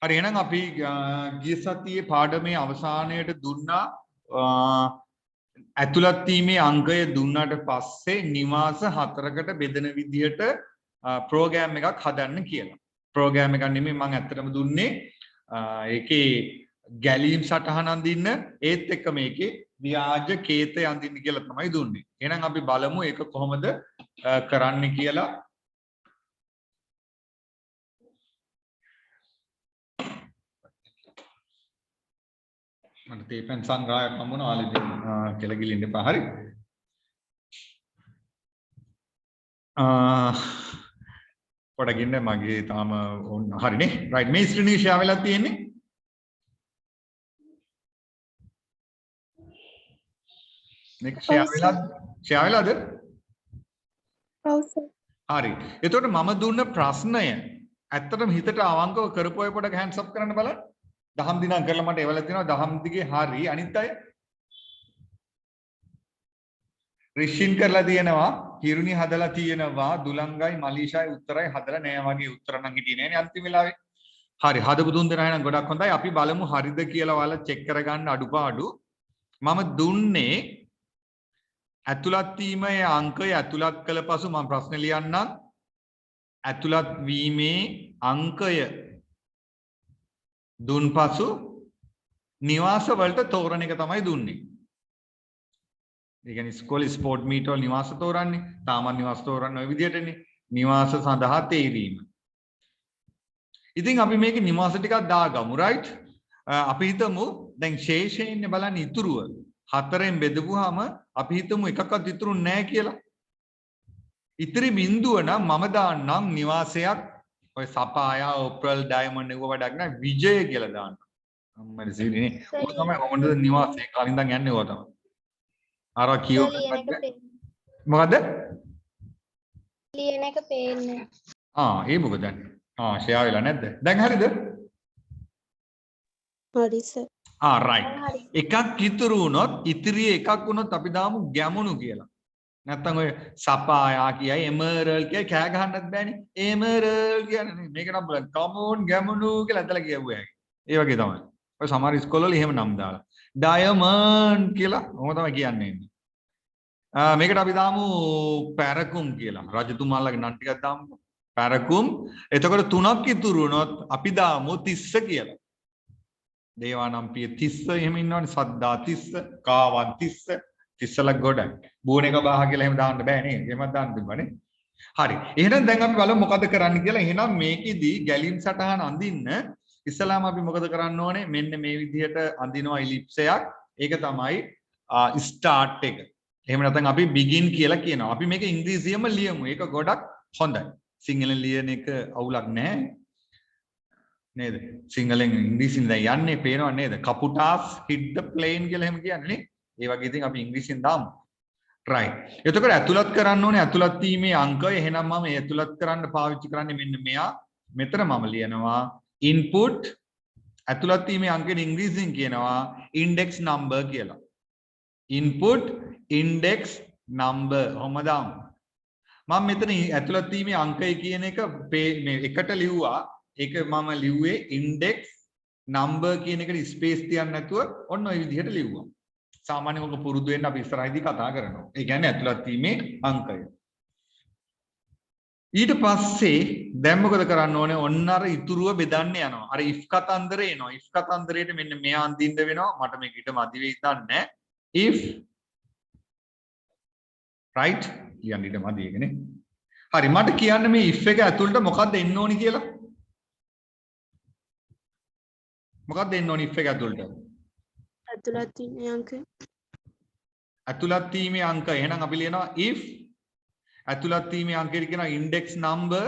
හරි එහෙනම් අපි ගිය සතියේ පාඩමේ අවසානයේට දුන්නා ඇතුළත් වීමේ අංකය දුන්නාට පස්සේ නිවාස හතරකට බෙදෙන විදිහට ප්‍රෝග්‍රෑම් එකක් හදන්න කියලා. ප්‍රෝග්‍රෑම් එකක් නෙමෙයි මම ඇත්තටම දුන්නේ ඒකේ ගැලීම් සටහන අඳින්න ඒත් එක්ක මේකේ ව්‍යාජ කේතය අඳින්න කියලා තමයි දුන්නේ. එහෙනම් අපි බලමු ඒක කොහොමද කරන්න කියලා. මට තේපෙන් සංග්‍රහයක් හම්බුණා ආලෙදි කියලා ගිලින්න එපා. හරි. පොඩකින් මගේ තාම හරිනේ. රයිට් මේ ස්ක්‍රීන් එක ෂෙයා වෙලා තියෙන්නේ. මේක ෂෙයා වෙලාද? ඔව් සර්. හරි. එතකොට මම දුන්න ප්‍රශ්නය ඇත්තටම හිතට අවංකව කරපු අය පොඩක් හෑන්ඩ්ස් අප් කරන්න බලන්න. දහම් දිනක් කරලා මට එවලා තියෙනවා දහම් දිගේ හරි අනිත් අය රිෂින් කරලා තියෙනවා හිරුනි හදලා තියෙනවා දුලංගයි මලීෂායි උත්තරයි හදලා නෑ වගේ උත්තර නම් හිටියේ නෑනේ අන්තිම වෙලාවේ හරි හදපු තුන් දෙනා එහෙනම් ගොඩක් හොඳයි අපි බලමු හරිද කියලා ඔයාලා චෙක් කරගන්න අඩුපාඩු මම දුන්නේ ඇතුළත් වීමේ අංකය ඇතුළත් කළ පසු මම ප්‍රශ්න ලියන්නම් ඇතුළත් වීමේ අංකය දුන් පසු නිවාස වලට තෝරන එක තමයි දුන්නේ. ඒ කියන්නේ ස්කෝලේ ස්පෝර්ට් මීට් වල නිවාස තෝරන්නේ. සාමාන්‍ය නිවාස තෝරන්නේ ඔය විදිහටනේ. නිවාස සඳහා තේරීම. ඉතින් අපි මේකේ නිවාස ටිකක් දාගමු right? අපි හිතමු දැන් ශේෂයෙන් බලන්න ඉතුරුව හතරෙන් බෙදපුවාම අපි හිතමු එකක්වත් ඉතුරු නැහැ කියලා. ඉතිරි බිඳුව නම් මම දාන්නම් නිවාසයක් ඔය සපායා ඔප්‍රල් ඩයමන්ඩ් එක වඩක් නෑ විජය කියලා දාන්න. අම්මනේ සීනේ. ඔය තමයි මොකද නිවාසයේ කලින් ඉඳන් යන්නේ ඔය තමයි. අර කියෝ මොකද? ලියන එක පේන්නේ. ඒ මොකද? ෂෙයා වෙලා නැද්ද? දැන් හරිද? හරි සර්. රයිට්. එකක් ඉතුරු වුණොත් ඉතිරි එකක් වුණොත් අපි දාමු ගැමුණු කියලා. නැත්තම් ඔය සපායා කියයි එමරල් කියයි කෑ ගහන්නත් බෑනේ. එමරල් කියන්නේ මේක නම් බලන්න කමෝන් ගැමුණු කියලා ඇතලා කියවුවා. ඒ වගේ තමයි. ඔය සමහර ඉස්කෝලවල එහෙම නම් දාලා. ඩයමන්ඩ් කියලා ඔහොම තමයි කියන්නේ. මේකට අපි දාමු පැරකුම් කියලා. රජතුමාලගේ නම් ටිකක් දාමු. පැරකුම්. එතකොට තුනක් ඉතුරු වුණොත් අපි දාමු තිස්ස කියලා. දේවානම්පිය තිස්ස එහෙම ඉන්නවනේ සද්දා තිස්ස, කාවන් තිස්ස, තිස්සල ගොඩයි. බෝන එක බාහ කියලා එහෙම දාන්න බෑ නේද? එහෙමත් දාන්න තිබ්බනේ. හරි. එහෙනම් දැන් අපි බලමු මොකද කරන්න කියලා. එහෙනම් මේකෙදි ගැලීම් සටහන අඳින්න ඉස්සලාම අපි මොකද කරන්න ඕනේ? මෙන්න මේ විදිහට අඳිනවා ඉලිප්ස් එකක්. ඒක තමයි ස්ටාර්ට් එක. එහෙම නැත්නම් අපි begin කියලා කියනවා. අපි මේක ඉංග්‍රීසියෙන්ම ලියමු. ඒක ගොඩක් හොඳයි. සිංහලෙන් ලියන එක අවුලක් නැහැ. නේද? සිංහලෙන් ඉංග්‍රීසියෙන් දැන් යන්නේ පේනව නේද? කපුටාස් hit the plane කියලා එහෙම කියන්නේ නේ. ඒ වගේ ඉතින් අපි ඉංග්‍රීසියෙන් දාමු. right. එතකොට ඇතුළත් කරන්න ඕනේ ඇතුළත් වීමේ අංකය. එහෙනම් මම මේ ඇතුළත් කරන්න පාවිච්චි කරන්නේ මෙන්න මෙයා. මෙතන මම ලියනවා input ඇතුළත් වීමේ අංකෙට ඉංග්‍රීසියෙන් කියනවා index number කියලා. input index number හොමදාම්. මම මෙතන ඇතුළත් වීමේ අංකය කියන එක මේ එකට ලිව්වා. ඒක මම ලිව්වේ index number කියන එකට ස්පේස් තියන්න නැතුව ඔන්න ඔය විදිහට ලිව්වා. සාමාන්‍යයෙන් ඔක පුරුදු වෙන්න අපි ඉස්සරහදී කතා කරනවා. ඒ කියන්නේ ඇතුළත් වීමේ අංකය. ඊට පස්සේ දැන් මොකද කරන්න ඕනේ? ඔන්න අර ඉතුරුව බෙදන්න යනවා. අර if කතන්දරේ එනවා. if කතන්දරේට මෙන්න මෙයා අඳින්න වෙනවා. මට මේක ඊට මදි වෙයි දන්නේ. if right කියන්න ඊට මදි එකනේ. හරි මට කියන්න මේ if එක ඇතුළට මොකක්ද එන්න ඕනි කියලා? මොකක්ද එන්න ඕනි if එක ඇතුළට? ඇතුළත් වීමේ අංකය. ඇතුළත් වීමේ අංක. එහෙනම් අපි ලියනවා if ඇතුළත් වීමේ අංකයට කියනවා index number.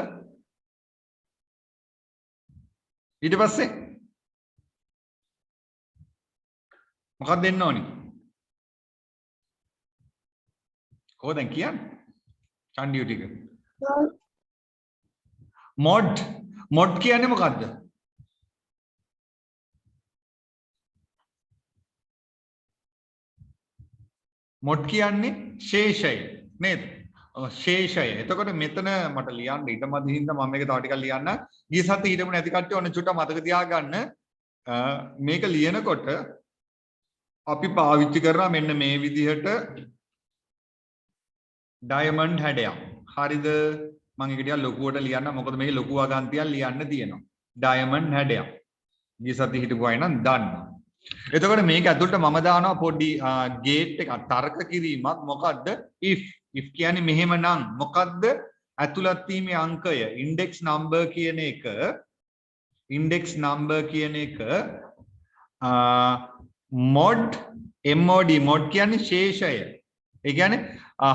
ඊට පස්සේ මොකක්ද දෙන්න ඕනි? කොහොමද කියන්නේ? චන්ඩියු ටික. mod කියන්නේ මොකද්ද? mod කියන්නේ ශේෂය නේද? ශේෂය. එතකොට මෙතන මට ලියන්න ඊට මදි හින්දා මම මේක තව ටිකක් ලියන්න. ගිය සතියේ හිටපු නැති කට්ටිය ඔන්න චුට්ටක් මතක තියාගන්න. මේක ලියනකොට අපි පාවිච්චි කරනවා මෙන්න මේ විදිහට ඩයමන්ඩ් හැඩයක්. හරිද? මම ඒක ටිකක් ලොකුවට ලියන්න. මොකද මේකේ ලොකු අගන්තියක් ලියන්න තියෙනවා. ඩයමන්ඩ් හැඩයක්. ගිය සතියේ හිටපු අය නම් දන්නවා. එතකොට මේක ඇතුළට මම දානවා පොඩි ගේට් එකක් තර්ක කිරීමක්. මොකද්ද? if කියන්නේ මෙහෙමනම් මොකද්ද? ඇතුළත් වීමේ අංකය index number කියන එක mod කියන්නේ ශේෂය. ඒ කියන්නේ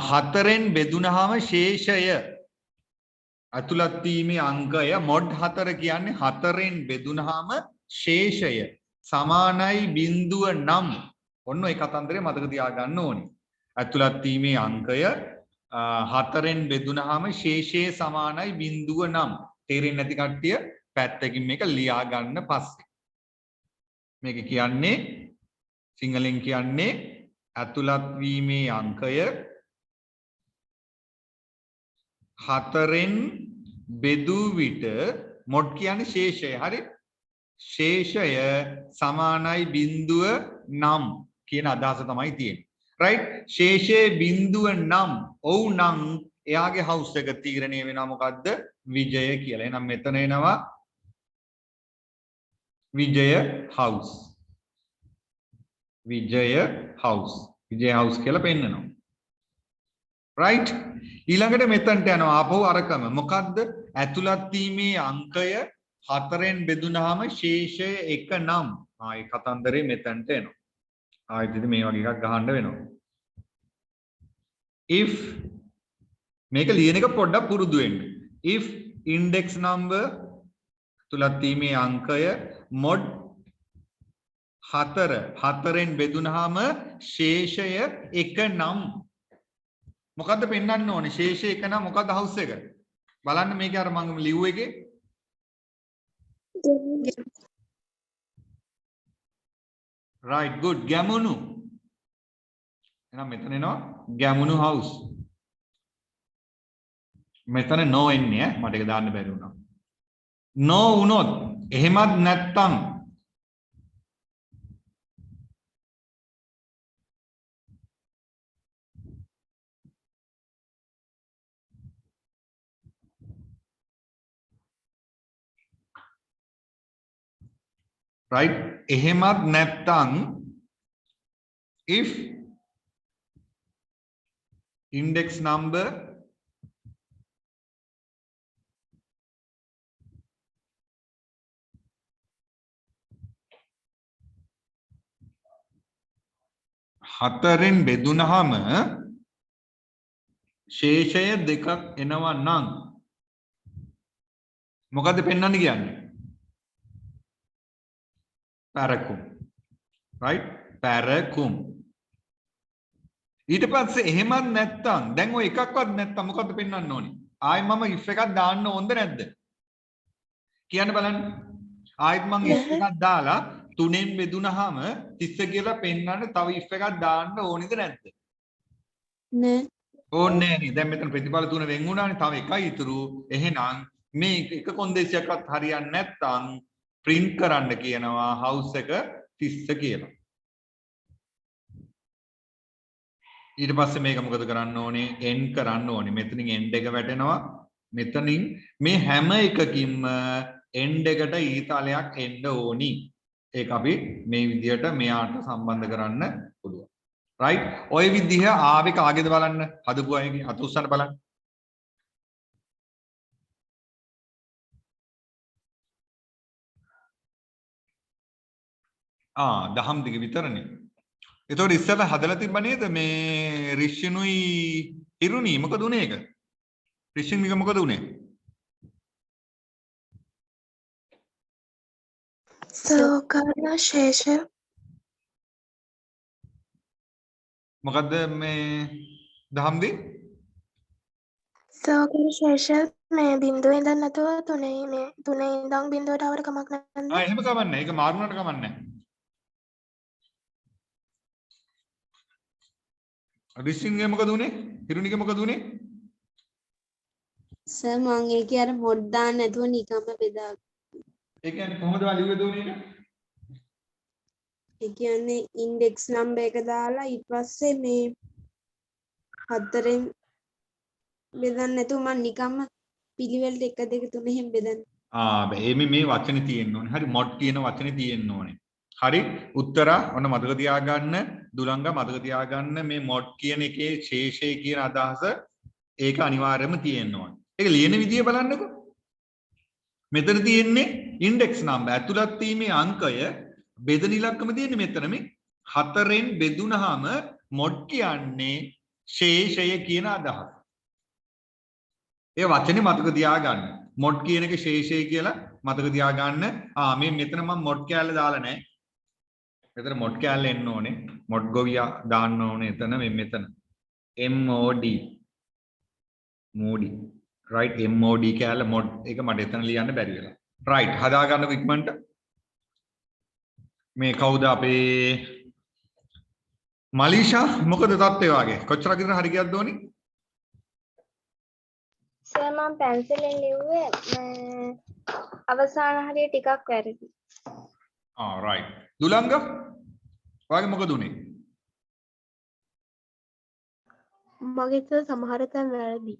4න් බෙදුනහම ශේෂය ඇතුළත් වීමේ අංකය mod 4 කියන්නේ 4න් බෙදුනහම ශේෂය සමානයි බිඳුව නම්. ඔන්න ඒ කතන්දරේ මතක තියාගන්න ඕනේ. ඇතුළත් වීමේ අංකය 4න් බෙදුනහම ශේෂය සමානයි බිඳුව නම්. තේරෙන්නේ නැති කට්ටිය පැත්තකින් මේක ලියා ගන්න පස්සේ. මේක කියන්නේ සිංහලෙන් කියන්නේ ඇතුළත් වීමේ අංකය 4න් බෙදූ විට මොඩ් කියන්නේ ශේෂය. හරි? ශේෂය සමානයි බිඳුව නම් කියන අදහස තමයි තියෙන්නේ. right? ශේෂයේ බිඳුව නම් ඔව් නම් එයාගේ house එක තීරණය වෙනවා මොකද්ද? විජය කියලා. එහෙනම් මෙතන එනවා විජය house. විජය house කියලා පෙන්නනවා. right? ඊළඟට මෙතනට යනවා ආපහු අරකම. මොකද්ද? ඇතුළත් වීමේ අංකය 4න් බෙදුනහම ශේෂය 1 නම්. ඒ කතන්දරේ මෙතනට එනවා. ආයෙත් ඉතින් මේ වගේ එකක් ගහන්න වෙනවා. if මේක ලියන එක පොඩ්ඩක් පුරුදු වෙන්න. if index number ඇතුළත් වීමේ අංකය mod 4න් බෙදුනහම ශේෂය 1 නම්. මොකද්ද පෙන්වන්න ඕනේ? ශේෂය 1 නම් මොකද්ද house එක? බලන්න මේක අර මම ලිව් එකේ right good ගැමුණු. එහෙනම් මෙතන එනවා ගැමුණු house. මෙතන no එන්නේ මට ඒක දාන්න බැරි වුණා. no වුණොත් එහෙමත් නැත්තම් right එහෙමත් නැත්තම් if index number හතරෙන් බෙදුනහම ශේෂය 2ක් එනවා නම් මොකද්ද පෙන්වන්න කියන්නේ? පැරකුම්. right පැරකුම්. ඊට පස්සේ එහෙමත් නැත්තම් දැන් ඔය එකක්වත් නැත්තම් මොකද්ද පෙන්වන්න ඕනේ? ආයෙ මම if එකක් දාන්න ඕනද නැද්ද? කියන්න බලන්න. ආයෙත් මම if එකක් දාලා 3න් බෙදුනහම 30 කියලා පෙන්වන්න තව if එකක් දාන්න ඕනේද නැද්ද? නෑ. ඕනේ නෑ. දැන් මෙතන ප්‍රතිඵල 3 වෙන් වුණානේ. තව එකයි ඉතුරු. එහෙනම් මේ එක කොන්දේසියක්වත් හරියන්නේ නැත්තම් print කරන්න කියනවා house එක 30 කියලා. ඊට පස්සේ මේක මොකද කරන්න ඕනේ? end කරන්න ඕනේ. මෙතනින් end එක වැටෙනවා. මෙතනින් මේ හැම එකකින්ම end එකට ඊතලයක් එන්න ඕනි. ඒක අපි මේ විදිහට මෙයාට සම්බන්ධ කරන්න පුළුවන්. right? ඔය විදිහ ආවේ කාගේද බලන්න. හදපු අයගේ අත උස්සන්න බලන්න. දහම් දිග විතරනේ. එතකොට ඉස්සෙල්ලා හදලා තිබ්බ නේද මේ රිෂ්ණුයි ඉරුණි මොකද උනේ ඒක? රිෂ්ණුනික මොකද උනේ? සෝකරණ ශේෂය මොකද්ද මේ දහම්දී? සෝකරණ ශේෂය මේ බිඳුවේ ඉඳන් නැතුව තුනේ ඉඳන් බිඳුවට ආවට කමක් නැද්ද? එහෙම කමන්නේ. ඒක මාරුනට කමන්නේ. රිෂ්ණුගේ මොකද උනේ? ඉරුණිගේ මොකද උනේ? සර් මම ඒකේ අර මොඩ් දාන්න නැතුව නිකම්ම බෙදා. ඒ කියන්නේ කොහොමද වාලියුවේ දුවන්නේ එක? ඒ කියන්නේ ඉන්ඩෙක්ස් නම්බර් එක දාලා ඊට පස්සේ මේ 4න් බෙදන්න නැතුව මම නිකම්ම පිළිවෙලට 1 2 3 එහෙම බෙදන්න. මේ වචනේ තියෙන්න ඕනේ. හරි මොඩ් කියන වචනේ තියෙන්න ඕනේ. හරි උත්තර ඔන්න මතක තියාගන්න දුලංග මතක තියාගන්න මේ මොඩ් කියන එකේ ශේෂය කියන අදහස ඒක අනිවාර්යයෙන්ම තියෙන්න ඕනේ. ඒක ලියන විදිය බලන්නකෝ. මෙතන තියෙන්නේ ඉන්ඩෙක්ස් නම්බර් ඇතුළත් වීමේ අංකය බෙදන ඉලක්කම තියෙන්නේ මෙතන මේ 4න් බෙදුනහම මොඩ් කියන්නේ ශේෂය කියන අදහස. ඒ වචනේ මතක තියාගන්න. මොඩ් කියන එක ශේෂය කියලා මතක තියාගන්න. මේ මෙතන මම මොඩ් කැලේ දාලා නැහැ. මෙතන මොඩ් කැලේ එන්න ඕනේ. මොඩ් ගොවියා දාන්න ඕනේ එතන මෙතන. MOD මොඩි right MOD කැලේ මොඩ් එක මට එතන ලියන්න බැරි වෙලා. right හදා ගන්නකො ඉක්මනට. මේ කවුද අපේ මලීෂා මොකද තත්ත්වය වාගේ? කොච්චරක් විතර හරි ගියක්ද ඕනි? සර් මම පැන්සලෙන් ලිව්වේ අවසාන හරිය ටිකක් වැරදි. right දුලංග වාගේ මොකද උනේ? මගේ සර් සමහර තැන් වැරදි.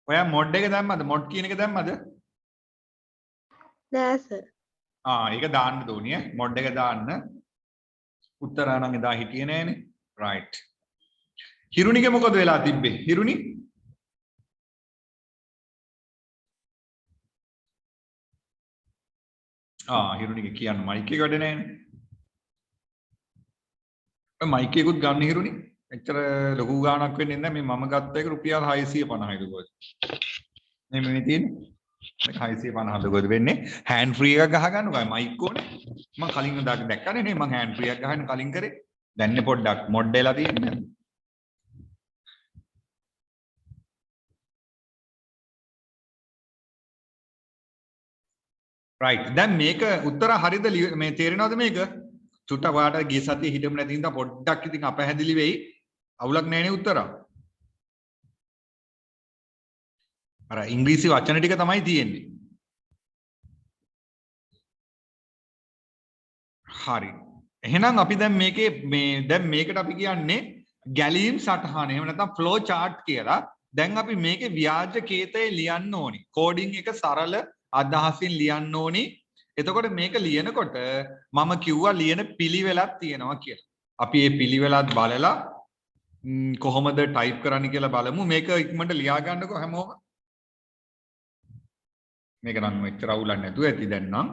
ඔයා මොඩ් එක දැම්මද? මොඩ් කියන එක දැම්මද? නෑ සර්. ඒක දාන්න ඕනේ මොඩ් එක දාන්න. උත්තරා නම් එදා හිටියේ නෑනේ. right. හිරුනිගේ මොකද වෙලා තිබ්බේ? හිරුනි? හිරුනිගේ කියන්න මයික් එක වැඩ නෑනේ. ඔය මයික් එකකුත් ගන්න හිරුනි. එච්චර ලොකු ගාණක් වෙන්නේ නැහැ. මේ මම ගත්ත එක රුපියල් 650යි දුකෝද. මේ තියෙන්නේ 650 දුකෝද වෙන්නේ. හෑන්ඩ් ෆ්‍රී එකක් ගහ ගන්නකෝ. මයික් ඕනේ. මම කලින් දැක්කනේ නේ මම හෑන්ඩ් ෆ්‍රී එකක් ගහන්න කලින් කරේ. දැන්නේ පොඩ්ඩක් මොඩ් වෙලා තියෙන්නේ. right දැන් මේක උත්තර හරියද මේ තේරෙනවද මේක? චුට්ටක් ඔයාලට ගිය සතියේ හිටමු නැති හින්දා පොඩ්ඩක් ඉතින් අපහැදිලි වෙයි. අවුලක් නැහැ නේ උත්තර. අර ඉංග්‍රීසි වචන ටික තමයි තියෙන්නේ. හරි. එහෙනම් අපි දැන් මේකේ දැන් මේකට අපි කියන්නේ ගැලීම් සටහන. එහෙම නැත්නම් ෆ්ලෝ chart කියලා. දැන් අපි මේකේ ව්‍යාජ කේතය ලියන්න ඕනි. කෝඩින් එක සරල අදහසින් ලියන්න ඕනි. එතකොට මේක ලියනකොට මම කිව්වා ලියන පිළිවෙලක් තියෙනවා කියලා. අපි මේ පිළිවෙලත් බලලා කොහොමද ටයිප් කරන්න කියලා බලමු. මේක ඉක්මනට ලියා ගන්නකො හැමෝම. මේක නම් මෙච්චර අවුලක් නැතුව ඇති දැන් නම්.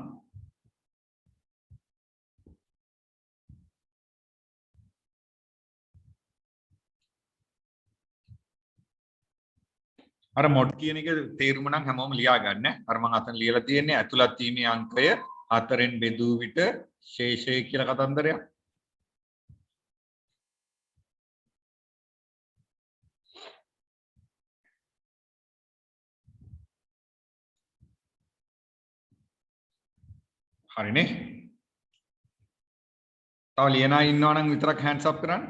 අර මොඩ් කියන එක තේරුම නම් හැමෝම ලියා ගන්න. අර මම අතන ලියලා තියෙන්නේ ඇතුළත් වීමේ අංකය 4න් බෙදූ විට ශේෂය කියලා කතන්දරයක්. හරිනේ. තව ලියන අය ඉන්නවා නම් විතරක් hands up කරන්න.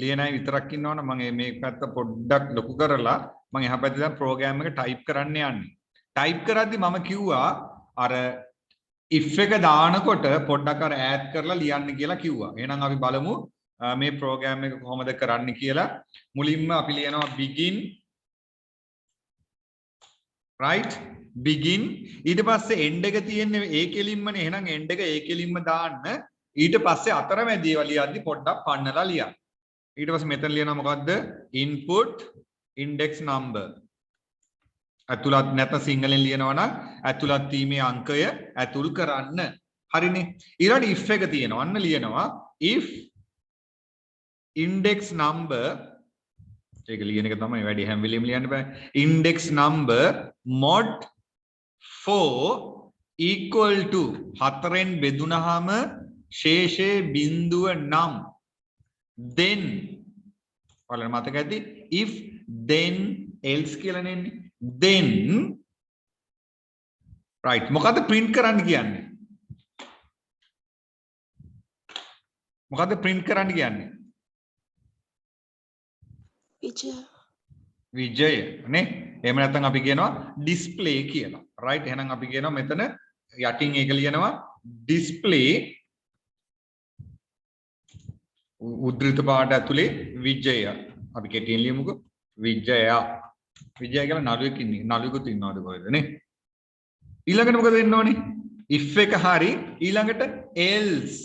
ලියන අය විතරක් ඉන්නවනම් මම මේ පැත්ත පොඩ්ඩක් ලොකු කරලා මම එහා පැත්තේ දැන් ප්‍රෝග්‍රෑම් එක ටයිප් කරන්න යන්නේ. ටයිප් කරද්දි මම කිව්වා අර if එක දානකොට පොඩ්ඩක් අර ඈඩ් කරලා ලියන්න කියලා කිව්වා. එහෙනම් අපි බලමු මේ ප්‍රෝග්‍රෑම් එක කොහොමද කරන්න කියලා. මුලින්ම අපි ලියනවා begin right begin ඊට පස්සේ end එක තියෙන්නේ ඒ කෙලින්මනේ. එහෙනම් end එක ඒ කෙලින්ම දාන්න. ඊට පස්සේ අතරමැදි ඒවා ලියද්දි පොඩ්ඩක් පන්නලා ලියන්න. ඊට පස්සේ මෙතන ලියනවා මොකද්ද? input index number. ඇතුළත් නැත්නම් සිංහලෙන් ලියනවා නම් ඇතුළත් වීමේ අංකය ඇතුල් කරන්න. හරිනේ. ඊළඟ if එක තියෙනවා. අන්න ලියනවා if index number ඒක ලියන එක තමයි වැඩි හැම වෙලෙම ලියන්න බෑ. index number mod 4 equal to 4න් බෙදුනහම ශේෂයේ බිඳුව නම් then ඔයාලට මතක ඇති if then else කියලා නෙන්නේ. then right මොකද්ද print කරන්න කියන්නේ? මොකද්ද print කරන්න කියන්නේ? විජය නේ. එහෙම නැත්නම් අපි කියනවා display කියලා. right? එහෙනම් අපි කියනවා මෙතන යටින් ඒක ලියනවා display උද්දෘත පාඩ ඇතුලේ විජය. අපි කෙටියෙන් ලියමුකෝ. විජය. විජය කියලා නළුවෙක් ඉන්නේ. නළුවෙකුත් ඉන්නවද කොහෙද නේ? ඊළඟට මොකද වෙන්න ඕනේ? if එක හරි ඊළඟට else.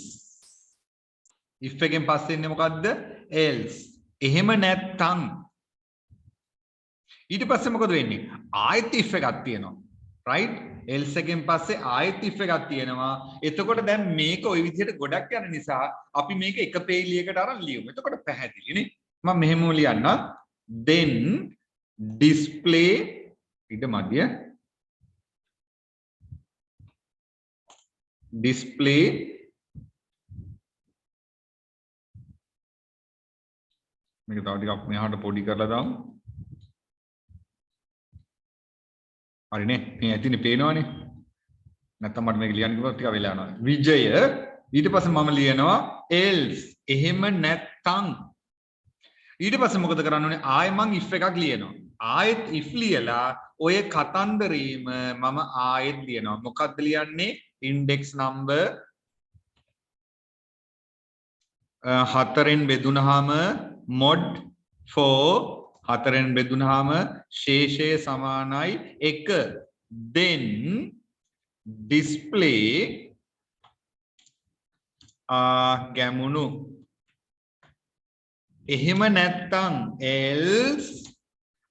if එකෙන් පස්සේ එන්නේ මොකද්ද? else. එහෙම නැත්තම් ඊට පස්සේ මොකද වෙන්නේ? ආයෙත් if එකක් තියෙනවා. right? else එකෙන් පස්සේ ආයෙත් if එකක් තියෙනවා. එතකොට දැන් මේක ওই විදිහට ගොඩක් යන නිසා අපි මේක එක පේලියකට අරන් ලියමු. එතකොට පැහැදිලි නේ? මම මෙහෙම ලියන්න. then display ඉද මැදිය display මේක තව ටිකක් මෙහාට පොඩි කරලා දාමු. හරිනේ. මේ ඇතිනේ පේනවනේ. නැත්තම් මට මේක ලියන්න කිව්වොත් ටිකක් වෙලා යනවා. විජය ඊට පස්සේ මම ලියනවා else. එහෙම නැත්තම් ඊට පස්සේ මොකද කරන්න ඕනේ? ආයෙ මං if එකක් ලියනවා. ආයෙත් if ලියලා ඔය කතන්දරේම මම ආයෙත් ලියනවා. මොකක්ද ලියන්නේ? index number 4ෙන් බෙදුනහම mod 4 4ෙන් බෙදුනහම ශේෂය සමානයි 1. then display Gemunu. එහෙම නැත්තම් else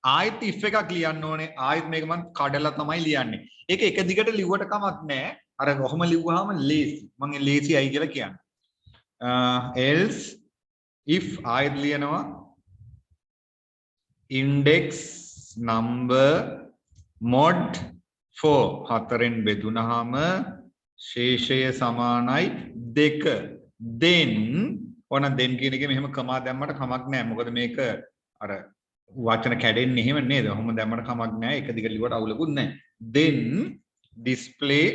ආයෙත් if එකක් ලියන්න ඕනේ. ආයෙත් මේක මම කඩලා තමයි ලියන්නේ. ඒක එක දිගට ලිව්වට කමක් නැහැ. අර කොහොම ලිව්වහම ලේසි. මම ලේසි අයි කියලා කියන්නේ. else if ආයෙත් ලියනවා index number mod 4 4ෙන් බෙදුනහම ශේෂය සමානයි 2. then ඕන then කියන එකේ මෙහෙම කමා දැම්මට කමක් නැහැ. මොකද මේක අර වචන කැඩෙන්නේ එහෙම නේද? ඔහොම දැම්මට කමක් නැහැ. එක දිගට ලිව්වට අවුලකුත් නැහැ. then display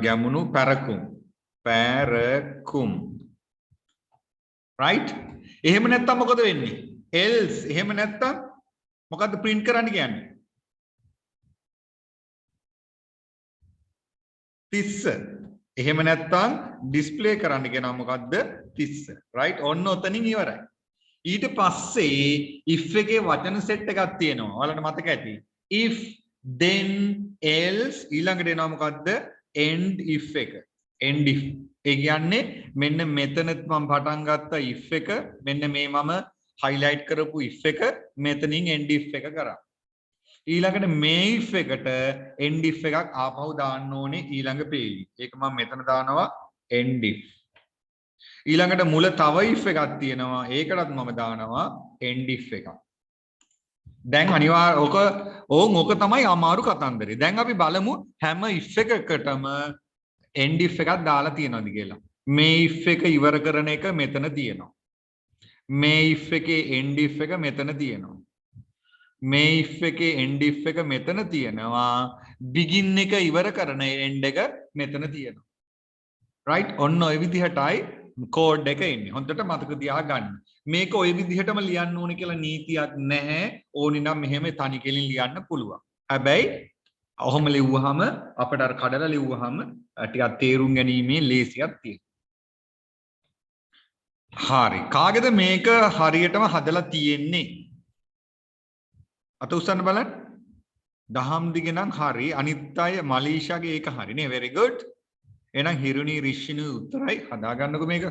Gemunu පැරකුම් right? එහෙම නැත්තම් මොකද වෙන්නේ? else එහෙම නැත්තම් මොකද්ද print කරන්න කියන්නේ? 30. එහෙම නැත්තම් display කරන්න කියනවා මොකද්ද? 30. right? ඔන්න ඔතනින් ඉවරයි. ඊට පස්සේ if එකේ වචන set එකක් තියෙනවා. ඔයාලට මතක ඇති. if then else ඊළඟට එනවා මොකද්ද? end if එක. end if. ඒ කියන්නේ මෙන්න මෙතනත් මම පටන් ගත්ත if එක මෙන්න මේ මම highlight කරපු if එක මෙතනින් end if එක කරා. ඊළඟට මේ if එකට end if එකක් ආපහු දාන්න ඕනේ ඊළඟ පේලි. ඒක මම මෙතන දානවා end if. ඊළඟට මුල තව if එකක් තියෙනවා. ඒකටත් මම දානවා end if එකක්. දැන් අනිවාර්යයෙන් ඕක තමයි අමාරු කතන්දරේ. දැන් අපි බලමු හැම if එකකටම end if එකක් දාලා තියනවාද කියලා. මේ if එක ඉවර කරන එක මෙතන තියෙනවා. මේ if එකේ end if එක මෙතන තියෙනවා. මේ if එකේ end if එක මෙතන තියෙනවා. begin එක ඉවර කරන end එක මෙතන තියෙනවා. right? ඔන්න ඔය විදිහටයි කෝඩ් එක එන්නේ. හොඳට මතක තියාගන්න. මේක ඔය විදිහටම ලියන්න ඕනේ කියලා නීතියක් නැහැ. ඕනි නම් මෙහෙම තනි කෙලින් ලියන්න පුළුවන්. හැබැයි ඔහොම ලිව්වහම අපිට අර කඩලා ලිව්වහම ටිකක් තේරුම් ගැනීමේ ලේසියක් තියෙනවා. හරි. කාගේද මේක හරියටම හදලා තියෙන්නේ? අත උස්සන්න බලන්න. දහම් දිගේ නම් හරි. අනිත් අය මලීෂාගේ ඒක හරි නේ. very good. එහෙනම් හිරුනි රිෂ්ණු උත්තරයි හදාගන්නකෝ මේක.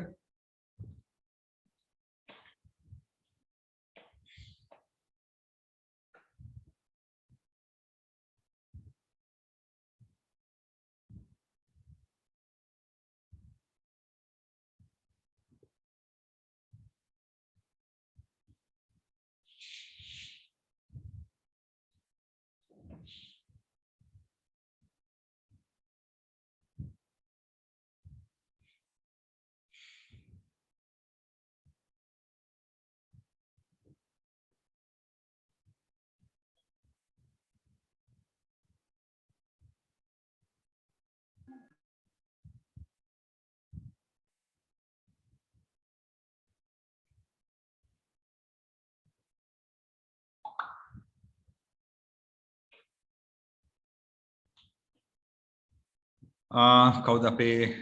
කවුද අපේ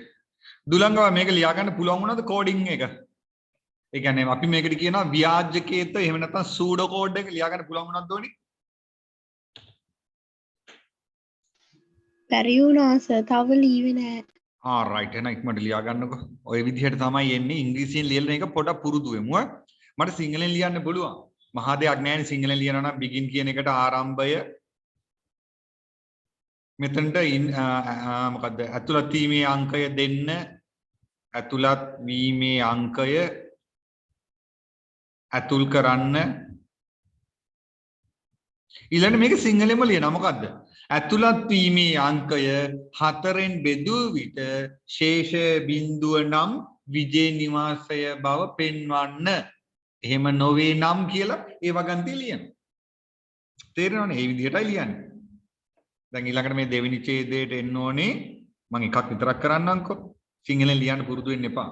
දුලංගව මේක ලියා ගන්න පුළුවන් වුණාද කෝඩින් එක? ඒ කියන්නේ අපි මේකට කියනවා ව්‍යාජකේත එහෙම නැත්නම් සූඩෝ කෝඩ් එක ලියා ගන්න පුළුවන් වුණාද ඕනි? බැරි වුණා සර් තව ලියුවේ නෑ. රයිට් එහෙනම් ඉක්මනට ලියා ගන්නකො. ඔය විදිහට තමයි එන්නේ ඉංග්‍රීසියෙන් ලියන එක පොඩක් පුරුදු වෙමු. මට සිංහලෙන් ලියන්න පුළුවන්. මහා දෙයක් නෑනේ සිංහලෙන් ලියනවා නම් begin කියන එකට ආරම්භය මෙතනට මොකද්ද ඇතුළත් වීමේ අංකය දෙන්න ඇතුළත් වීමේ අංකය ඇතුල් කරන්න ඊළඟ මේක සිංහලෙන්ම ලියනවා මොකද්ද ඇතුළත් වීමේ අංකය 4න් බෙදූ විට ශේෂ බිඳුව නම් විජේ නිවාසය බව පෙන්වන්න එහෙම නොවේ නම් කියලා ඒ වගන්තිය ලියනවා තේරෙනවනේ මේ විදිහටයි ලියන්නේ දැන් ඊළඟට මේ දෙවෙනි ඡේදයට එන්න ඕනේ මම එකක් විතරක් කරන්නම්කෝ සිංහලෙන් ලියන්න පුරුදු වෙන්න එපා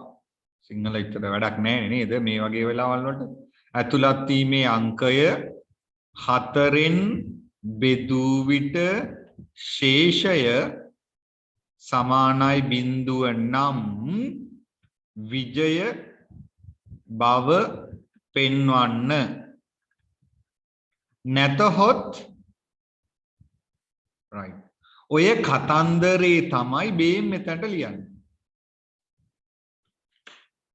සිංහල ඉතල වැඩක් නැහැ නේද මේ වගේ වෙලාවල් වලට ඇතුළත් වීමේ අංකය 4න් බෙදූ විට ශේෂය සමානයි බිඳුව නම් විජය බව පෙන්වන්න නැතහොත් right ඔය කතන්දරේ තමයි මේ මෙතනට ලියන්නේ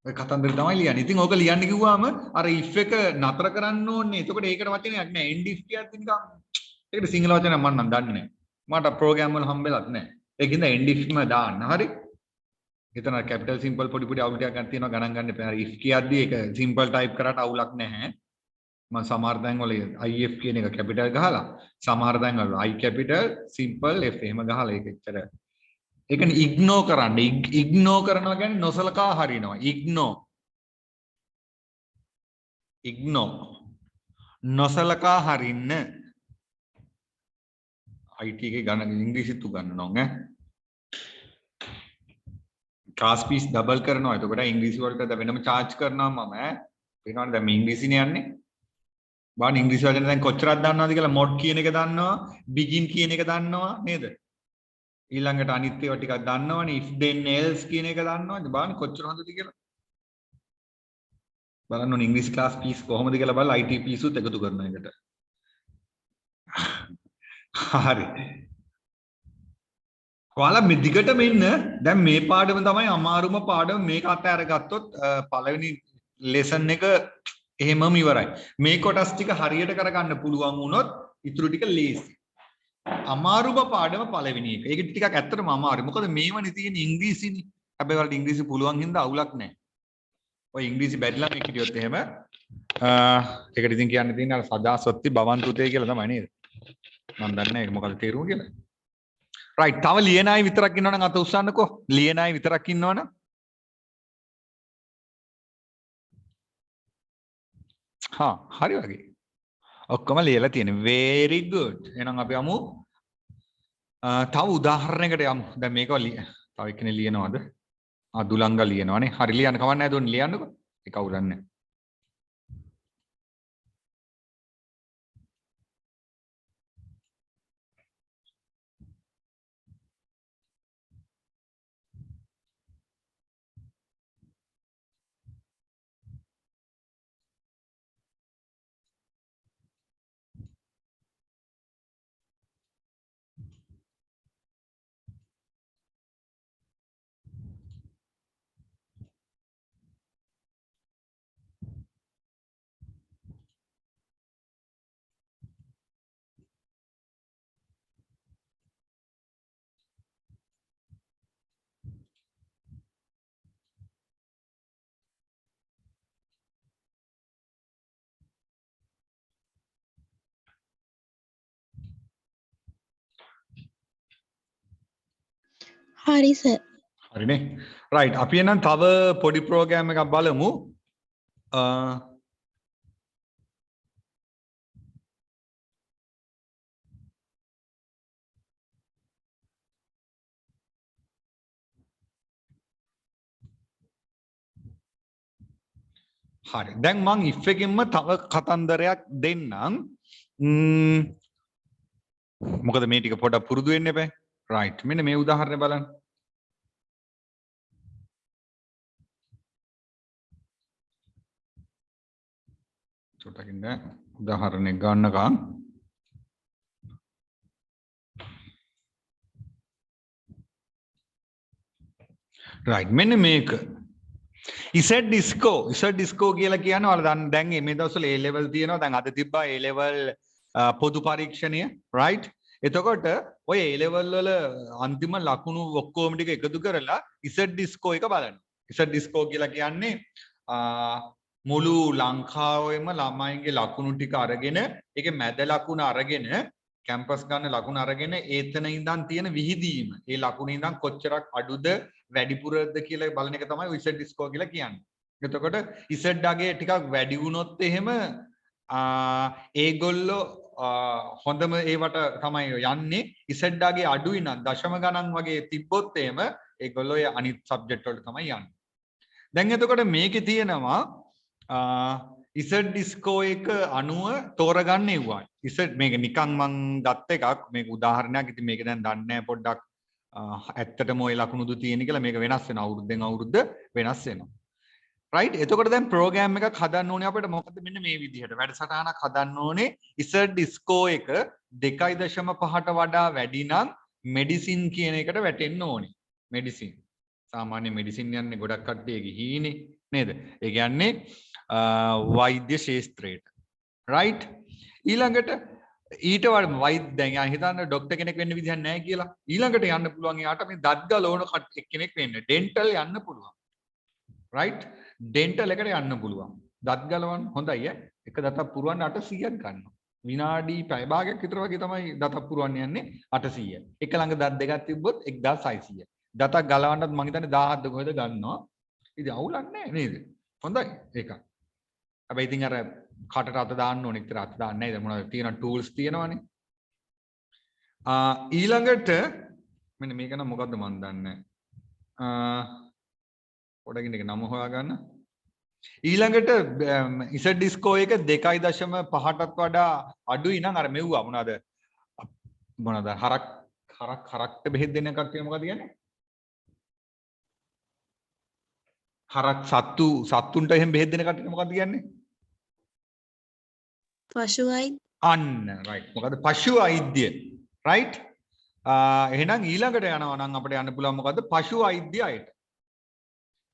ඔය කතන්දරේ තමයි ලියන්නේ ඉතින් ඕක ලියන්න කිව්වම අර if එක නතර කරන්න ඕනේ එතකොට ඒකට වචනයක් නෑ end if කියත් නිකන් ඒකට සිංහල වචනයක් මම නම් දන්නේ නෑ මට ප්‍රෝග්‍රෑම් වල හම්බෙලත් නෑ ඒකින්ද end if ම දාන්න හරි එතන කැපිටල් සිම්පල් පොඩි පොඩි අවුල් ටිකක් ගන්න තියෙනවා ගණන් ගන්න එපා if කියද්දි ඒක සිම්පල් ටයිප් කරාට අවුලක් නැහැ මම සමහර තැන් වල if කියන එක කැපිටල් ගහලා සමහර තැන් වල i කැපිටල් සිම්පල් f එහෙම ගහලා ඒක එච්චර ඒකනේ ඉග්නෝ කරන්න ඉග්නෝ කරනවා කියන්නේ නොසලකා හරිනවා ඉග්නෝ නොසලකා හරින්න IT එකේ ගණන් ඉංග්‍රීසිත් උගන්වනවා ඈ ක්ලාස් ෆීස් ඩබල් කරනවා එතකොට ඉංග්‍රීසි වලට වෙනම charge කරනවා මම ඈ වෙනවනේ දැන් මේ ඉංග්‍රීසිනේ යන්නේ බලන්න ඉංග්‍රීසි වචන දැන් කොච්චරක් දන්නවද කියලා mod කියන එක දන්නවා begin කියන එක දන්නවා නේද ඊළඟට අනිත් ඒවා ටිකක් දන්නවනේ if then else කියන එක දන්නවද බලන්න කොච්චර හොඳද කියලා බලන්න ඕනේ ඉංග්‍රීසි ක්ලාස් ෆීස් කොහොමද කියලා බලලා IT ෆීස් උත් එකතු කරන එකට හරි ඔයාලා මේ දිගටම ඉන්න දැන් මේ පාඩම තමයි අමාරුම පාඩම මේක අතහැරගත්තොත් පළවෙනි ලෙසන් එක එහෙමම ඉවරයි මේ කොටස් ටික හරියට කරගන්න පුළුවන් වුණොත් ඊටු ටික ලේසි අමාරුම පාඩම පළවෙනි එක ඒක ටිකක් ඇත්තටම අමාරුයි මොකද මේවනේ තියෙන ඉංග්‍රීසිනේ හැබැයි වලට ඉංග්‍රීසි පුළුවන් හින්දා අවුලක් නැහැ ඔය ඉංග්‍රීසි බැරිලා මේක හිටියොත් එහෙම ඒකට ඉතින් කියන්න තියෙන අර සදා සොත්ති භවන්තුතේ කියලා තමයි නේද මම දන්නේ ඒක මොකද තේරුම කියලා right තව ලියන අය විතරක් ඉන්නවනම් අත උස්සන්නකෝ ලියන අය විතරක් ඉන්නවනම් හරි වගේ ඔක්කොම ලියලා තියෙනවා very good එහෙනම් අපි යමු තව උදාහරණයකට යමු දැන් මේක තව එක්කෙනෙක් ලියනවද දුලංග ලියනවනේ හරි ලියන්න කවන්නේ නැහැ දුන්නේ ලියන්නකෝ ඒක අවුලන්නේ හරි සර්. හරිනේ. right අපි එහෙනම් තව පොඩි ප්‍රෝග්‍රෑම් එකක් බලමු. හරි. දැන් මං if එකෙන්ම තව කතන්දරයක් දෙන්නම්. මොකද මේ ටික පොඩ්ඩක් පුරුදු වෙන්න එපා. right. මෙන්න මේ උදාහරණය බලන්න. චුට්ටකින් දැන් උදාහරණයක් ගන්නකම් right මෙන්න මේක ඉසෙඩ් ඩිස්කෝ කියලා කියන්නේ ඔයාලා දැන් මේ දවස්වල A level තියෙනවා දැන් අද තිබ්බා A level පොදු පරීක්ෂණය right එතකොට ඔය A level වල අන්තිම ලකුණු ඔක්කොම ටික එකතු කරලා ඉසෙඩ් ඩිස්කෝ එක බලන්න ඉසෙඩ් ඩිස්කෝ කියලා කියන්නේ මුළු ලංකාවෙම ළමයින්ගේ ලකුණු ටික අරගෙන ඒකේ මැද ලකුණ අරගෙන කැම්පස් ගන්න ලකුණ අරගෙන ඒතන ඉඳන් තියෙන විහිදීම ඒ ලකුණ ඉඳන් කොච්චරක් අඩුද වැඩිපුරද කියලා බලන එක තමයි ඉසෙඩ් ඩිස්කෝ කියලා කියන්නේ. එතකොට ඉසෙඩ් අගේ ටිකක් වැඩි වුණොත් එහෙම ඒගොල්ලෝ හොඳම ඒවට තමයි යන්නේ. ඉසෙඩ් අගේ අඩුයි නම් දශම ගණන් වගේ තිබ්බොත් එහෙම ඒගොල්ලෝ අනිත් සබ්ජෙක්ට් වලට තමයි යන්නේ. දැන් එතකොට මේකේ තියෙනවා ඉසෙඩ් ඩිස්කෝ එක අනුව තෝරගන්න එවුවා. ඉසෙඩ් මේක නිකන් මං ගත්ත එකක් මේක උදාහරණයක්. ඉතින් මේක දැන් දන්නේ නැහැ පොඩ්ඩක් ඇත්තටම ওই ලකුණුදු තියෙන කියලා මේක වෙනස් වෙනවා අවුරුද්දෙන් අවුරුද්ද වෙනස් වෙනවා. right එතකොට දැන් ප්‍රෝග්‍රෑම් එකක් හදන්න ඕනේ අපිට මොකද මෙන්න මේ විදිහට වැඩසටහනක් හදන්න ඕනේ ඉසෙඩ් ඩිස්කෝ එක 2.5ට වඩා වැඩි නම් මෙඩිසින් කියන එකට වැටෙන්න ඕනේ. මෙඩිසින් සාමාන්‍ය මෙඩිසින් යන්නේ ගොඩක් කට්ටිය ගිහිනේ නේද? ඒ කියන්නේ වෛද්‍ය ශාස්ත්‍රයට right ඊළඟට ඊට වඩා වෛද්‍ය දැන් යා හිතන්න ડોක්ටර් කෙනෙක් වෙන්න විදිහක් නැහැ කියලා ඊළඟට යන්න පුළුවන් යාට මේ දත් ගලවන කෙනෙක් වෙන්න ඩෙන්ටල් යන්න පුළුවන් right ඩෙන්ටල් එකට යන්න පුළුවන් දත් ගලවන්න හොඳයි එක දතක් පුරවන්න 800ක් ගන්නවා විනාඩි පැය භාගයක් විතර වගේ තමයි දතක් පුරවන්න යන්නේ 800 එක ළඟ දත් දෙකක් තිබ්බොත් 1600 දතක් ගලවන්නත් මං හිතන්නේ 1000ක් කොහෙද ගන්නවා ඉතින් අවුලක් නැහැ නේද හොඳයි ඒක හැබැයි ඉතින් අර කටට අත දාන්න ඕනේ ඉතින් අත දාන්න නැහැ මොනවද තියෙන ටූල්ස් තියෙනවනේ ඊළඟට මෙන්න මේක නම් මොකද්ද මන් දන්නේ පොඩකින් එක නම හොයාගන්න ඊළඟට ඉසෙඩ් ඩිස්කෝ එක 2.5ටත් වඩා අඩුයි නම් අර මෙව්වා මොනවාද හරක්ට බෙහෙත් දෙන්න එකක් කියන මොකද කියන්නේ හරක් සත්තුන්ට එහෙම බෙහෙත් දෙන කට්ටියට මොකද්ද කියන්නේ පශු වෛද්‍ය අන්න right මොකද පශු වෛද්‍ය right එහෙනම් ඊළඟට යනවා නම් අපිට යන්න පුළුවන් මොකද්ද පශු වෛද්‍ය අයට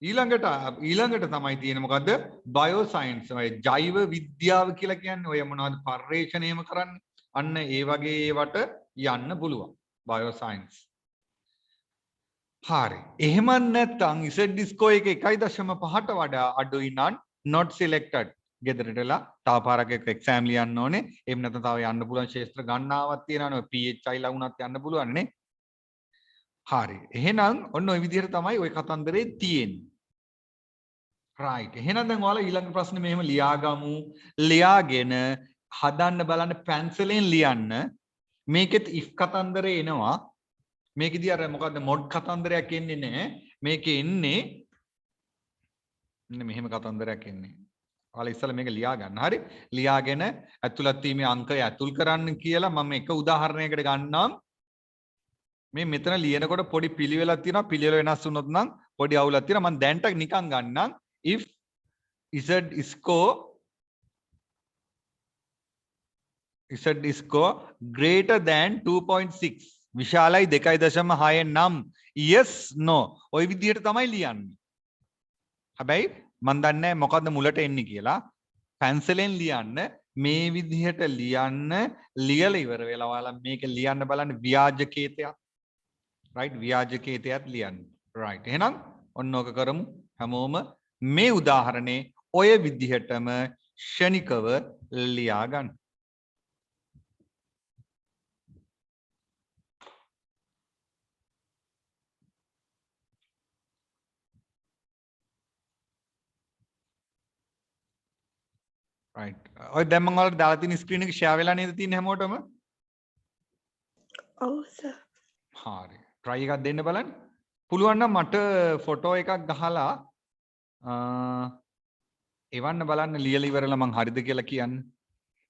ඊළඟට තමයි තියෙන්නේ මොකද්ද බයෝ සයන්ස් ඔය ජෛව විද්‍යාව කියලා කියන්නේ ඔය මොනවද පර්යේෂණයම කරන්නේ අන්න ඒ වගේ ඒවට යන්න පුළුවන් බයෝ සයන්ස් හරි එහෙම නැත්නම් ඉසෙඩ් ඩිස්කෝ එක 1.5ට වඩා අඩුයි නම් not selected ගෙදරටලා තව පාරක් එක්සෑම් ලියන්න ඕනේ එහෙම නැත්නම් තව යන්න පුළුවන් ශාස්ත්‍ර ගණනාවක් තියෙනවනේ ඔය PHI ලා වුණත් යන්න පුළුවන් නේ හරි එහෙනම් ඔන්න ඔය විදිහට තමයි ওই කතන්දරේ තියෙන්නේ right එහෙනම් දැන් ඔයාලා ඊළඟ ප්‍රශ්නේ මෙහෙම ලියාගමු ලියාගෙන හදන්න බලන්න පැන්සලෙන් ලියන්න මේකෙත් if කතන්දරේ එනවා මේකෙදී අර මොකද්ද මොඩ් කතන්දරයක් එන්නේ නැහැ මේකේ එන්නේ මෙහෙම කතන්දරයක් එන්නේ ඔයාලා ඉස්සෙල්ලා මේක ලියා ගන්න හරි ලියාගෙන ඇතුළත් වීමේ අංකය ඇතුල් කරන්න කියලා මම එක උදාහරණයකට ගන්නම් මේ මෙතන ලියනකොට පොඩි පිළිවෙලක් තියෙනවා පිළිවෙල වෙනස් වුණොත් නම් පොඩි අවුලක් තියෙනවා මම දැන්ට නිකන් ගන්නම් if z score greater than 2.6 විශාලයි 2.6 නම් yes no ওই විදිහට තමයි ලියන්නේ හැබැයි මන් දන්නේ මොකද්ද මුලට එන්නේ කියලා පැන්සලෙන් ලියන්න මේ විදිහට ලියන්න ලියලා ඉවර වෙලා ඔයාලා මේක ලියන්න බලන්න ව්‍යාජකේතයක් right ව්‍යාජකේතයක් ලියන්න right එහෙනම් ඔන්න ඔක කරමු හැමෝම මේ උදාහරණේ ඔය විදිහටම ක්ෂණිකව ලියා ගන්න right ඔය දැන් මම ඔයාලට දාලා තියෙන ස්ක්‍රීන් එක ෂෙයා වෙලා නේද තියෙන්නේ හැමෝටම ඔව් සර් හරි try එකක් දෙන්න බලන්න පුළුවන් නම් මට ෆොටෝ එකක් ගහලා එවන්න බලන්න ලියලා ඉවරලා මං හරිද කියලා කියන්න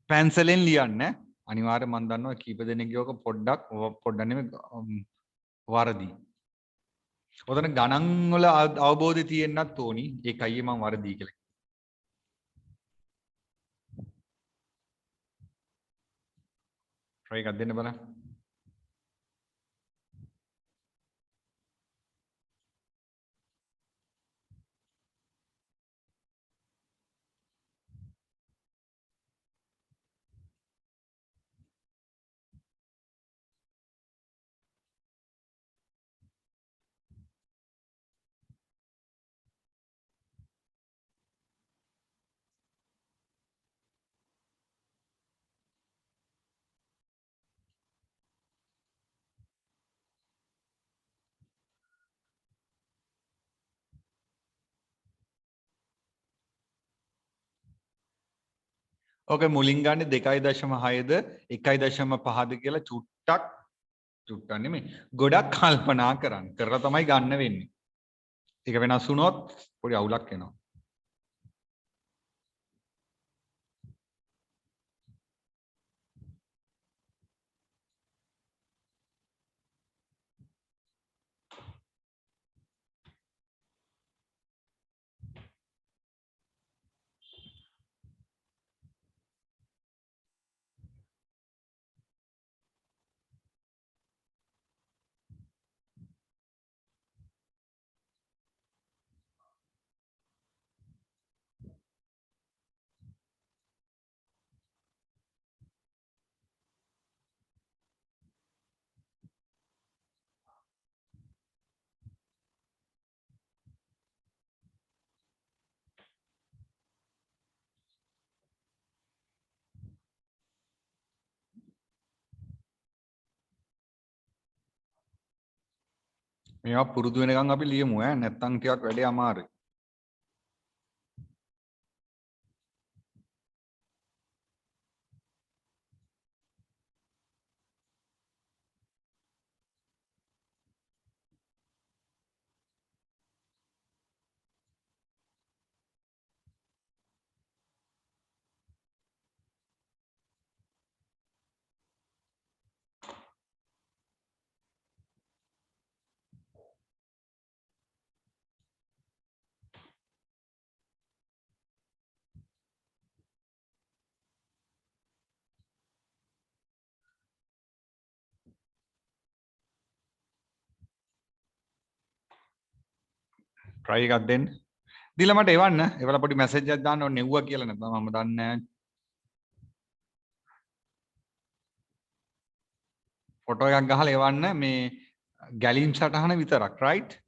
පැන්සලෙන් ලියන්න අනිවාර්යයෙන් මම දන්නවා කීප දෙනෙක්ගේ ඔක පොඩ්ඩක් නෙමෙයි වරදි ඔතන ගණන් වල අවබෝධය තියෙන්නත් ඕනි ඒකයි මම වරදි කියලා try එකක් දෙන්න බලන්න. ඕකේ මුලින් ගන්නේ 2.6ද 1.5ද කියලා චුට්ටක් නෙමෙයි. ගොඩක් කල්පනා කරන්න. කරලා තමයි ගන්න වෙන්නේ. ඒක වෙනස් වුණොත් පොඩි අවුලක් එනවා. මේවා පුරුදු වෙනකන් අපි ලියමු ඈ නැත්තම් ටිකක් වැඩේ අමාරුයි. try එකක් දෙන්න. දීලා මට එවන්න. එවලා පොඩි මැසේජ් එකක් දාන්න ඕනේ නෙව්වා කියලා නැත්නම් මම දන්නේ නැහැ. ෆොටෝ එකක් ගහලා එවන්න මේ ගැලීම් සටහන විතරක් right?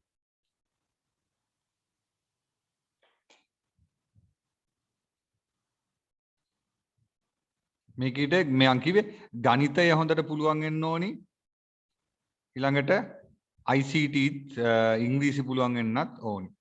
මේකීට මම කිව්වේ ගණිතය හොඳට පුළුවන් වෙන්න ඕනි. ඊළඟට ICT ඉංග්‍රීසි පුළුවන් වෙන්නත් ඕනි.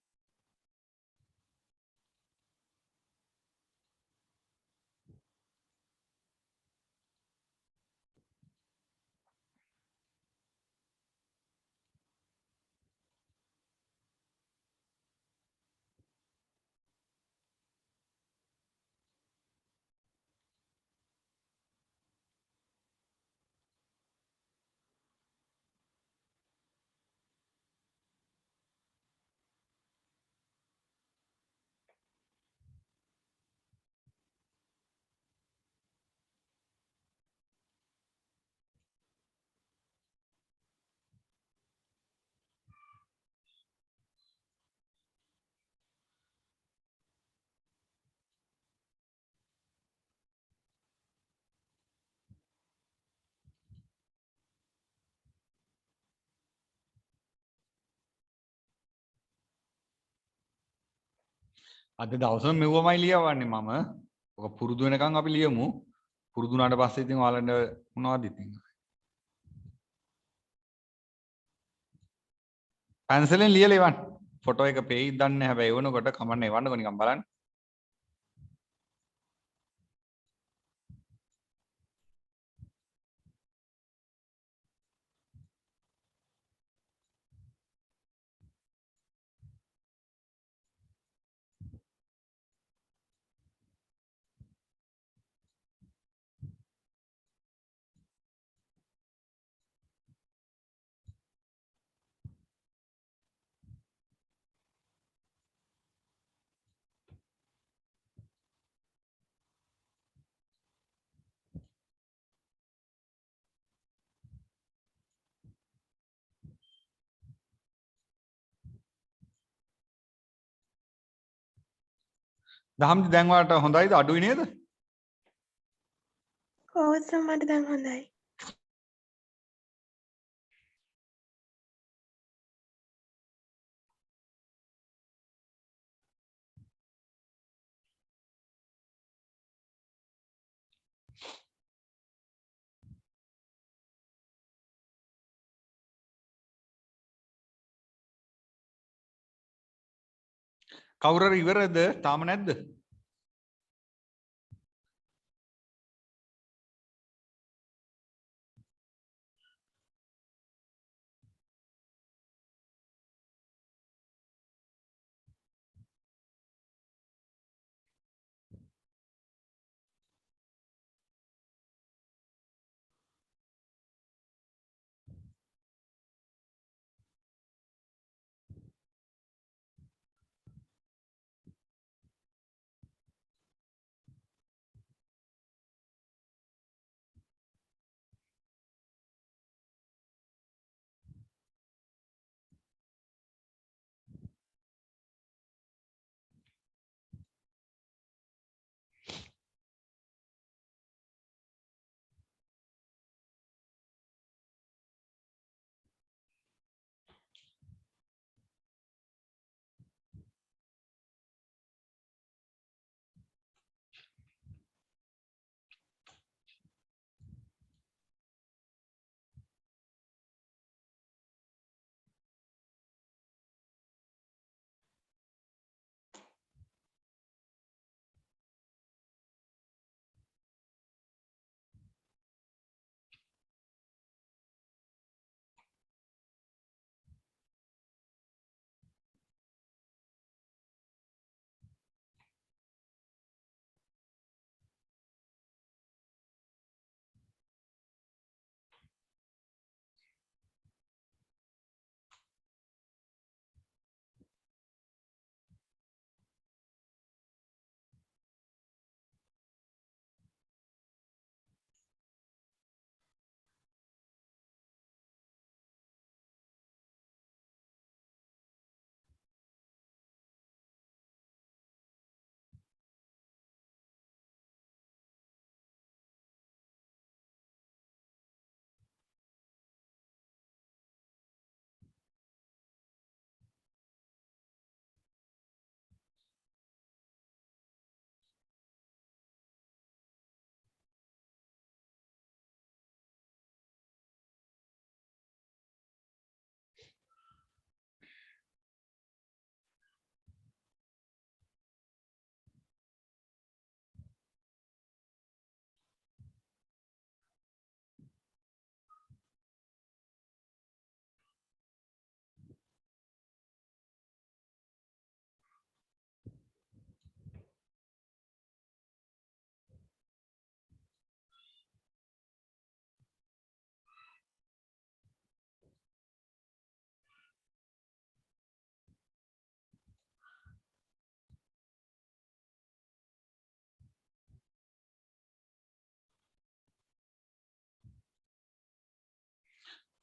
අද දවසම මෙව්වමයි ලියවන්නේ මම. ඔක පුරුදු වෙනකන් අපි ලියමු. පුරුදු වුණාට පස්සේ ඉතින් ඔයාලට මොනවද ඉතින්. පැන්සලෙන් ලියලා එවන්න. ෆොටෝ එක පේයිද දන්නේ නැහැ හැබැයි එවනකොට කමන්න එවන්නකො නිකන් බලන්න. දහම්දි දැන් වාට හොඳයිද අඩුයි නේද? ඔව් සර් මට දැන් හොඳයි. කවුරු හරි ඉවරද? තාම නැද්ද?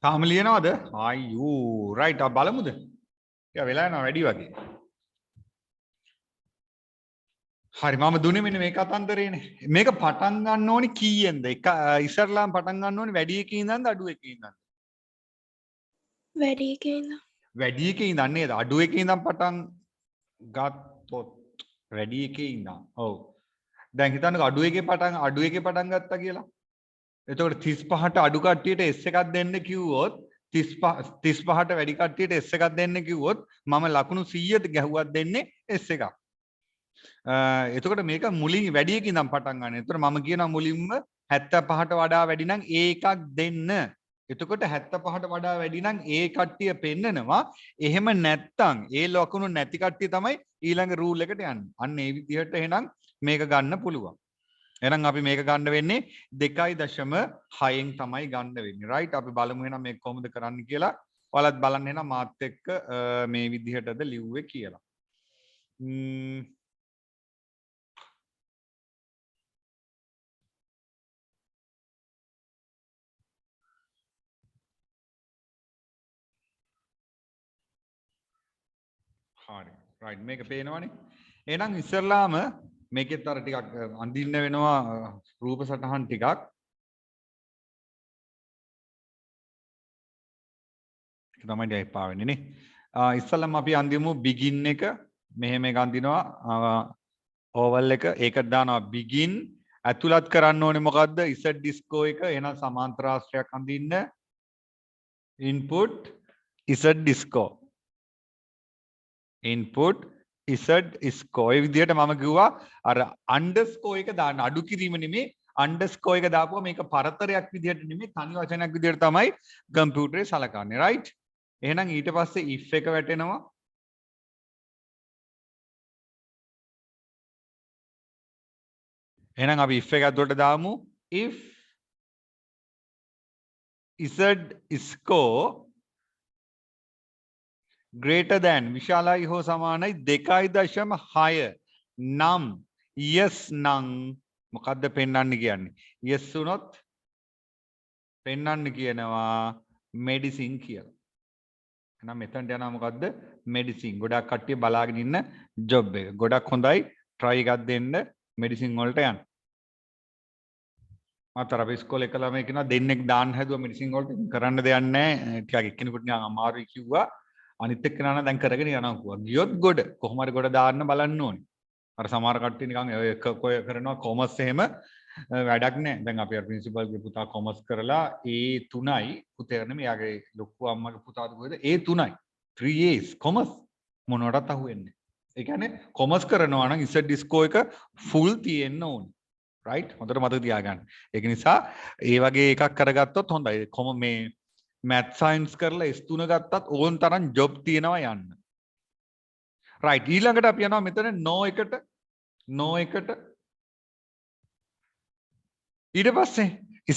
තාම ලියනවද? අයියෝ රයිට් අපි බලමුද? ටික වෙලා යනවා වැඩි වගේ. හරි මම දුන්නේ මෙන්න මේ කතන්දරේනේ. මේක පටන් ගන්න ඕනි කීයෙන්ද? එක ඉස්සරලාම පටන් ගන්න ඕනි වැඩි එකකින් ඉඳන්ද අඩු එකකින් ඉඳන්ද? වැඩි එකේ ඉඳන්. වැඩි එකේ ඉඳන් නේද? අඩු එකේ ඉඳන් පටන් ගත්තොත් වැඩි එකේ ඉඳන්. ඔව්. දැන් හිතන්නකෝ අඩු එකේ පටන් ගත්තා කියලා. එතකොට 35ට අඩු කට්ටියට S එකක් දෙන්න කිව්වොත් 35ට වැඩි කට්ටියට S එකක් දෙන්න කිව්වොත් මම ලකුණු 100ට ගැහුවක් දෙන්නේ S එකක්. එතකොට මේක මුලින් වැඩි එකකින් ඉඳන් පටන් ගන්න. එතකොට මම කියනවා මුලින්ම 75ට වඩා වැඩි නම් A එකක් දෙන්න. එතකොට 75ට වඩා වැඩි නම් A කට්ටිය පෙන්නනවා. එහෙම නැත්තම් ඒ ලකුණු නැති කට්ටිය තමයි ඊළඟ රූල් එකට යන්නේ. අන්න ඒ විදිහට එහෙනම් මේක ගන්න පුළුවන්. එහෙනම් අපි මේක ගන්න වෙන්නේ 2.6න් තමයි ගන්න වෙන්නේ. රයිට් අපි බලමු එහෙනම් මේක කොහොමද කරන්න කියලා. ඔයාලත් බලන්න එහෙනම් මාත් එක්ක මේ විදිහටද ලිව්වේ කියලා. හරි. රයිට් මේක පේනවනේ. එහෙනම් ඉස්සරලාම මේකෙත් අර ටිකක් අඳින්න වෙනවා රූප සටහන් ටිකක්. ඒක තමයි දැන් එපා වෙන්නේ නේ. ඉස්සරලාම අපි අඳිමු begin එක. මෙහෙම එක අඳිනවා oval එක. ඒකට දානවා begin. ඇතුළත් කරන්න ඕනේ මොකද්ද? z disco එක. එහෙනම් සමාන්තර ආශ්‍රයයක් අඳින්න. input z disco. input z disco. ඒ විදිහට මම කිව්වා අර underscore එක දාන්න. අඩු කිරීම නෙමෙයි underscore එක දාපුවා මේක පරතරයක් විදිහට නෙමෙයි තනි වචනයක් විදිහට තමයි කම්පියුටරේ සලකන්නේ. right? එහෙනම් ඊට පස්සේ if එක වැටෙනවා. එහෙනම් අපි if එක ඇතුළට දාමු. if z score greater than විශාලයි හෝ සමානයි 2.6 නම් yes නම් මොකද්ද පෙන්වන්න කියන්නේ? yes වුණොත් පෙන්වන්න කියනවා medicine කියලා. එහෙනම් මෙතනට යනවා මොකද්ද? medicine. ගොඩක් කට්ටිය බලාගෙන ඉන්න job එක. ගොඩක් හොඳයි try එකක් දෙන්න medicine වලට යන්න. මාතර අපි ඉස්කෝලේ කළා මේ කෙනා දෙන්නෙක් දාන්න හැදුවා medicine වලට. කරන්න දෙයක් නැහැ. ටිකක් එක්කෙනෙකුට නිකන් අමාරුයි කිව්වා. අනිත් එක්කෙනා නම් දැන් කරගෙන යනවා කිව්වා. ගියොත් ගොඩ කොහොම හරි ගොඩ දාන්න බලන්න ඕනේ. අර සමහර කට්ටිය නිකන් ඔය කරනවා කොමර්ස් එහෙම වැඩක් නැහැ. දැන් අපි අර ප්‍රින්සිපල් ගේ පුතා කොමර්ස් කරලා A3යි පුතේ නෙමෙයි යාගේ ලොකු අම්මගේ පුතාද කොහෙද A3යි 3A's කොමර්ස් මොනවටත් අහුවෙන්නේ. ඒ කියන්නේ කොමර්ස් කරනවා නම් ඉස්සර් ඩිස්කෝ එක ෆුල් තියෙන්න ඕනේ. right? හොඳට මතක තියාගන්න. ඒක නිසා ඒ වගේ එකක් කරගත්තොත් හොඳයි. කොම මේ math science කරලා S3 ගත්තත් ඕන තරම් job තියෙනවා යන්න. right ඊළඟට අපි යනවා මෙතන no එකට ඊට පස්සේ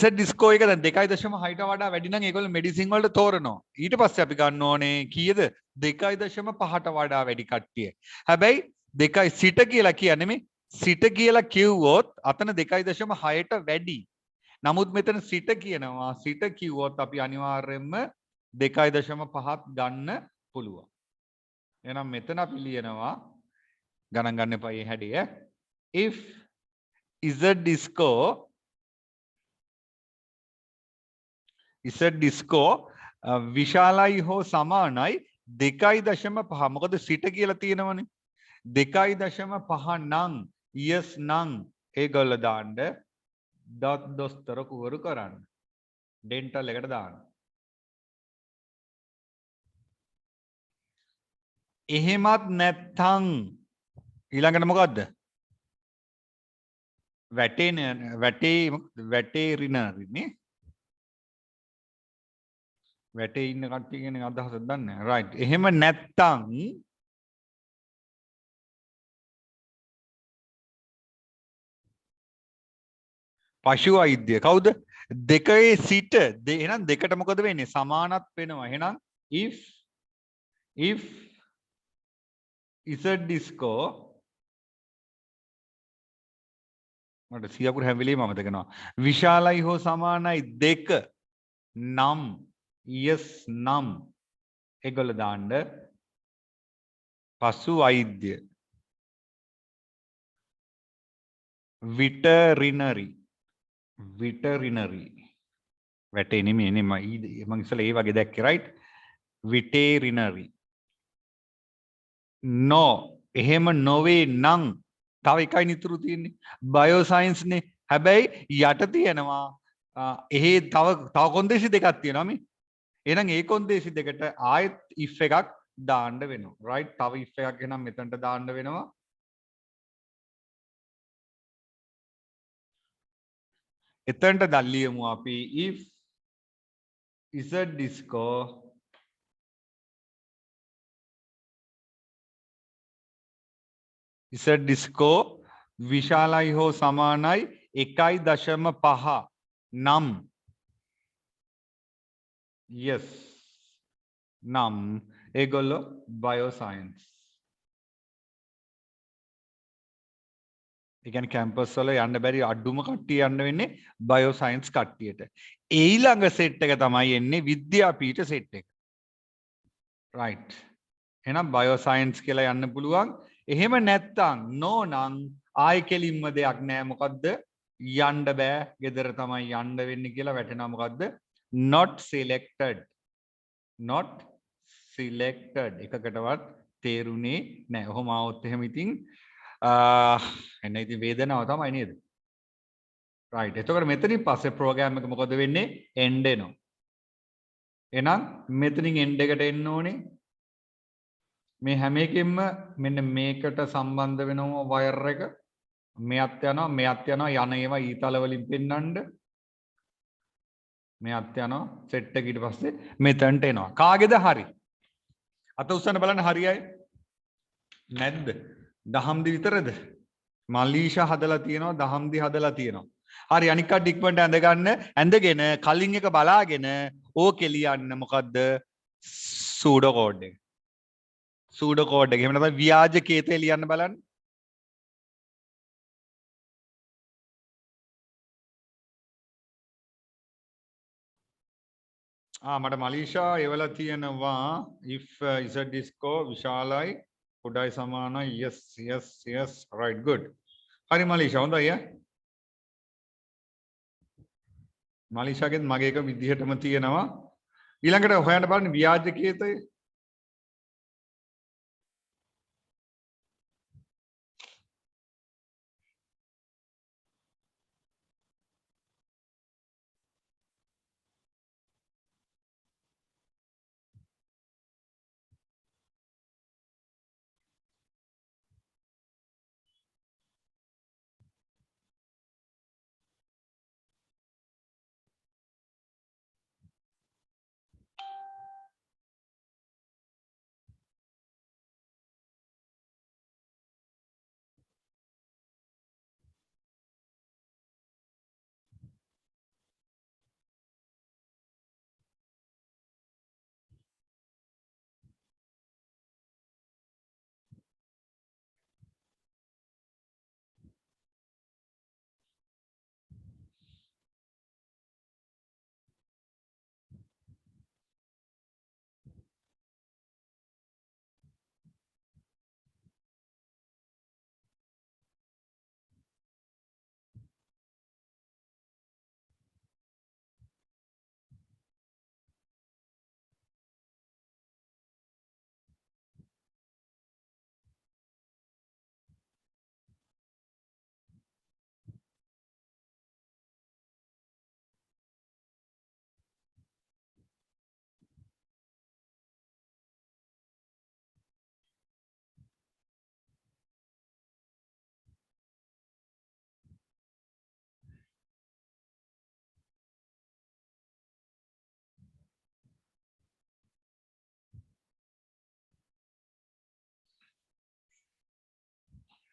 Z disco එක දැන් 2.6ට වඩා වැඩි නම් ඒගොල්ලෝ මෙඩිසින් වලට තෝරනවා. ඊට පස්සේ අපි ගන්න ඕනේ කීයද? 2.5ට වඩා වැඩි කට්ටිය. හැබැයි 2 සිට කියලා කියන්නේ මේ සිට කියලා කිව්වොත් අතන 2.6ට වැඩි. නමුත් මෙතන සිට කියනවා. සිට කිව්වොත් අපි අනිවාර්යයෙන්ම 2.5ක් ගන්න පුළුවන්. එහෙනම් මෙතන අපි ලියනවා ගණන් ගන්න එපා මේ හැඩය. if Z disco විශාලයි හෝ සමානයි 2.5. මොකද සිට කියලා තියෙනවනේ. 2.5 නම් yes නම් ඒගොල්ලෝ දාන්න දොස්තර කුවරු කරන්න. ඩෙන්ටල් එකට දාන්න. එහෙමත් නැත්තම් ඊළඟට මොකද්ද? වැටේරිනරි නේ. වැටේ ඉන්න කට්ටිය කියන අදහසක් දන්නේ නැහැ. right. එහෙම නැත්තම් පශු වෛද්‍ය කවුද? දෙකේ සිට එහෙනම් දෙකට මොකද වෙන්නේ? සමානත් වෙනවා. එහෙනම් if Z disco මට සියපුර හැම වෙලේම මතක වෙනවා. විශාලයි හෝ සමානයි 2 නම් yes නම් ඒගොල්ලෝ දාන්න පශු වෛද්‍ය veterinary වැටේ නෙමෙයි නේ මම ඉස්සෙල්ලා ඒ වගේ දැක්කේ right veterinary no එහෙම නොවේ නම් තව එකයි නිතරු තියෙන්නේ bioscience නේ හැබැයි යට තියෙනවා එහෙ තව කොන්දේසි දෙකක් තියෙනවා මේ එහෙනම් ඒ කොන්දේසි දෙකට ආයෙත් if එකක් දාන්න වෙනවා right තව if එකක් එහෙනම් මෙතනට දාන්න වෙනවා එතනට දැල්ලියමු අපි if Z disco විශාලයි හෝ සමානයි 1.5 නම් yes නම් ඒගොල්ලෝ bioscience ඒ කියන්නේ කැම්පස් වල යන්න බැරි අඩුම කට්ටිය යන්න වෙන්නේ bioscience කට්ටියට. ඊළඟ සෙට් එක තමයි එන්නේ විද්‍යාපීඨ සෙට් එක. right. එහෙනම් bioscience කියලා යන්න පුළුවන්. එහෙම නැත්තම් no නම් ආයෙ කෙලින්ම දෙයක් නෑ. මොකද්ද? යන්න බෑ. ගෙදර තමයි යන්න වෙන්නේ කියලා වැටෙනවා. මොකද්ද? not selected. not selected. එකකටවත් තේරුනේ නෑ. ඔහොම આવොත් එහෙම ඉතින් එන්න ඉතින් වේදනාව තමයි නේද? right. එතකොට මෙතනින් පස්සේ ප්‍රෝග්‍රෑම් එක මොකද වෙන්නේ? end එනවා. එහෙනම් මෙතනින් end එකට එන්න ඕනේ. මේ හැම එකෙම මෙන්න මේකට සම්බන්ධ වෙනවා වයර් එක. මෙයත් යනවා යන ඒවා ඊතල වලින් පෙන්නන්න. මෙයත් යනවා සෙට් එක ඊට පස්සේ මෙතනට එනවා. කාගේද හරි? අත උස්සන්න බලන්න හරියයි. නැද්ද? දහම්දි විතරද? මලීෂා හදලා තියෙනවා දහම්දි හදලා තියෙනවා. හරි අනික් කඩ ඉක්මනට ඇඳගන්න. ඇඳගෙන කලින් එක බලාගෙන ඕකේ ලියන්න මොකද්ද? සූඩෝ කෝඩ් එක. සූඩෝ කෝඩ් එක. එහෙම නැත්නම් ව්‍යාජ කේතේ ලියන්න බලන්න. මට මලීෂා එවලා තියෙනවා if z disco විශාලයි පොඩයි සමානයි yes right good. හරි මලීෂා හොඳයි ඈ. මලීෂාගෙත් මගේ එක විදිහටම තියෙනවා. ඊළඟට හොයන්න බලන්න ව්‍යාජ කේතය.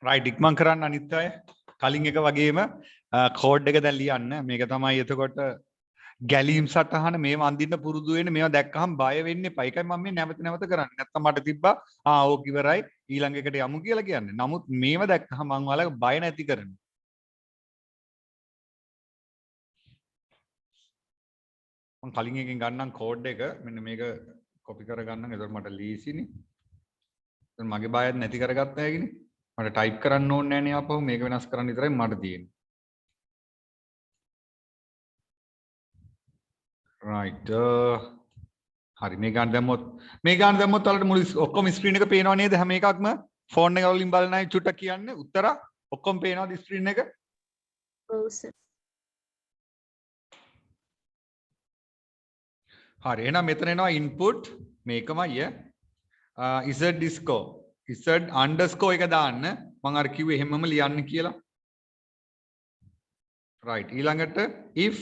right ඉක්මන් කරන්න අනිත් අය. කලින් එක වගේම කෝඩ් එක දැන් ලියන්න. මේක තමයි එතකොට ගැලීම් සටහන මේව අඳින්න පුරුදු වෙන්නේ. මේවා දැක්කහම බය වෙන්න එපා. ඒකයි මම මේ නැවත නැවත කරන්නේ. නැත්තම් මට තිබ්බා ඕක ඉවරයි ඊළඟ එකට යමු කියලා කියන්නේ. නමුත් මේව දැක්කහම මම ඔයාලගේ බය නැති කරනවා. මම කලින් එකෙන් ගන්නම් කෝඩ් එක. මෙන්න මේක කොපි කරගන්නම්. එතකොට මට ලීසිනේ. එතකොට මගේ බයත් නැති කරගත්තා හැකිනේ. මට ටයිප් කරන්න ඕනේ නැහැ නේ ආපහු. මේක වෙනස් කරන්න විතරයි මට තියෙන්නේ. right හරි මේ ගන්න දැම්මොත් ඔයාලට මුළු ඔක්කොම ස්ක්‍රීන් එක පේනව නේද? හැම එකක්ම ෆෝන් එක වලින් බලන අය චුට්ටක් කියන්න. උත්තර ඔක්කොම පේනවද ස්ක්‍රීන් එක? ඔව් සර්. හරි එහෙනම් මෙතන එනවා input මේකමයි z disco z underscore එක දාන්න. මම අර කිව්වේ එහෙමම ලියන්න කියලා. right ඊළඟට if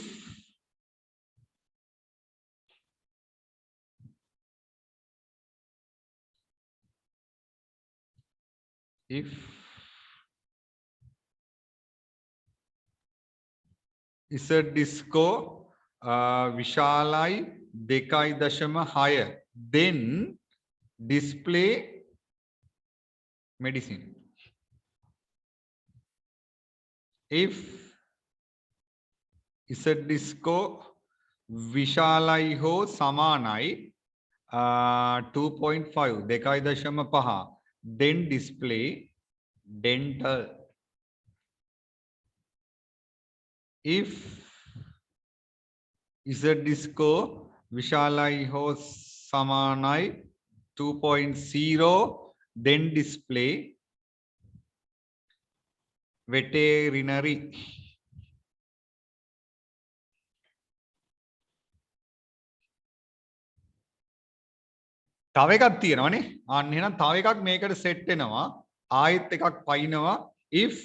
z disco විශාලයි 2.6 then display medicine. if z disco විශාලයි හෝ සමානයි 2.5 2.5 then display dental. If Z score විශාලයි හෝ සමානයි 2.0 then display veterinary. තව එකක් තියෙනවානේ. අන්න එහෙනම් තව එකක් මේකට සෙට් වෙනවා. ආයෙත් එකක් පයින්නවා. if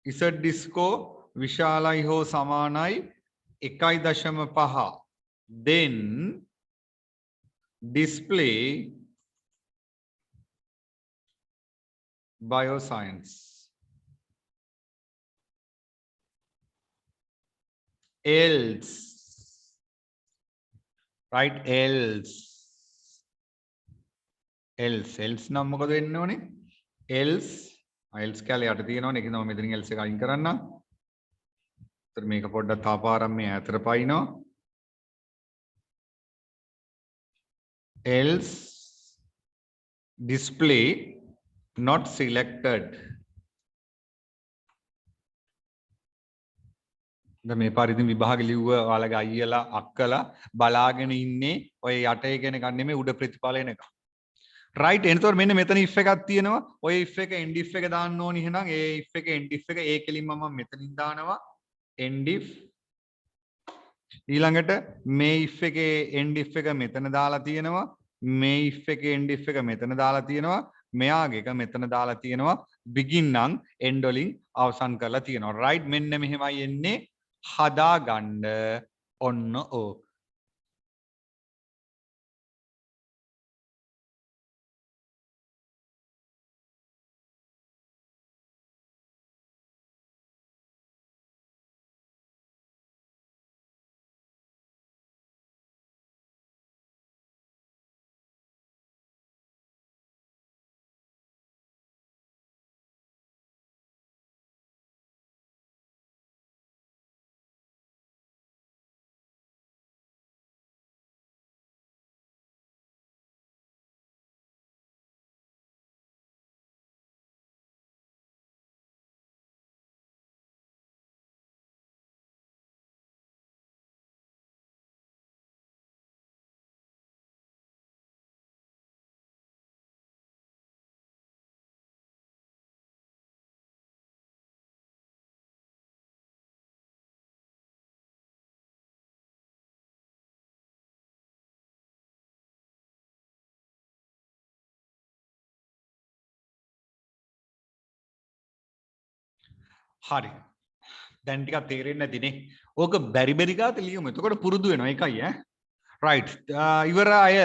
Z score විශාලයි හෝ සමානයි 1.5 then display bioscience. Else, right? Else නම් මොකද වෙන්න ඕනේ? else කාලේ යට තියෙනවනේ. ඒක තමයි මෙතනින් else එක අයින් කරන්න. ඒතර මේක පොඩ්ඩක් තාපාරම් මේ ඈතට පයින්නවා. else display not selected. දැන් මේ පාරිදි විභාග ලිව්ව ඔයාලගේ අයියලා අක්කලා බලාගෙන ඉන්නේ ඔය යට එකන එක නෙමෙයි උඩ ප්‍රතිඵල එන එක. right එනතොර මෙන්න මෙතන if එකක් තියෙනවා. ඔය if එක end if එක දාන්න ඕනි. එහෙනම් ඒ if එක end if එක ඒ කෙලින්ම මම මෙතනින් දානවා end if. ඊළඟට මේ if එකේ end if එක මෙතන දාලා තියෙනවා. මේ if එකේ end if එක මෙතන දාලා තියෙනවා. මෙයාගේ එක මෙතන දාලා තියෙනවා. begin නම් end වලින් අවසන් කරලා තියෙනවා. right මෙන්න මෙහෙමයි එන්නේ. හදාගන්න ඔන්න ඕක. හරි. දැන් ටිකක් තේරෙන්නේ නැතිනේ. ඕක බැරි බැරි ගාත ලියමු. එතකොට පුරුදු වෙනවා. ඒකයි ඈ. right. ඉවර අය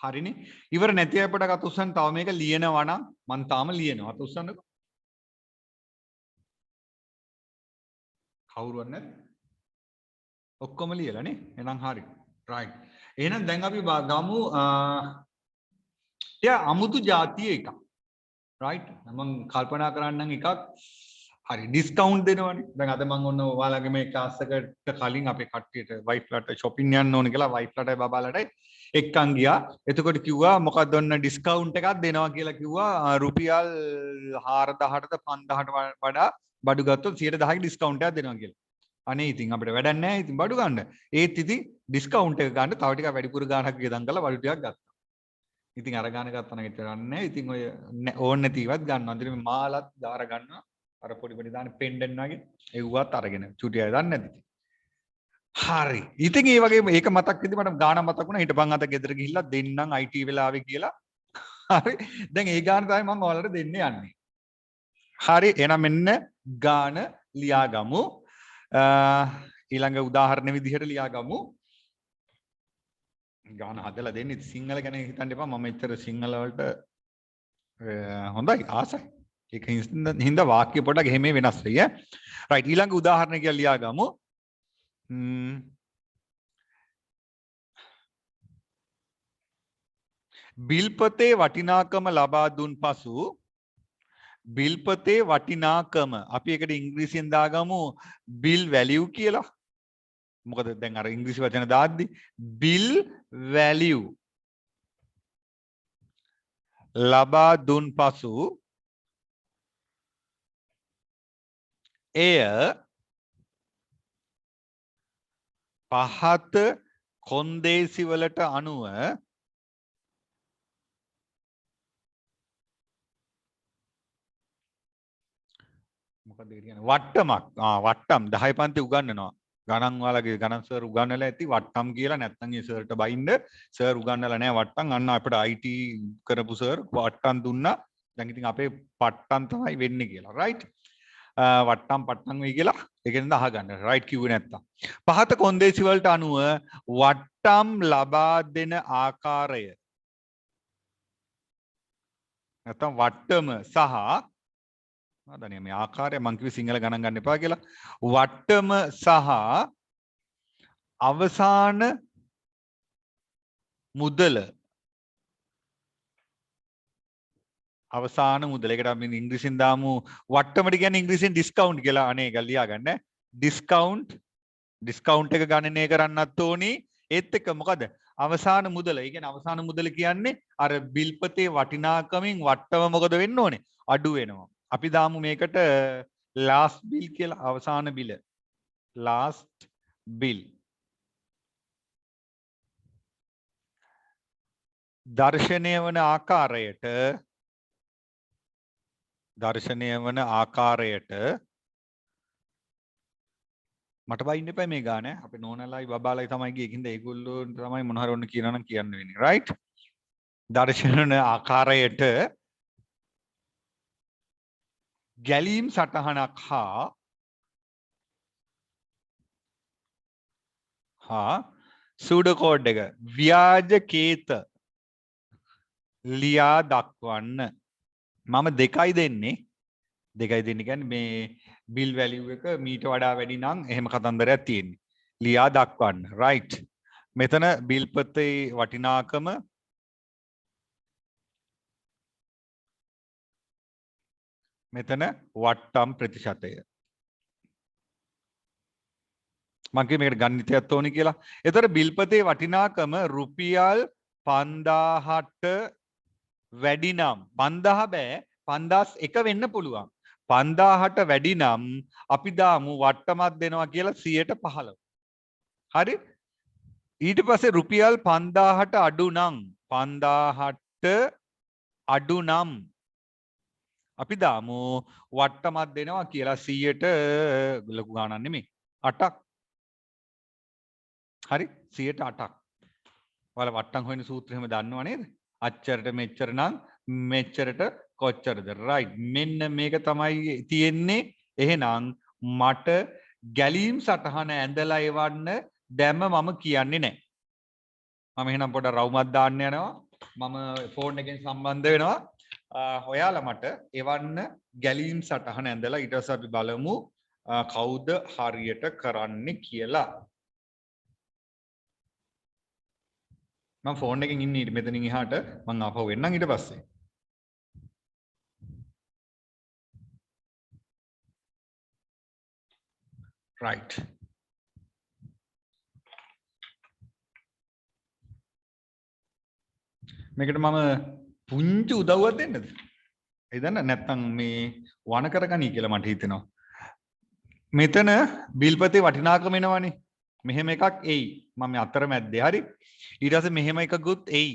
හරිනේ. ඉවර නැති අය පොඩක් අත උස්සන්න. තව මේක ලියනවා නම් මම තාම ලියනවා. අත උස්සන්නකෝ. කවුරුවත් නැද්ද? ඔක්කොම ලියලානේ. එහෙනම් හරි. right. එහෙනම් දැන් අපි ගමු අමුතු જાතිය එකක්. right. මම කල්පනා කරන්නම් එකක් හරි ඩිස්කවුන්ට් දෙනවනේ. දැන් අද මම ඔන්න ඔයාලගේ මේ ක්ලාස් එකට කලින් අපේ කට්ටියට වයිෆ්ලාට shopping යන්න ඕනේ කියලා වයිෆ්ලාටයි බබාලාටයි එක්කන් ගියා. එතකොට කිව්වා මොකක්ද ඔන්න ඩිස්කවුන්ට් එකක් දෙනවා කියලා කිව්වා. රුපියල් 4000ට 5000ට වඩා බඩු ගත්තොත් 110ක ඩිස්කවුන්ට් එකක් දෙනවා කියලා. අනේ ඉතින් අපිට වැඩක් නැහැ ඉතින් බඩු ගන්න. ඒත් ඉතින් ඩිස්කවුන්ට් එක ගන්න තව ටිකක් වැඩිපුර ගාණක් ගෙදන් කරලා බඩු ටිකක් ගත්තා. ඉතින් අර ගාණ ගත්තා නම් ඉතින් නැහැ. ඉතින් ඔය ඕන් නැතිවත් ගන්නවා. ඉතින් මේ මාලත් දාර ගන්නවා. අර පොඩි පොඩි දාන පෙන්ඩන් වගේ එව්වත් අරගෙන චුටි අය දන්නේ නැති. හරි. ඉතින් ඒ වගේ මේක මතක් වෙද්දි මට ගාණ මතක් වුණා. හිටපන් අත ගෙදර ගිහිල්ලා දෙන්නම් IT වෙලාවේ කියලා. හරි. දැන් ඒ ගාණ තමයි මම ඔයාලට දෙන්න යන්නේ. හරි. එහෙනම් මෙන්න ගාණ ලියාගමු. ඊළඟ උදාහරණ විදිහට ලියාගමු. ගාණ හදලා දෙන්නේ සිංහල ගැන හිතන්න එපා. මම ඉතර සිංහල වලට හොඳයි ආසයි. ඒක හින්දා වාක්‍ය පොඩක් එහෙම වෙනස් වෙයි ඈ. රයිට් ඊළඟ උදාහරණ කියලා ලියාගමු. බිල්පතේ වටිනාකම ලබා දුන් පසු බිල්පතේ වටිනාකම අපි ඒකට ඉංග්‍රීසියෙන් දාගමු bill value කියලා. මොකද දැන් අර ඉංග්‍රීසි වචන දාද්දි bill value ලබා දුන් පසු එය පහත කොන්දේසි වලට අනුව මොකද කියන්නේ වට්ටමක් වට්ටම් 10 පන්ති උගන්වනවා ගණන් වලගේ ගණන් සර් උගන්වලා ඇති වට්ටම් කියලා නැත්නම් ඒ සර්ට බයින්ද සර් උගන්වලා නැහැ වට්ටම් අන්න අපිට IT කරපු සර් වට්ටම් දුන්නා දැන් ඉතින් අපේ පට්ටම් තමයි වෙන්නේ කියලා රයිට් වට්ටම් පට්ටම් වෙයි කියලා ඒකෙන්ද අහගන්න රයිට් කිව්වේ නැත්තම් පහත කොන්දේසි වලට අනුව වට්ටම් ලබා දෙන ආකාරය නැත්තම් වට්ටම සහ ආදනේ මේ ආකාරය මං කිව්වේ සිංහල ගණන් ගන්න එපා කියලා වට්ටම සහ අවසාන මුදල අවසාන මුදල ඒකට අපි ඉංග්‍රීසියෙන් දාමු වට්ටමට කියන්නේ ඉංග්‍රීසියෙන් ඩිස්කවුන්ට් කියලා අනේ ඒක ලියා ගන්න ඩිස්කවුන්ට් එක ගණනය කරන්නත් ඕනි ඒත් එක්ක මොකද අවසාන මුදල ඒ කියන්නේ අවසාන මුදල කියන්නේ අර බිල්පතේ වටිනාකමින් වට්ටම මොකද වෙන්න ඕනේ අඩු වෙනවා අපි දාමු මේකට last bill කියලා අවසාන බිල last bill දර්ශනය වන ආකාරයට මට බයින්න එපා මේ ගාන අපේ නෝනලයි බබාලයි තමයි ගියේ ඒකින්ද ඒගොල්ලෝ තමයි මොන හරි ඔන්න කියනවා නම් කියන්න වෙන්නේ right දර්ශන ආකාරයට ගැලීම් සටහනක් හා සූඩෝ කෝඩ් එක ව්‍යාජ කේත ලියා දක්වන්න මම දෙකයි දෙන්නේ කියන්නේ මේ බිල් වැලියු එක මීට වඩා වැඩි නම් එහෙම කතන්දරයක් තියෙන්නේ ලියා දක්වන්න right මෙතන බිල්පතේ වටිනාකම මෙතන වට්ටම් ප්‍රතිශතය මම කිව්වේ මේකට ගණිතයක් ඕනි කියලා. ඒතර බිල්පතේ වටිනාකම රුපියල් 5000ට වැඩි නම් 5000 බෑ 5001 වෙන්න පුළුවන්. 5000ට වැඩි නම් අපි දාමු වට්ටමක් දෙනවා කියලා 115. හරි? ඊට පස්සේ රුපියල් 5000ට අඩු නම් 5000ට අඩු නම් අපි දාමු වට්ටමක් දෙනවා කියලා 100ට ලොකු ගාණක් නෙමෙයි 8ක්. හරි 108ක්. ඔයාලා වට්ටම් හොයන සූත්‍රය එහෙම දන්නව නේද? අච්චරට මෙච්චර නම් මෙච්චරට කොච්චරද? right. මෙන්න මේක තමයි තියෙන්නේ. එහෙනම් මට ගැලීම් සටහන ඇඳලා එවන්න දැම්ම මම කියන්නේ නැහැ. මම එහෙනම් පොඩ රවුමක් දාන්න යනවා. මම ෆෝන් එකෙන් සම්බන්ධ වෙනවා. ඔයාලා මට එවන්න ගැලීම් සටහන ඇඳලා ඊට පස්සේ අපි බලමු කවුද හරියට කරන්නේ කියලා. මම ෆෝන් එකෙන් ඉන්නේ ඊට මෙතනින් එහාට මම ආපහු එන්නම් ඊට පස්සේ. right. මේකට මම පුංචි උදව්වක් දෙන්නද? ඒ දන්න නැත්නම් මේ වණ කරගනී කියලා මට හිතෙනවා. මෙතන බිල්පතේ වටිනාකම එනවනේ. මෙහෙම එකක් එයි. මම අතර මැද්දේ හරි. ඊට පස්සේ මෙහෙම එකකුත් එයි.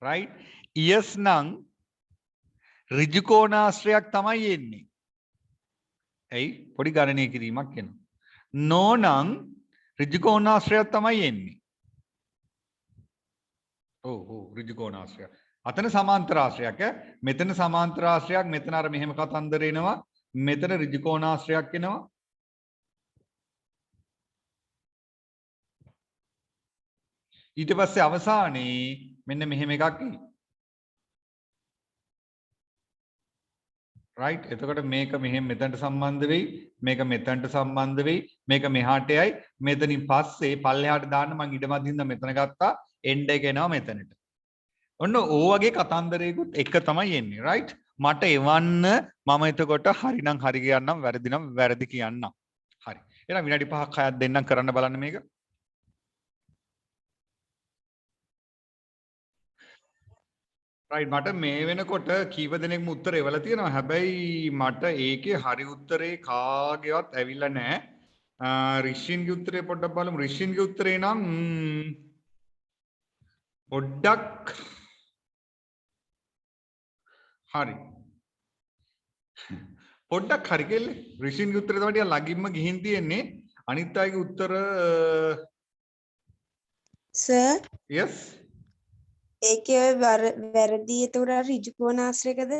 right? yes නම් ඍජු කෝණාශ්‍රයක් තමයි එන්නේ. එයි පොඩි ගණනය කිරීමක් එනවා. no නම් ඍජු කෝණාශ්‍රයක් තමයි එන්නේ. ඍජු කෝණාශ්‍රයක්. අතන සමාන්තර ආශ්‍රයක් මෙතන සමාන්තර ආශ්‍රයක් මෙතන අර මෙහෙම කතන්දර එනවා මෙතන ඍජු කෝණාශ්‍රයක් එනවා. ඊට පස්සේ අවසානයේ මෙන්න මෙහෙම එකක් එයි. right එතකොට මේක මෙහෙම මෙතනට සම්බන්ධ වෙයි මේක මෙතනට සම්බන්ධ වෙයි මේක මෙහාට යයි මෙතනින් පස්සේ පල්ලෙහාට දාන්න මම ඉඩමදින්ද මෙතන ගත්තා එන්ඩ් එක එනවා මෙතනට. ඔන්න ඕ වගේ කතන්දරයකුත් එක තමයි එන්නේ right මට එවන්න මම එතකොට හරිනම් හරි කියන්නම් වැරදි නම් වැරදි කියන්නම්. හරි. එහෙනම් විනාඩි 5ක් 6ක් දෙන්නම් කරන්න බලන්න මේක. රයිට් මට මේ වෙනකොට කීප දෙනෙක්ම උත්තර එවලා තියෙනවා. හැබැයි මට ඒකේ හරි උත්තරේ කාගේවත් ඇවිල්ලා නැහැ. රිෂින්ගේ උත්තරේ පොඩ්ඩක් බලමු. රිෂින්ගේ උත්තරේ නම් පොඩ්ඩක් හරි. පොඩ්ඩක් හරි කෙල්ලේ. රිෂින්ගේ උත්තරේ තමයි ටිකක් ළඟින්ම ගිහින් තියෙන්නේ. අනිත් අයගේ උත්තර සර් yes ඒකේ වැරදි එතකොට ඍජු කෝණාශ්‍රයකද?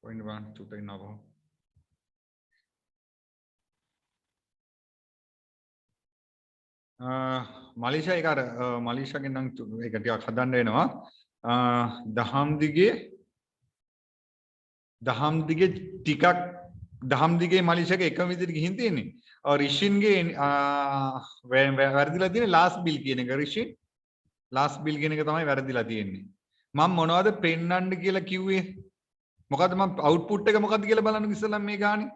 point 1 2 3 නව මලීෂා ඒක අර මලීෂාගෙන් නම් ඒක ටිකක් හදන්න වෙනවා. දහම් දිගේ ටිකක් දහම් දිගේ මලීෂාගේ එකම විදිහට ගිහින් තියෙන්නේ. රිෂින්ගේ වැරදිලා තියෙන්නේ ලාස්ට් බිල් කියන එක. රිෂින් ලාස්ට් බිල් කියන එක තමයි වැරදිලා තියෙන්නේ. මම මොනවද පෙන්නන්න කියලා කිව්වේ? මොකද්ද මම අවුට්පුට් එක මොකද්ද කියලා බලන්න ඉස්සෙල්ලා මේ ගානේ.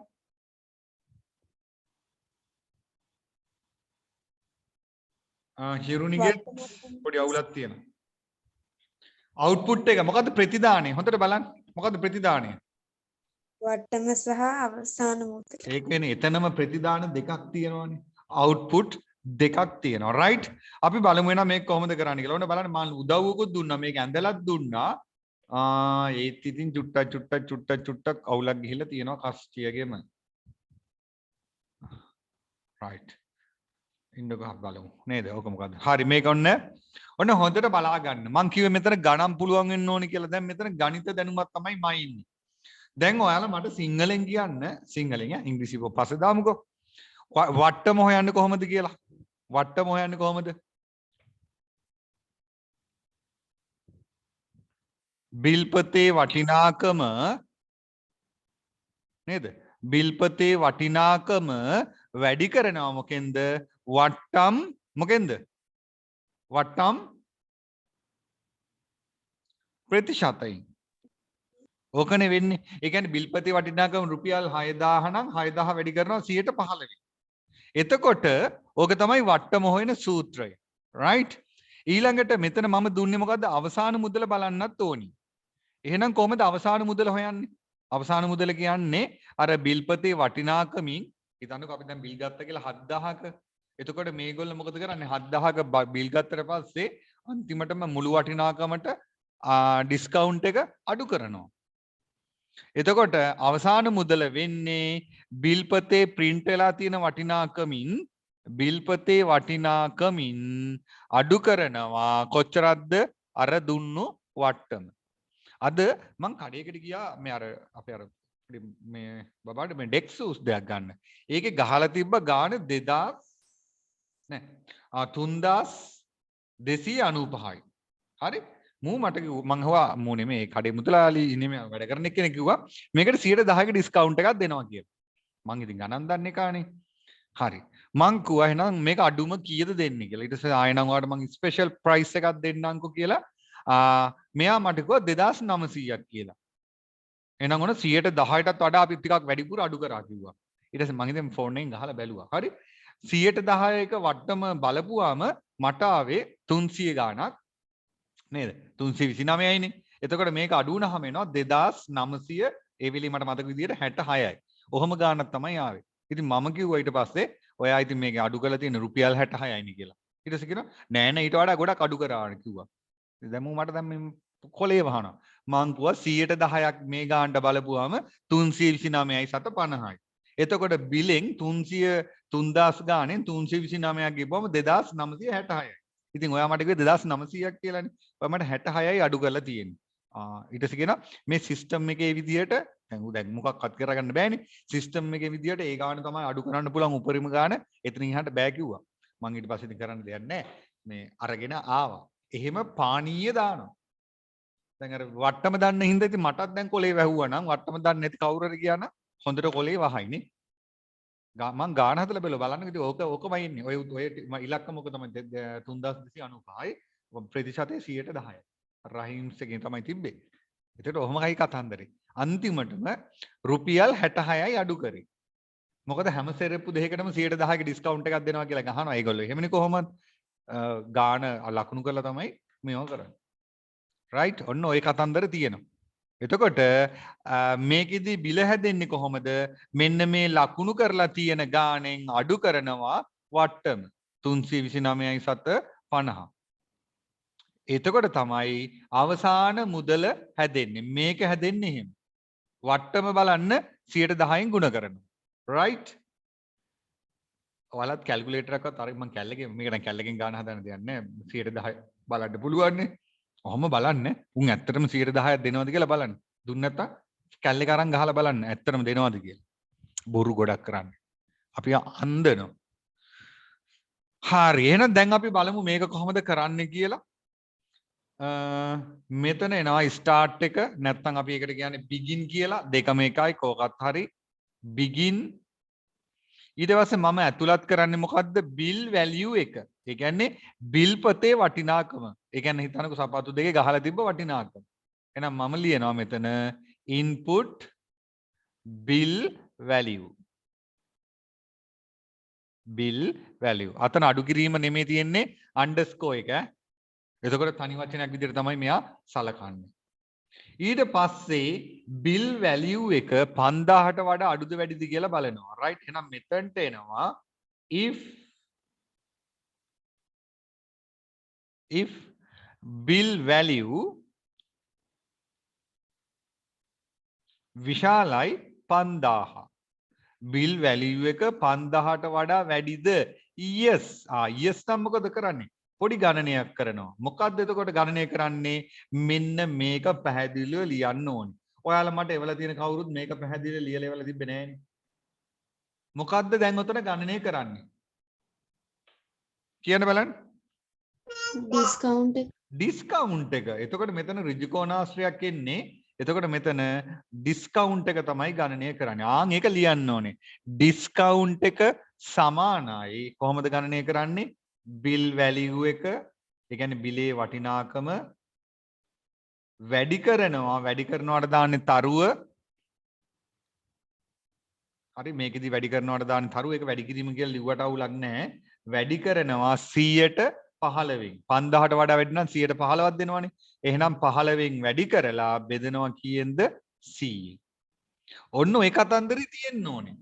හිරුනිගේ පොඩි අවුලක් තියෙනවා. අවුට්පුට් එක මොකද්ද ප්‍රතිදානය? හොඳට බලන්න. මොකද්ද ප්‍රතිදානය? වට්ටම සහ අවසාන මුද්‍රය. ඒ කියන්නේ එතනම ප්‍රතිදාන දෙකක් තියෙනවානේ. අවුට්පුට් දෙකක් තියෙනවා. රයිට්? අපි බලමු එහෙනම් මේක කොහොමද කරන්න කියලා. ඔන්න බලන්න මම උදව්වකුත් දුන්නා. මේක ඇඳලත් දුන්නා. ඒත් ඉතින් චුට්ටක් අවුලක් ගිහිල්ලා තියෙනවා කස්ටියගෙම. රයිට්. ඉන්නකෝ බලමු. නේද? ඕක මොකද්ද? හරි මේක ඔන්න හොඳට බලා ගන්න. මං කිව්වේ මෙතන ගණන් පුළුවන් වෙන්න ඕනි කියලා. දැන් මෙතන ගණිත දැනුමක් තමයි මම ඉන්නේ. දැන් ඔයාලා මට සිංහලෙන් කියන්න සිංහලෙන් ඉංග්‍රීසි පස්සේ දාමුකෝ. වට්ටම හොයන්නේ කොහොමද කියලා. වට්ටම හොයන්නේ කොහොමද? බිල්පතේ වටිනාකම නේද? බිල්පතේ වටිනාකම වැඩි කරනවා මොකෙන්ද? වට්ටම් මොකෙන්ද? වට්ටම් ප්‍රතිශතයෙන්. ඕකනේ වෙන්නේ. ඒ කියන්නේ බිල්පතේ වටිනාකම රුපියල් 6000 නම් 6000 වැඩි කරනවා 115. එතකොට ඕක තමයි වට්ටම හොයන සූත්‍රය. right? ඊළඟට මෙතන මම දුන්නේ මොකද්ද? අවසාන මුදල බලන්නත් ඕනි. එහෙනම් කොහොමද අවසාන මුදල හොයන්නේ? අවසාන මුදල කියන්නේ අර බිල්පතේ වටිනාකමින් හිතන්නකෝ අපි දැන් බිල් ගත්ත කියලා 7000ක. එතකොට මේගොල්ලෝ මොකද කරන්නේ? 7000ක බිල් ගත්තට පස්සේ අන්තිමටම මුළු වටිනාකමට ඩිස්කවුන්ට් එක අඩු කරනවා. එතකොට අවසාන මුදල වෙන්නේ බිල්පතේ print වෙලා තියෙන වටිනාකමින් අඩු කරනවා කොච්චරක්ද අර දුන්නු වට්ටම. අද මං කඩේකට ගියා මේ අර අපේ අර මේ බබාට මේ ඩෙක්සූස් දෙයක් ගන්න. ඒකේ ගහලා තිබ්බ ගාන 3295යි. හරි? මූ මට මං හුවා මූ නෙමෙයි කඩේ මුදලාලි නෙමෙයි වැඩ කරන කෙනෙක් කිව්වා මේකට 110ක ඩිස්කවුන්ට් එකක් දෙනවා කියලා. මං ඉතින් ගණන් දන්නේ කානේ. හරි. මං කිව්වා එහෙනම් මේක අඩුම කීයද දෙන්නේ කියලා. ඊට පස්සේ ආයෙනම් ඔයාලට මං ස්පෙෂල් ප්‍රයිස් එකක් දෙන්නම්කෝ කියලා. මෙයා මට කිව්වා 2900ක් කියලා. එහෙනම් ඔන්න 110ටත් වඩා අපි ටිකක් වැඩිපුර අඩු කරා කිව්වා. ඊට පස්සේ මං ඉතින් ෆෝන් එකෙන් ගහලා බැලුවා. හරි. 110ක වට්ටම බලපුවාම මට ආවේ 300 ගාණක් නේද? 329යිනේ. එතකොට මේක අඩු වුණාම එනවා 2900 ඒ වෙලේ මට මතක විදියට 66යි. ඔහොම ගාණක් තමයි ආවේ. ඉතින් මම කිව්වා ඊට පස්සේ ඔයා ඉතින් මේක අඩු කරලා තියෙන රුපියල් 66යිනේ කියලා. ඊට පස්සේ කියනවා නෑ නෑ ඊට වඩා ගොඩක් අඩු කරාන කිව්වා. දැන් මට දැන් මේ කොලේ වහනවා. මං කිව්වා 110ක් මේ ගාණ්ඩ බලපුවාම 329යි 750යි. එතකොට බිලෙන් 3000 ගාණෙන් 329ක් ගෙවුවම 2966යි. ඉතින් ඔයා මට කිව්වේ 2900ක් කියලානේ. ඔයා මට 66යි අඩු කරලා තියෙන්නේ. ඊට පස්සේ කියනවා මේ සිස්ටම් එකේ විදියට දැන් මොකක්වත් කරගන්න බෑනේ. සිස්ටම් එකේ විදියට ඒ ගාණ තමයි අඩු කරන්න පුළුවන් උපරිම ගාණ. එතනින් එහාට බෑ කිව්වා. මං ඊට පස්සේ ඉතින් කරන්න දෙයක් නැහැ. මේ අරගෙන ආවා. එහෙම පානීය දානවා. දැන් අර වට්ටම දන්න හින්දා ඉතින් මටත් දැන් කොලේ වැහුවා නම් වට්ටම දන්නේ නැති කවුරු හරි ගියා නම් හොඳට කොලේ වහයිනේ. මං ගාන හදලා බලන්න ඉතින් ඕකමයි ඉන්නේ. ඔය ඉලක්කම ඔක තමයි 3295යි ප්‍රතිශතය 110යි. රහීම්ස් එකෙන් තමයි තිබ්බේ. ඒකට ඔහොමයි කතන්දරේ. අන්තිමටම රුපියල් 66යි අඩු කරේ. මොකද හැම සෙරෙප්පු දෙකකටම 110ක ඩිස්කවුන්ට් එකක් දෙනවා කියලා ගහනවා ඒගොල්ලෝ. එහෙමනේ කොහොමද? ගාන ලකුණු කරලා තමයි මේව කරන්නේ. right ඔන්න ඔය කතන්දර තියෙනවා. එතකොට මේකෙදි බිල හැදෙන්නේ කොහොමද? මෙන්න මේ ලකුණු කරලා තියෙන ගාණෙන් අඩු කරනවා වට්ටම 329.50. එතකොට තමයි අවසාන මුදල හැදෙන්නේ. මේක හැදෙන්නේ එහෙම. වට්ටම බලන්න 110න් ගුණ කරනවා. right? ඔයාලත් කැල්කියුලේටර් එකක්වත් අර මම කැල්ලකින් මේක නම් කැල්ලකින් ගාන හදන්න දෙයක් නැහැ. 110 බලන්න පුළුවන් නේ. ඔහොම බලන්න. උන් ඇත්තටම 110ක් දෙනවද කියලා බලන්න. දුන්න නැත්තම් කැල්ලේ කරන් ගහලා බලන්න. ඇත්තටම දෙනවද කියලා. බොරු ගොඩක් කරන්නේ. අපි අන්දනවා. හරි. එහෙනම් දැන් අපි බලමු මේක කොහොමද කරන්නේ කියලා. මෙතන එනවා ස්ටාර්ට් එක නැත්නම් අපි ඒකට කියන්නේ begin කියලා. දෙකම එකයි කෝකත් හරි. begin ඊට පස්සේ මම ඇතුළත් කරන්නේ මොකද්ද? bill value එක. ඒ කියන්නේ bill පතේ වටිනාකම. ඒ කියන්නේ හිතන්නකෝ සපත්තු දෙකේ ගහලා තිබ්බ වටිනාකම. එහෙනම් මම ලියනවා මෙතන input bill value. bill value. අතන අඩු කිරීම නෙමෙයි තියෙන්නේ underscore එක. එතකොට තනි වචනයක් විදිහට තමයි මෙයා සලකන්නේ. ඊට පස්සේ bill value එක 5000ට වඩා අඩුද වැඩිද කියලා බලනවා. right? එහෙනම් මෙතනට එනවා if bill value විශාලයි 5000. bill value එක 5000ට වඩා වැඩිද? yes. yes නම් මොකද කරන්නේ? පොඩි ගණනයක් කරනවා. මොකක්ද එතකොට ගණනය කරන්නේ? මෙන්න මේක පැහැදිලිව ලියන්න ඕනේ. ඔයාලා මට එවලා තියෙන කවුරුත් මේක පැහැදිලිව ලියලා එවලා තිබ්බේ නෑනේ. මොකක්ද දැන් උතන ගණනය කරන්නේ? කියන්න බලන්න. ඩිස්කවුන්ට් එක. එතකොට මෙතන ඍජු කෝණාශ්‍රයක් එන්නේ. එතකොට මෙතන ඩිස්කවුන්ට් එක තමයි ගණනය කරන්නේ. ඒක ලියන්න ඕනේ. ඩිස්කවුන්ට් එක සමානයි කොහොමද ගණනය කරන්නේ? bill value එක, ඒ කියන්නේ බිලේ වටිනාකම වැඩි කරනවාට දාන්නේ තරුව. හරි මේකෙදි වැඩි කරනවාට දාන්නේ තරුව. ඒක වැඩි කිරීම කියලා ලිව්වට අවුලක් නැහැ. වැඩි කරනවා 100ට 15න්. 5000ට වඩා වැඩි නම් 115ක් දෙනවනේ. එහෙනම් 15න් වැඩි කරලා බෙදනවා කීයෙන්ද? 100. ඔන්න ඔය කතන්දරේ තියෙන්න ඕනේ.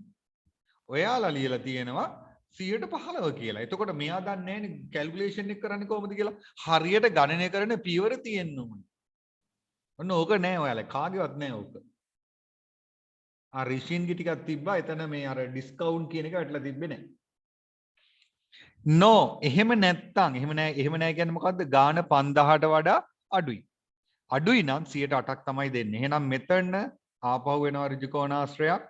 ඔයාලා ලියලා තියෙනවා 115 කියලා. එතකොට මෙයා දන්නේ නැහැ කැල්කියුලේෂන් එක කරන්නේ කොහොමද කියලා. හරියට ගණනය කරන පියවර තියෙන්න ඕනේ. ඔන්න ඕක නෑ ඔයාලා කාගේවත් නෑ ඕක. රිෂින්ගේ ටිකක් තිබ්බා. එතන මේ අර ඩිස්කවුන්ට් කියන එක වැටලා තිබ්බේ නෑ. නෝ එහෙම නැත්තම් එහෙම නෑ කියන්නේ මොකද්ද? ගාන 5000ට වඩා අඩුයි. අඩුයි නම් 108ක් තමයි දෙන්නේ. එහෙනම් මෙතන ආපහු වෙනවා ඍජු කෝණාශ්‍රයක්.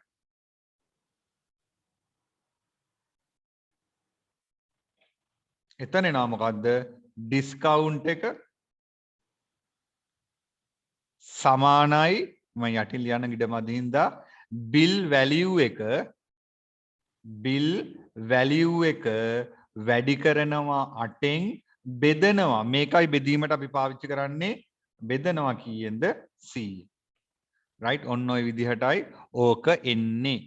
එතන එනවා මොකද්ද? ඩිස්කවුන්ට් එක සමානයි මම යටින් ලියන්න ඉඩමදින්දා bill value එක වැඩි කරනවා 8න් බෙදනවා. මේකයි බෙදීමට අපි පාවිච්චි කරන්නේ. බෙදනවා කීයෙන්ද? 100. right? ඔන්න ඔය විදිහටයි ඕක එන්නේ.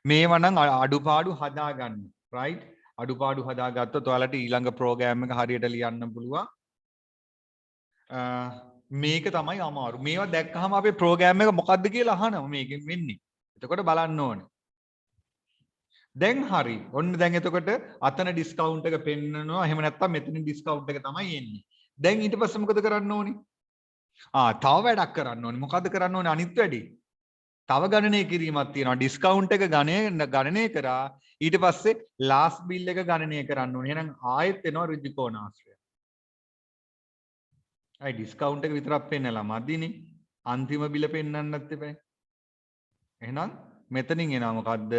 මේවා නම් අඩුපාඩු හදාගන්න. right? අඩුපාඩු හදාගත්තොත් ඔයාලට ඊළඟ ප්‍රෝග්‍රෑම් එක හරියට ලියන්න පුළුවන්. මේක තමයි අමාරු. මේවා දැක්කහම අපේ ප්‍රෝග්‍රෑම් එක මොකද්ද කියලා අහනවා මේකෙන් වෙන්නේ. එතකොට බලන්න ඕනේ. දැන් හරි. ඔන්න දැන් එතකොට අතන ඩිස්කවුන්ට් එක පෙන්නනවා. එහෙම නැත්නම් මෙතනින් ඩිස්කවුන්ට් එක තමයි එන්නේ. දැන් ඊට පස්සේ මොකද කරන්න ඕනේ? තව වැඩක් කරන්න ඕනේ. මොකද්ද කරන්න ඕනේ අනිත් වැඩේ? තව ගණනය කිරීමක් තියෙනවා. ඩිස්කවුන්ට් එක ගණනය කරා ඊට පස්සේ ලාස්ට් බිල් එක ගණනය කරන්න ඕනේ. එහෙනම් ආයෙත් එනවා ඍජු කෝණාශ්‍රය. අය ඩිස්කවුන්ට් එක විතරක් පෙන්නලා මදිනේ. අන්තිම බිල පෙන්නන්නත් එපා. එහෙනම් මෙතනින් එනවා මොකද්ද?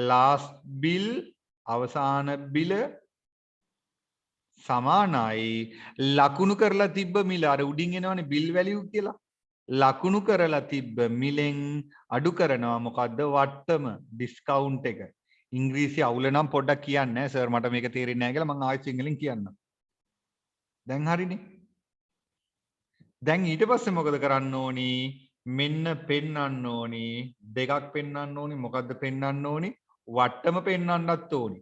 ලාස්ට් බිල් අවසාන බිල සමානයි ලකුණු කරලා තිබ්බ මිල. අර උඩින් එනවනේ bill value කියලා. ලකුණු කරලා තිබ්බ මිලෙන් අඩු කරනවා මොකද්ද? වට්ටම ඩිස්කවුන්ට් එක. ඉංග්‍රීසි අවුල නම් පොඩ්ඩක් කියන්න ඈ සර් මට මේක තේරෙන්නේ නැහැ කියලා මම ආයෙත් සිංහලෙන් කියන්නම්. දැන් හරිනේ. දැන් ඊට පස්සේ මොකද කරන්න ඕනි? මෙන්න පෙන්වන්න ඕනි. දෙකක් පෙන්වන්න ඕනි. මොකද්ද පෙන්වන්න ඕනි? වට්ටම පෙන්වන්නත් ඕනි.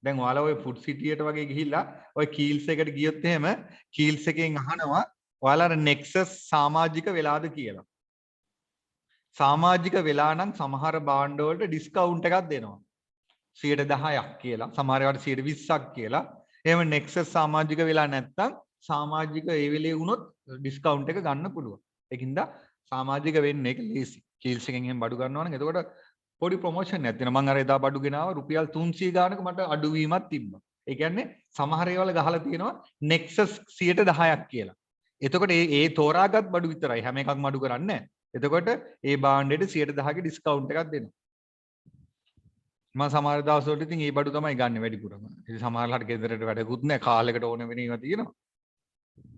දැන් ඔයාලා ඔය ෆුඩ් සිටියට වගේ ගිහිල්ලා ඔය කීල්ස් එකට ගියොත් එහෙම කීල්ස් එකෙන් අහනවා ඔයාලා නෙක්සස් සමාජික වෙලාද කියලා. සමාජික වෙලා නම් සමහර භාණ්ඩ වලට ඩිස්කවුන්ට් එකක් දෙනවා. 10%ක් කියලා. සමහර ඒවාට 20%ක් කියලා. එහෙම නෙක්සස් සමාජික වෙලා නැත්තම් සමාජික ඒ වෙලේ වුණොත් ඩිස්කවුන්ට් එක ගන්න පුළුවන්. ඒකින්ද සමාජික වෙන්න එක ලේසි. කීල්ස් එකෙන් එහෙම බඩු ගන්නවා නම් එතකොට පොඩි ප්‍රොමෝෂන් එකක් දෙනවා. මම අර එදා බඩු ගෙනාවා රුපියල් 300 ගානක මට අඩුවීමක් තිබ්බා. ඒ කියන්නේ සමහර ඒවල ගහලා තියෙනවා නෙක්සස් 10%ක් කියලා. එතකොට ඒ තෝරාගත් බඩු විතරයි. හැම එකක්ම අඩු කරන්නේ නැහැ. එතකොට ඒ භාණ්ඩෙට 10%ක ඩිස්කවුන්ට් එකක් දෙනවා. මම සමහර දවස්වලට ඉතින් ඒ බඩු තමයි ගන්න වැඩිපුරම. ඉතින් සමහරලාට ගෙදරට වැඩකුත් නැහැ. කාලයකට ඕන වෙන ඒවා තියෙනවා.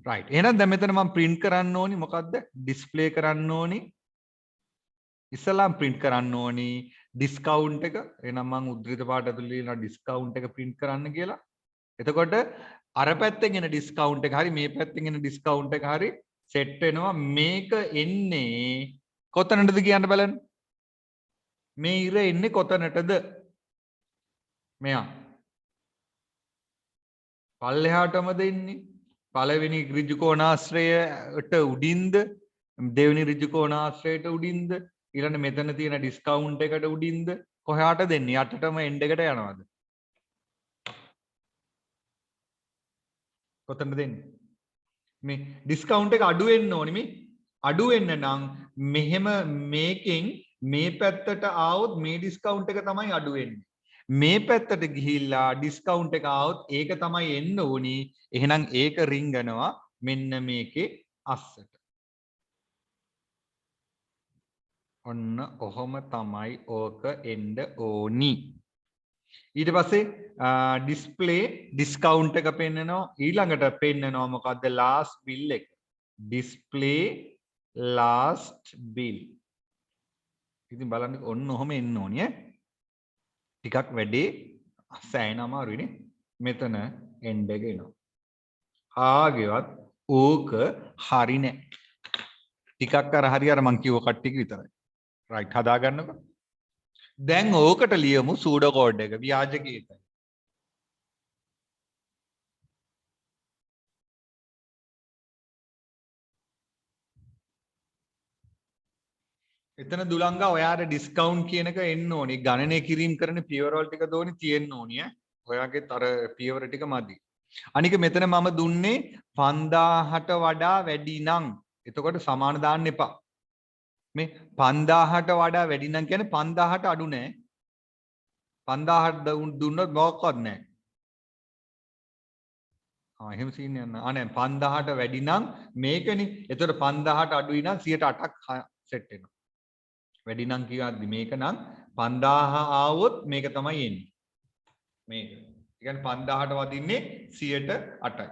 රයිට්. එහෙනම් දැන් මෙතන මම print කරන්න ඕනි මොකද්ද? display කරන්න ඕනි. ඉස්සලාම් print කරන්න ඕනි discount එක. එහෙනම් මම උද්දෘත පාඩ ඇතුළේ ලියනවා discount එක print කරන්න කියලා. එතකොට අර පැත්තෙන් එන discount එක හරි මේ පැත්තෙන් එන discount එක හරි set වෙනවා. මේක එන්නේ කොතනටද කියන්න බලන්න. මේ ඉර එන්නේ කොතනටද? මෙයා පල්ලෙහාටම දෙන්නේ. පළවෙනි ඍජු කෝණාශ්‍රයට උඩින්ද දෙවෙනි ඍජු කෝණාශ්‍රයට උඩින්ද ඊළඟ මෙතන තියෙන ඩිස්කවුන්ට් එකට උඩින්ද කොහාට දෙන්නේ? යටටම එන්ඩ් එකට යනවාද? කොතනද දෙන්නේ? මේ ඩිස්කවුන්ට් එක අඩු වෙන්න ඕනි. මේ අඩු වෙන්න නම් මෙහෙම මේකෙන් මේ පැත්තට ආවොත් මේ ඩිස්කවුන්ට් එක තමයි අඩු වෙන්නේ. මේ පැත්තට ගිහිල්ලා ඩිස්කවුන්ට් එක ආවොත් ඒක තමයි එන්න ඕනි. එහෙනම් ඒක රිංගනවා මෙන්න මේකේ අස්සට. ඔන්න ඔහොම තමයි ඕක එන්න ඕනි. ඊට පස්සේ ඩිස්ප්ලේ ඩිස්කවුන්ට් එක පෙන්නනවා. ඊළඟට පෙන්නනවා මොකද්ද? ලාස්ට් බිල් එක. Display last bill. ඉතින් බලන්න ඔන්න ඔහොම එන්න ඕනි ඈ. ටිකක් වැඩේ සෑහෙන අමාරුයිනේ. මෙතන එන්ඩ් එක එනවා. ආගෙවත් ඕක හරි නෑ. ටිකක් අර හරි අර මං කිව්ව කට්ටියක විතරයි. රයිට් හදා ගන්නකො. දැන් ඕකට ලියමු සූඩෝ කෝඩ් එක ව්‍යාජකයට. එතන දුලංගා ඔයාට ඩිස්කවුන්ට් කියන එක එන්න ඕනි. ගණනය කිරීම කරන පියවරවල ටික දෝනි තියෙන්න ඕනි ඈ. ඔයාගෙත් අර පියවර ටික මදි. අනික මෙතන මම දුන්නේ 5000ට වඩා වැඩි නම් එතකොට සමාන දාන්න එපා. මේ 5000ට වඩා වැඩි නම් කියන්නේ 5000ට අඩු නෑ. 5000ට දුන්නොත් මොකක්වත් නෑ. එහෙම සීන් යන. අනේ 5000ට වැඩි නම් මේකනේ. එතකොට 5000ට අඩුයි නම් 108ක් සෙට් වෙනවා. වැඩි නම් කියද්දි මේක නම් 5000 ආවොත් මේක තමයි එන්නේ. මේක. ඒ කියන්නේ 5000ට වදින්නේ 108යි.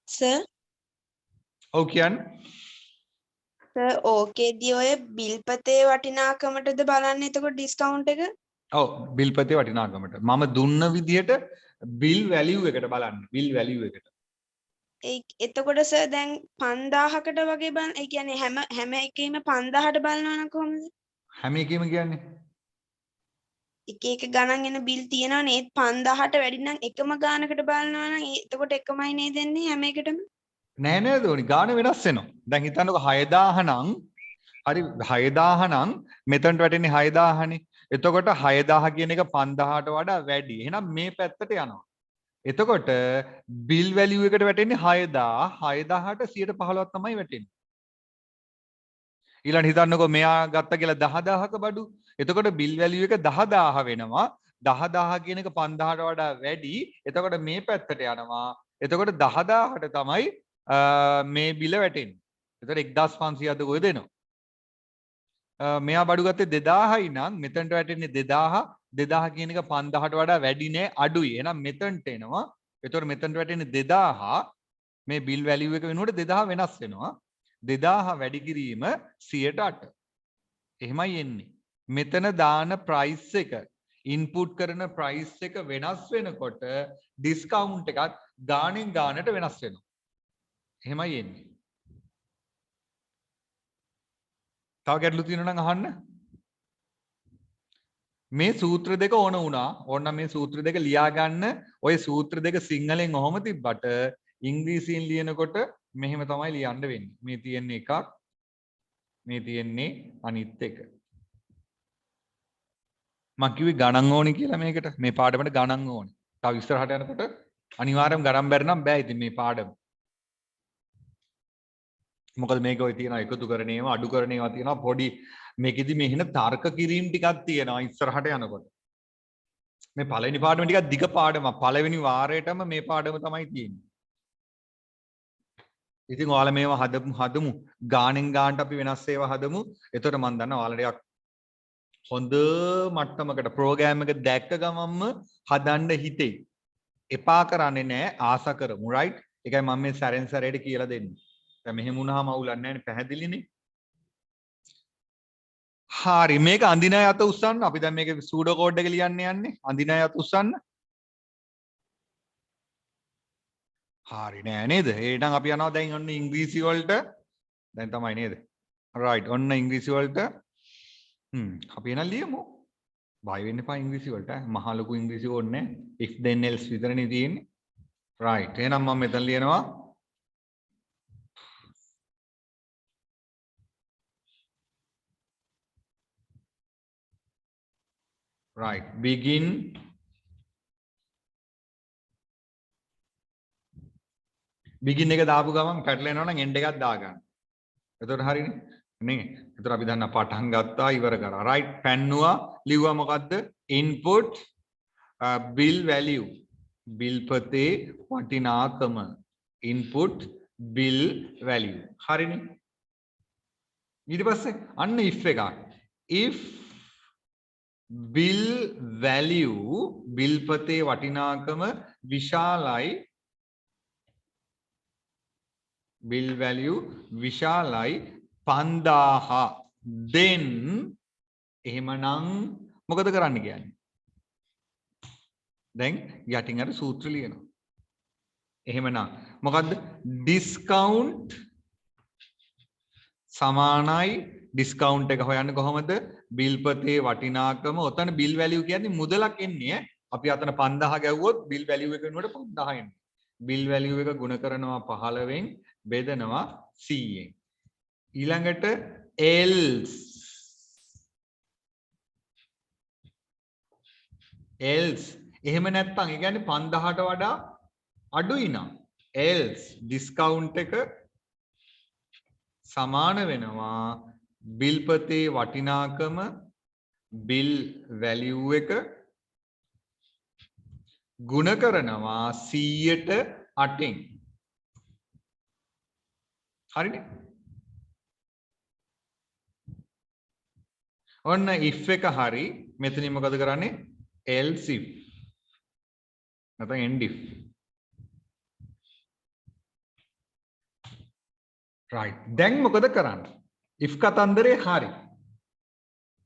සර් ඔව් කියන්නේ සර් ඕකේදී ඔය බිල්පතේ වටිනාකමටද බලන්නේ එතකොට ඩිස්කවුන්ට් එක? ඔව් බිල්පතේ වටිනාකමට මම දුන්න විදිහට බිල් වැලියු එකට බලන්න. බිල් වැලියු එකට. එතකොට සර් දැන් 5000කට වගේ බලන ඒ කියන්නේ හැම එකෙම 5000ට බලනවා නම් කොහොමද? හැම එකෙම කියන්නේ එක එක ගණන් එන බිල් තියෙනවා නේද? 5000ට වැඩි නම් එකම ගානකට බලනවා නම් එතකොට එකමයි නේද දෙන්නේ හැම එකටම? නෑ නේද ඕනි ගාන වෙනස් වෙනවා. දැන් හිතන්නකො 6000 නම් හරි 6000 නම් මෙතනට වැටෙන්නේ 6000නේ. එතකොට 6000 කියන එක 5000ට වඩා වැඩි. එහෙනම් මේ පැත්තට යනවා. එතකොට බිල් වැලියු එකට වැටෙන්නේ 6000. 6000ට 115ක් තමයි වැටෙන්නේ. ඊළඟ හිතන්නකො මෙයා ගත්ත කියලා 10000ක බඩු. එතකොට බිල් වැලියු එක 10000 වෙනවා. 10000 කියන එක 5000ට වඩා වැඩි. එතකොට මේ පැත්තට යනවා. එතකොට 10000ට තමයි මේ බිල වැටෙන්නේ. එතකොට 1500ද කොහෙද එනවා? මෙයා බඩු ගත්තේ 2000යි නම් මෙතනට වැටෙන්නේ 2000. 2000 කියන එක 5000ට වඩා වැඩි නෑ අඩුයි. එහෙනම් මෙතනට එනවා. ඒතකොට මෙතනට වැටෙන්නේ 2000. මේ බිල් වැලියු එක වෙනකොට 2000 වෙනස් වෙනවා. 2000 වැඩි කිරීම 108. එහෙමයි එන්නේ. මෙතන දාන ප්‍රයිස් එක ඉන්පුට් කරන ප්‍රයිස් එක වෙනස් වෙනකොට ඩිස්කවුන්ට් එකත් ගාණෙන් ගානට වෙනස් වෙනවා. එහෙමයි එන්නේ. තව ගැටලු තියෙනවා නම් අහන්න. මේ සූත්‍ර දෙක ඕන වුණා. ඕනනම් මේ සූත්‍ර දෙක ලියා ගන්න. ওই සූත්‍ර දෙක සිංහලෙන් ඔහොම තිබ්බට ඉංග්‍රීසියෙන් ලියනකොට මෙහෙම තමයි ලියන්න වෙන්නේ. මේ තියෙන්නේ එකක්. මේ තියෙන්නේ අනිත් එක. මම කිව්වේ ගණන් ඕනේ කියලා මේකට. මේ පාඩමට ගණන් ඕනේ. තව ඉස්සරහට යනකොට අනිවාර්යයෙන්ම ගණන් බැරි නම් බෑ ඉතින් මේ පාඩම. මොකද මේක ඔය තියෙනවා එකතු කරන ඒවා අඩු කරන ඒවා තියෙනවා පොඩි මේකෙදි මෙහෙන තර්ක කිරීම ටිකක් තියෙනවා ඉස්සරහට යනකොට. මේ පළවෙනි පාඩම ටිකක් දිග පාඩමක්. පළවෙනි වාරයටම මේ පාඩම තමයි තියෙන්නේ. ඉතින් ඔයාලා මේවා හදමු. ගාණෙන් ගානට අපි වෙනස් ඒවා හදමු. එතකොට මම දන්නවා ඔයාලා ටිකක් හොඳ මට්ටමකට ප්‍රෝග්‍රෑම් එක දැක්ක ගමන්ම හදන්න හිතෙයි. එපා කරන්නේ නැහැ ආස කරමු රයිට්. ඒකයි මම මේ සැරෙන් සැරේට කියලා දෙන්නේ. දැන් මෙහෙම වුණාම අවුලක් නැහැ නේ පැහැදිලිනේ. හරි මේක අඳින අය අත උස්සන්න. අපි දැන් මේක සූඩෝ කෝඩ් එක ලියන්න යන්නේ. අඳින අය අත උස්සන්න. හරි නෑ නේද? එහෙනම් අපි යනවා දැන් ඔන්න ඉංග්‍රීසි වලට. දැන් තමයි නේද? රයිට් ඔන්න ඉංග්‍රීසි වලට. අපි එන ලියමු. බය වෙන්න එපා ඉංග්‍රීසි වලට. මහා ලොකු ඉංග්‍රීසි ඕනේ නෑ. if then else විතරනේ තියෙන්නේ. රයිට්. එහෙනම් මම මෙතන ලියනවා right begin එක දාපු ගමන් පැටලෙනවා නම් end එකක් දාගන්න. එතකොට හරිනේ නේ. එතකොට අපි දන්නා පටන් ගත්තා ඉවර කරා. right පැන්නුවා ලිව්වා මොකද්ද? input bill value bill පතේ වටිනාකම input bill value හරිනේ. ඊට පස්සේ අන්න if එකක්. if bill value bill පතේ වටිනාකම විශාලයි bill value විශාලයි 5000 then එහෙමනම් මොකද කරන්න කියන්නේ? දැන් යටින් අර සූත්‍ර ලියනවා. එහෙමනම් මොකද්ද? discount සමානයි discount එක හොයන්නේ කොහොමද? bill පතේ වටිනාකම. ඔතන bill value කියන්නේ මුදලක් එන්නේ. අපි අතන 5000 ගැව්වොත් bill value එක වෙනුවට 5000 එන්නේ. bill value එක ගුණ කරනවා 15න් බෙදනවා 100න්. ඊළඟට else එහෙම නැත්නම් ඒ කියන්නේ 5000ට වඩා අඩුයි නම් else discount එක සමාන වෙනවා bill පතේ වටිනාකම bill value එක ගුණ කරනවා 100ට 8න්. හරිනේ? ඔන්න if එක හරි මෙතනින් මොකද කරන්නේ? else if නැත්නම් end if. right දැන් මොකද කරන්නේ? if කතන්දරේ හරි.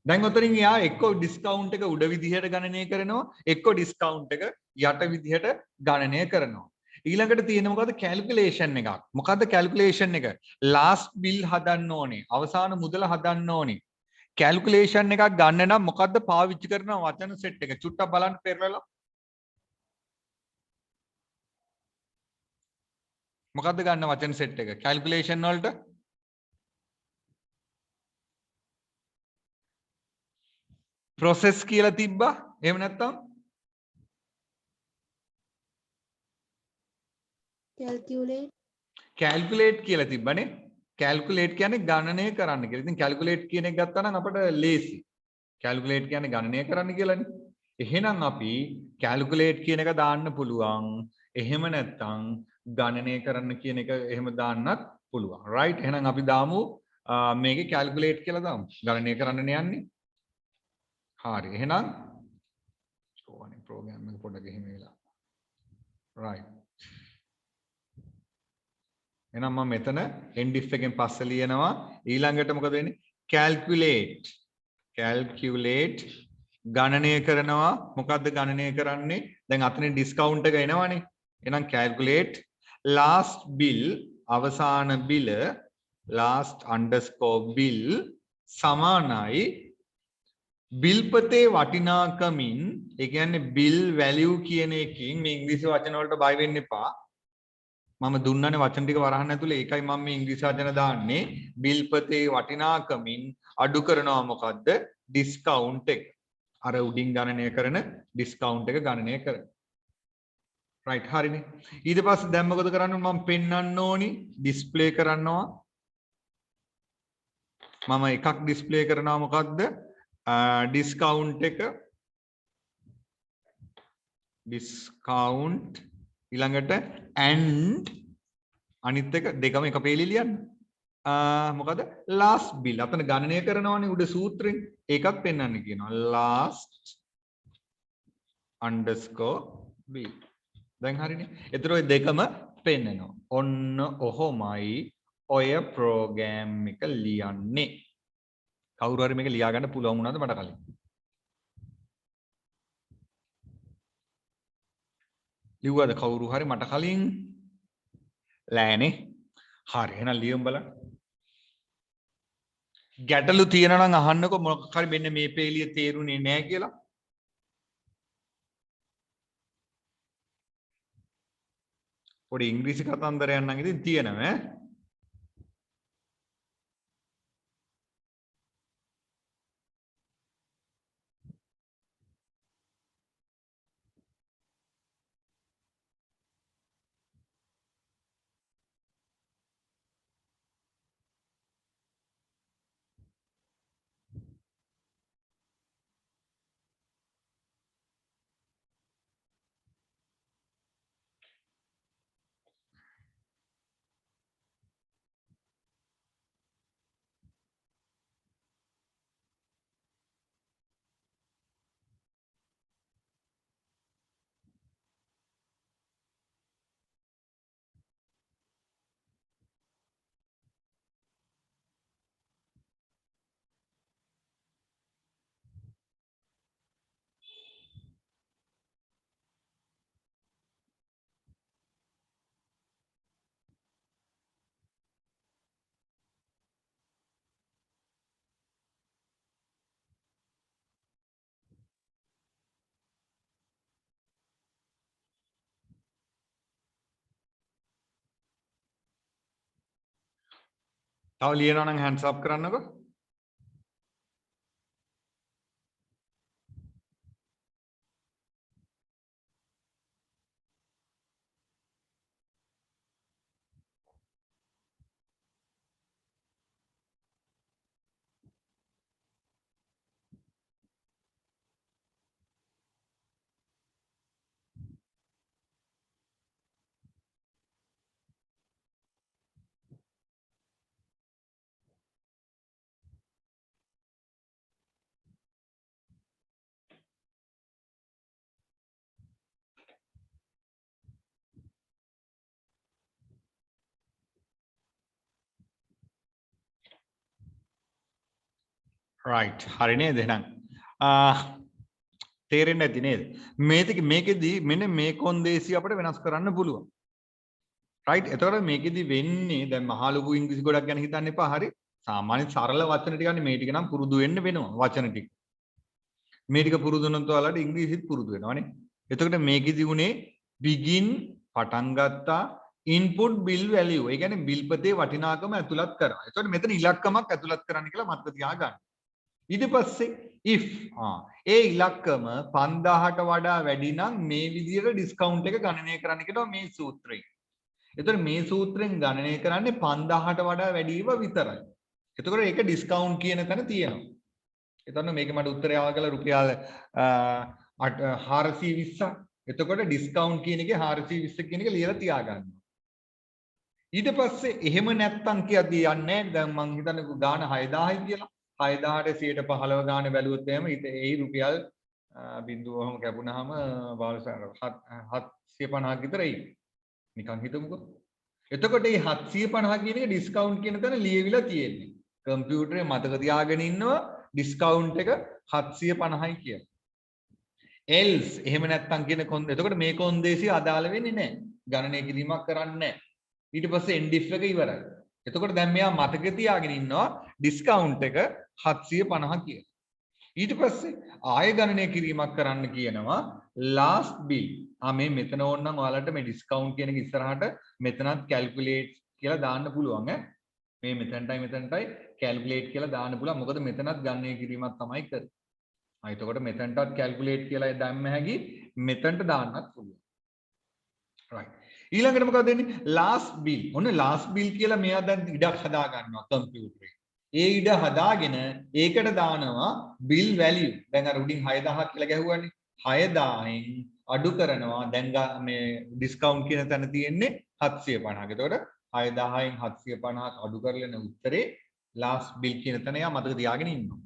දැන් ඔතනින් යා එක්ක ඩිස්කවුන්ට් එක උඩ විදිහට ගණනය කරනවා එක්ක ඩිස්කවුන්ට් එක යට විදිහට ගණනය කරනවා. ඊළඟට තියෙන මොකද්ද? කැල්කියුලේෂන් එකක්. මොකද්ද කැල්කියුලේෂන් එක? ලාස්ට් බිල් හදන්න ඕනේ. අවසාන මුදල හදන්න ඕනේ. කැල්කියුලේෂන් එකක් ගන්න නම් මොකද්ද පාවිච්චි කරන වචන සෙට් එක? චුට්ටක් බලන්න පෙරලලා. මොකද්ද ගන්න වචන සෙට් එක? කැල්කියුලේෂන් වලට process කියලා තිබ්බා. එහෙම නැත්නම් calculate කියලා තිබ්බනේ. calculate කියන්නේ ගණනය කරන්න කියලා. ඉතින් calculate කියන එක ගත්තා නම් අපිට ලේසි. calculate කියන්නේ ගණනය කරන්න කියලානේ. එහෙනම් අපි calculate කියන එක දාන්න පුළුවන්. එහෙම නැත්නම් ගණනය කරන්න කියන එක එහෙම දාන්නත් පුළුවන්. right එහෙනම් අපි දාමු මේකේ කැල්කියුලේට් කියලා දාමු. ගණනය කරන්න යන්නේ. හරි. එහෙනම් ඕනේ ප්‍රෝග්‍රෑම් එක පොඩ්ඩක් එහෙම වෙලා. right. එහෙනම් මම මෙතන end if එකෙන් පස්සේ ලියනවා ඊළඟට මොකද වෙන්නේ? calculate. calculate ගණනය කරනවා. මොකද්ද ගණනය කරන්නේ? දැන් අතන ඩිස්කවුන්ට් එක එනවනේ. එහෙනම් calculate last bill අවසාන බිල last underscore bill සමානයි බිල්පතේ වටිනාකමින් ඒ කියන්නේ bill value කියන එකකින් මේ ඉංග්‍රීසි වචන වලට බය වෙන්න එපා. මම දුන්නනේ වචන ටික වරහන් ඇතුලේ ඒකයි මම මේ ඉංග්‍රීසි වචන දාන්නේ. බිල්පතේ වටිනාකමින් අඩු කරනවා මොකද්ද? ඩිස්කවුන්ට් එක. අර උඩින් ගණනය කරන ඩිස්කවුන්ට් එක ගණනය කරන. right හරිනේ. ඊට පස්සේ දැන් මොකද කරන්නේ? මම පෙන්වන්න ඕනි ඩිස්ප්ලේ කරනවා. මම එකක් ඩිස්ප්ලේ කරනවා මොකද්ද? ඩිස්කවුන්ට් එක ඩිස්කවුන්ට් ඊළඟට and අනිත් එක දෙකම එක පේලි ලියන්න. මොකද last bill අතන ගණනය කරනවානේ උඩ සූත්‍රෙන් ඒකත් පෙන්වන්න කියනවා last underscore bill. දැන් හරිනේ. ඒතර ඔය දෙකම පෙන්නනවා. ඔන්න ඔහොමයි ඔය ප්‍රෝග්‍රෑම් එක ලියන්නේ. කවුරු හරි මේක ලියා ගන්න පුළුවන් වුණාද මට කලින්? ලිව්වද කවුරු හරි මට කලින්? ලෑනේ. හරි එහෙනම් ලියමු බලන්න. ගැටලු තියෙනවා නම් අහන්නකො මොකක් හරි මෙන්න මේ පේලිය තේරුනේ නැහැ කියලා. පොඩි ඉංග්‍රීසි කතන්දරයක් නම් ඉතින් තියෙනවා ඈ. තව ලියනවා නම් hands up කරන්නකෝ. right හරි නේද එහෙනම් තේරෙන්නේ නැති නේද මේකෙදි මෙන්න මේ කොන්දේසි අපිට වෙනස් කරන්න පුළුවන් right එතකොට මේකෙදි වෙන්නේ දැන් මහා ලොකු ඉංග්‍රීසි ගොඩක් ගැන හිතන්න එපා හරි සාමාන්‍ය සරල වචන ටික ගන්න මේ ටික නම් පුරුදු වෙන්න වෙනවා වචන ටික මේ ටික පුරුදු වුණොත් ඔයාලට ඉංග්‍රීසිත් පුරුදු වෙනවානේ එතකොට මේකෙදි උනේ begin පටන් ගත්තා input bill value ඒ කියන්නේ බිල් පතේ වටිනාකම ඇතුළත් කරනවා එතකොට මෙතන ඉලක්කමක් ඇතුළත් කරන්න කියලා මතක තියාගන්න ඊට පස්සේ if ඒ ඉලක්කම 5000ට වඩා වැඩි නම් මේ විදිහට ඩිස්කවුන්ට් එක ගණනය කරන්න කියනවා මේ සූත්‍රයෙන්. එතකොට මේ සූත්‍රයෙන් ගණනය කරන්නේ 5000ට වඩා වැඩිව විතරයි. එතකොට ඒක ඩිස්කවුන්ට් කියන තැන තියෙනවා. එතන මේක මට උත්තරය ආවා කියලා රුපියල් 420ක්. එතකොට ඩිස්කවුන්ට් කියන එකේ 420 කියන එක ලියලා තියාගන්න. ඊට පස්සේ එහෙම නැත්තම් කියද්දී යන්නේ දැන් මං හිතන්නේ ගාන 6000යි කියලා 6000ට 115 ගානේ බැලුවොත් එහෙම ඒ රුපියල් බිඳුව ඔහම කැපුණාම 750ක් විතර එයි නිකන් හිතමුකෝ එතකොට මේ 750 කියන එක ඩිස්කවුන්ට් කියන තැන ලියවිලා තියෙන්නේ කම්පියුටරේ මතක තියාගෙන ඉන්නවා ඩිස්කවුන්ට් එක 750යි කියලා else එහෙම නැත්තම් කියන එතකොට මේ කොන්දේසිය අදාළ වෙන්නේ නැහැ ගණනය කිරීමක් කරන්නේ නැහැ ඊට පස්සේ end if එක ඉවරයි. එතකොට දැන් මෙයා මතක තියාගෙන ඉන්නවා ඩිස්කවුන්ට් එක 750 කියලා. ඊට පස්සේ ආය ගණනය කිරීමක් කරන්න කියනවා last bill. මේ මෙතන ඕනනම් ඔයාලට මේ ඩිස්කවුන්ට් කියන එක ඉස්සරහට මෙතනත් calculate කියලා දාන්න පුළුවන් ඈ. මේ මෙතනටයි calculate කියලා දාන්න පුළුවන්. මොකද මෙතනත් ගණනය කිරීමක් තමයි කරන්නේ. එතකොට මෙතනටත් calculate කියලා දැම්ම හැකි මෙතනට දාන්නත් පුළුවන්. right. ඊළඟට මොකද වෙන්නේ last bill ඔන්න last bill කියලා මෙයා දැන් ඉඩක් හදා ගන්නවා කම්පියුටරේ ඒ ඉඩ හදාගෙන ඒකට දානවා bill value දැන් අර උඩින් 6000 කියලා ගැහුවානේ 6000න් අඩු කරනවා දැන් මේ ඩිස්කවුන්ට් කියන තැන තියෙන්නේ 750ක එතකොට 6000න් 750ක් අඩු කරලන උත්තරේ last bill කියන තැන යා මතක තියාගෙන ඉන්නවා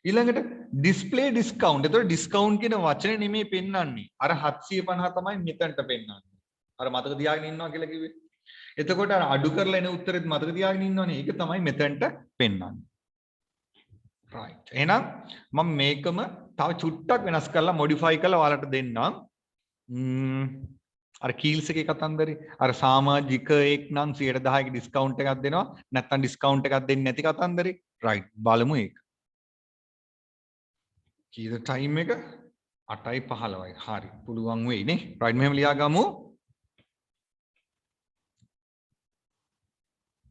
ඊළඟට display discount එතකොට discount කියන වචනේ නෙමෙයි පෙන්වන්නේ අර 750 තමයි මෙතනට පෙන්වන්නේ අර මතක තියාගෙන ඉන්නවා කියලා කිව්වේ. එතකොට අර අඩු කරලා එන උත්තරෙත් මතක තියාගෙන ඉන්නවනේ. ඒක තමයි මෙතනට පෙන්වන්නේ. right. එහෙනම් මම මේකම තව චුට්ටක් වෙනස් කරලා modify කරලා ඔයාලට දෙන්නම්. අර කීල්ස් එකේ කතන්දරේ අර සමාජිකයෙක් නම් 110ක ඩිස්කවුන්ට් එකක් දෙනවා. නැත්නම් ඩිස්කවුන්ට් එකක් දෙන්නේ නැති කතන්දරේ. right. බලමු ඒක. කීයද ටයිම් එක? 8:15යි. හරි. පුළුවන් වෙයි නේ. right. මෙහෙම ලියා ගමු.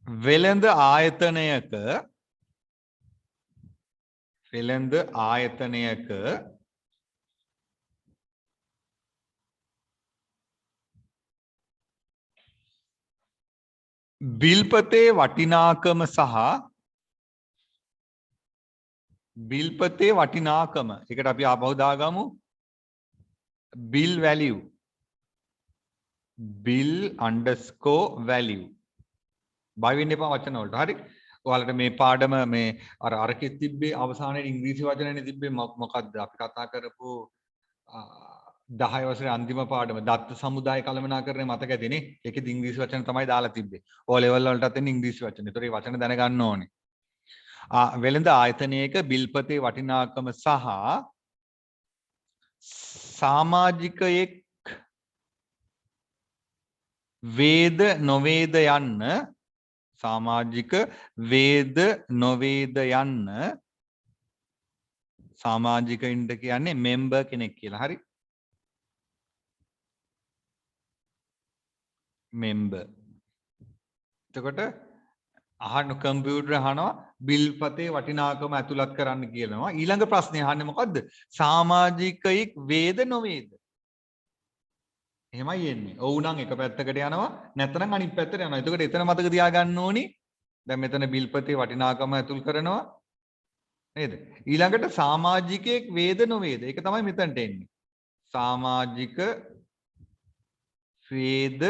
වෙළඳ ආයතනයක බිල්පතේ වටිනාකම එකට අපි ආපහු දාගමු bill value bill underscore value බය වෙන්න එපා වචන වලට. හරි. ඔයාලට මේ පාඩම මේ අරකෙත් තිබ්බේ අවසානයේ ඉංග්‍රීසි වචනනේ තිබ්බේ මොකක්ද? අපි කතා කරපු 10 වසරේ අන්තිම පාඩම දත්ත සමුදාය කළමනාකරණය මතක ඇතිනේ. ඒකෙදි ඉංග්‍රීසි වචන තමයි දාලා තිබ්බේ. ඕ ලෙවල් වලටත් එන්නේ ඉංග්‍රීසි වචන. ඒතර මේ වචන දැනගන්න ඕනේ. වෙළඳ ආයතනයක බිල්පතේ වටිනාකම සහ සමාජිකයෙක් වේද නොවේද යන්න සමාජික වේද නොවේද යන්න සමාජිකයින්ට කියන්නේ මෙම්බර් කෙනෙක් කියලා. හරි. මෙම්බර්. එතකොට අහන්න කම්පියුටර් අහනවා බිල්පතේ වටිනාකම ඇතුළත් කරන්න කියනවා. ඊළඟ ප්‍රශ්නේ අහන්නේ මොකද්ද? සමාජිකයෙක් වේද නොවේද? එහෙමයි එන්නේ. ඔව් නම් එක පැත්තකට යනවා නැත්නම් අනිත් පැත්තට යනවා. එතකොට එතන මතක තියාගන්න ඕනි. දැන් මෙතන බිල්පතේ වටිනාකම ඇතුල් කරනවා. නේද? ඊළඟට සමාජිකයෙක් වේද නොවේද? ඒක තමයි මෙතනට එන්නේ. සමාජික වේද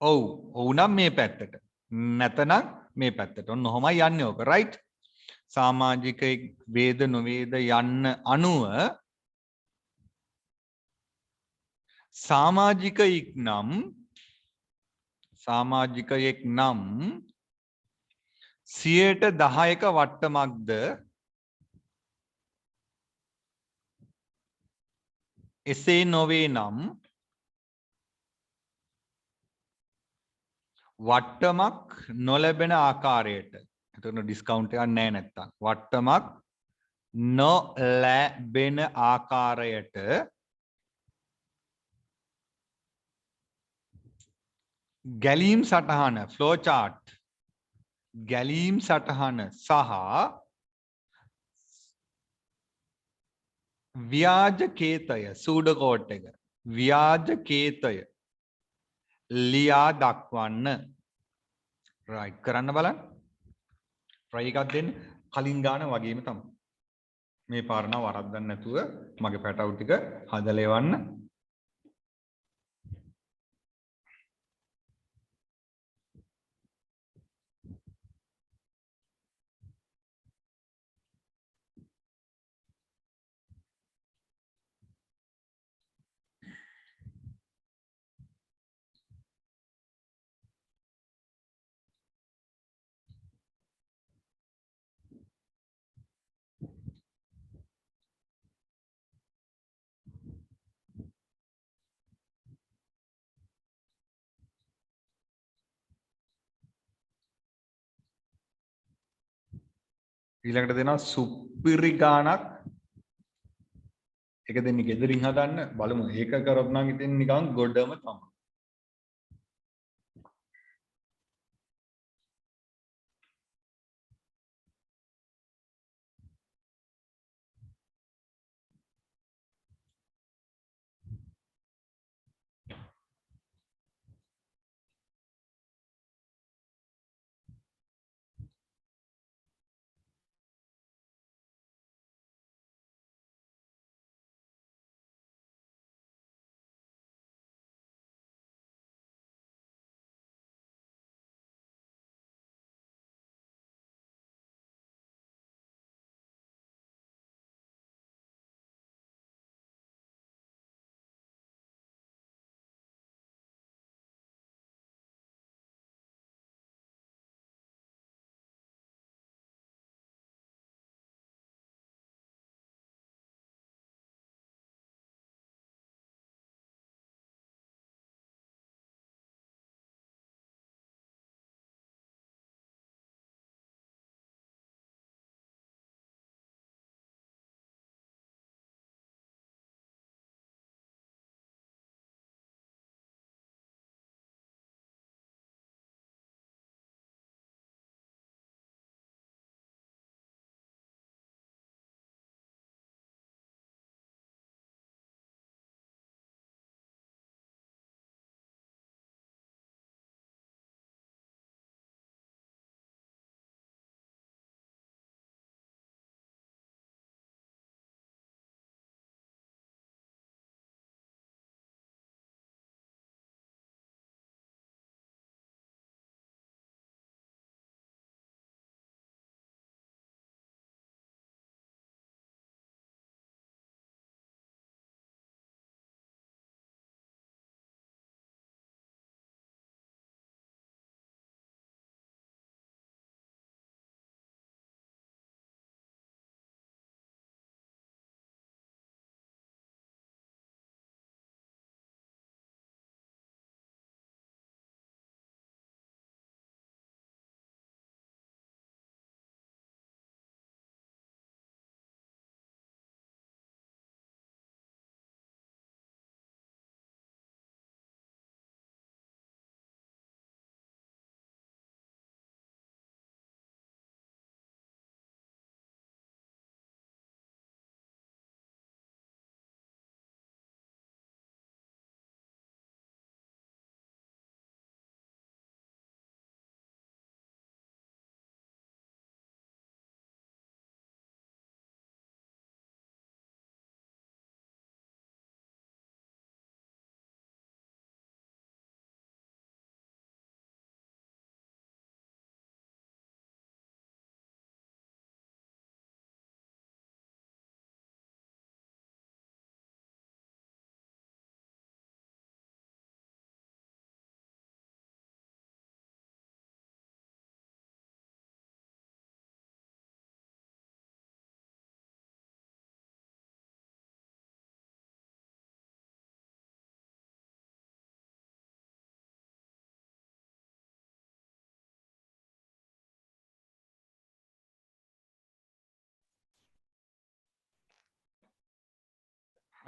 ඔව්. ඔව් නම් මේ පැත්තට. නැත්නම් මේ පැත්තට. ඔන්න ඔහොමයි යන්නේ ඕක. රයිට්? සමාජිකයෙක් වේද නොවේද යන්න අනුව සමාජිකයෙක් නම් 10%ක වට්ටමක්ද එසේ නොවේ නම් වට්ටමක් නොලැබෙන ආකාරයට එතකොට ඩිස්කවුන්ට් එකක් නැහැ නැත්තම් වට්ටමක් නොලැබෙන ආකාරයට ගැලීම් සටහන ෆ්ලෝ චාර්ට් ගැලීම් සටහන සහ ව්‍යාජ කේතය සූඩෝ කෝඩ් එක ව්‍යාජ කේතය ලියා දක්වන්න රයිට් කරන්න බලන්න try එකක් දෙන්න කලින් ගාන වගේම තමයි මේ පාරණ වරද්දන්න නැතුව මගේ පැටවු ටික හදලා එවන්න ඊළඟට දෙනවා සුපිරි ගානක්. ඒක දෙන්නේ ගෙදරින් හදන්න බලමු. ඒක කරොත් නම් ඉතින් නිකන් ගොඩම තමයි.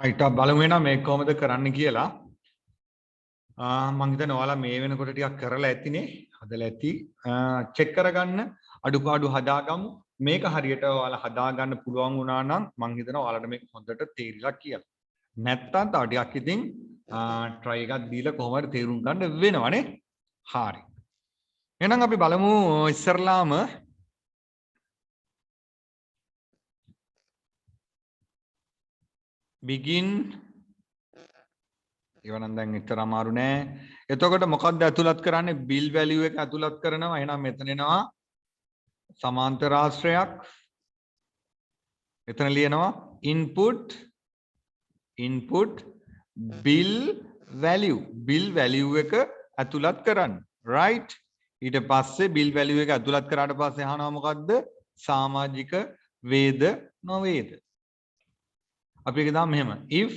right බලමු එහෙනම් මේක කොහොමද කරන්න කියලා. මම හිතන්නේ ඔයාලා මේ වෙනකොට ටිකක් කරලා ඇතිනේ. හදලා ඇති. චෙක් කරගන්න අඩුපාඩු හදාගමු. මේක හරියට ඔයාලා හදාගන්න පුළුවන් වුණා නම් මම හිතනවා ඔයාලට මේක හොඳට තේරිලා කියලා. නැත්තම් තව ටිකක් ඉතින් try එකක් දීලා කොහොමද තේරුම් ගන්න වෙනවනේ. හරි. එහෙනම් අපි බලමු ඉස්සරලාම begin ඒවනම් දැන් එච්චර අමාරු නෑ. එතකොට මොකක්ද ඇතුළත් කරන්නේ? bill value එක ඇතුළත් කරනවා. එහෙනම් මෙතන එනවා සමාන්තර ආශ්‍රයක්. එතන ලියනවා input bill value එක ඇතුළත් කරන්න. right? ඊට පස්සේ bill value එක ඇතුළත් කරාට පස්සේ අහනවා මොකද්ද? සමාජික වේද නොවේද? අපි ඒක දාමු මෙහෙම. if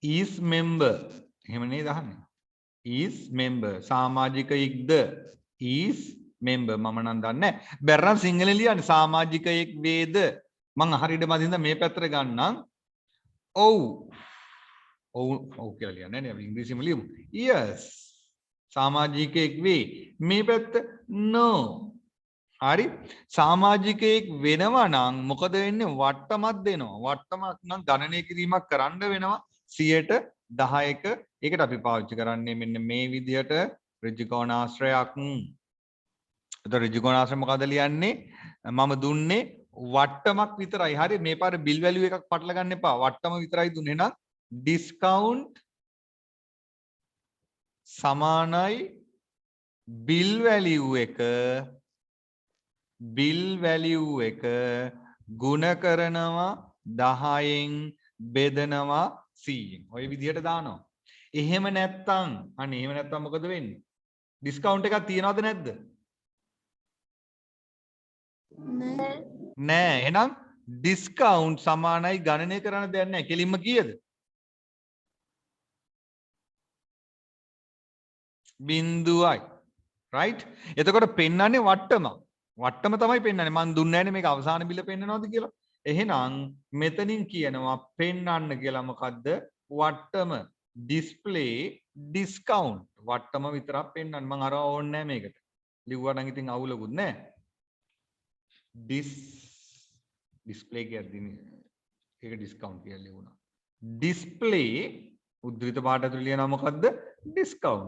is member එහෙම නේද අහන්නේ? is member සමාජිකයෙක්ද? is member මම නම් දන්නේ නැහැ. බැරනම් සිංහලෙන් ලියන්න සමාජිකයෙක් වේද මං හරියට මදින්ද මේ පැත්තට ගන්නම්. ඔව්. ඔව් කියලා ලියන්නේ නේ අපි ඉංග්‍රීසියෙන් ලියමු. yes. සමාජිකයෙක් වේ. මේ පැත්ත no. හරි. සමාජිකයෙක් වෙනවා නම් මොකද වෙන්නේ? වට්ටමක් දෙනවා. වට්ටමක් නම් ගණනය කිරීමක් කරන්න වෙනවා 10%ක. ඒකට අපි පාවිච්චි කරන්නේ මෙන්න මේ විදිහට ඍජුකෝණාශ්‍රයක්. එතකොට ඍජුකෝණාශ්‍රය මොකද ලියන්නේ? මම දුන්නේ වට්ටමක් විතරයි. හරි. මේ පාරේ බිල් වැලියු එකක් පටල ගන්න එපා. වට්ටම විතරයි දුන්නේ නම් ඩිස්කවුන්ට් සමානයි බිල් වැලියු එක ගුණ කරනවා 10න් බෙදනවා 100න්. ඔය විදිහට දානවා. එහෙම නැත්තම් මොකද වෙන්නේ? ඩිස්කවුන්ට් එකක් තියනවද නැද්ද? නෑ. එහෙනම් ඩිස්කවුන්ට් සමානයි ගණනය කරන්න දෙයක් නෑ. කෙලින්ම කීයද? 0යි. right? එතකොට පෙන්වන්නේ වට්ටම. වට්ටම තමයි පෙන්වන්නේ. මං දුන්නේ නැනේ මේක අවසාන බිල පෙන්නනවද කියලා. එහෙනම් මෙතනින් කියනවා පෙන්වන්න කියලා මොකද්ද? වට්ටම display discount. වට්ටම විතරක් පෙන්වන්න. මං අර ඕනේ නැහැ මේකට. ලිව්වා නම් ඉතින් අවුලකුත් නැහැ. display කියද්දී ඒක discount කියලා ලියුණා. display උද්දෘත පාඩ ඇතුළේ ලියනවා මොකද්ද?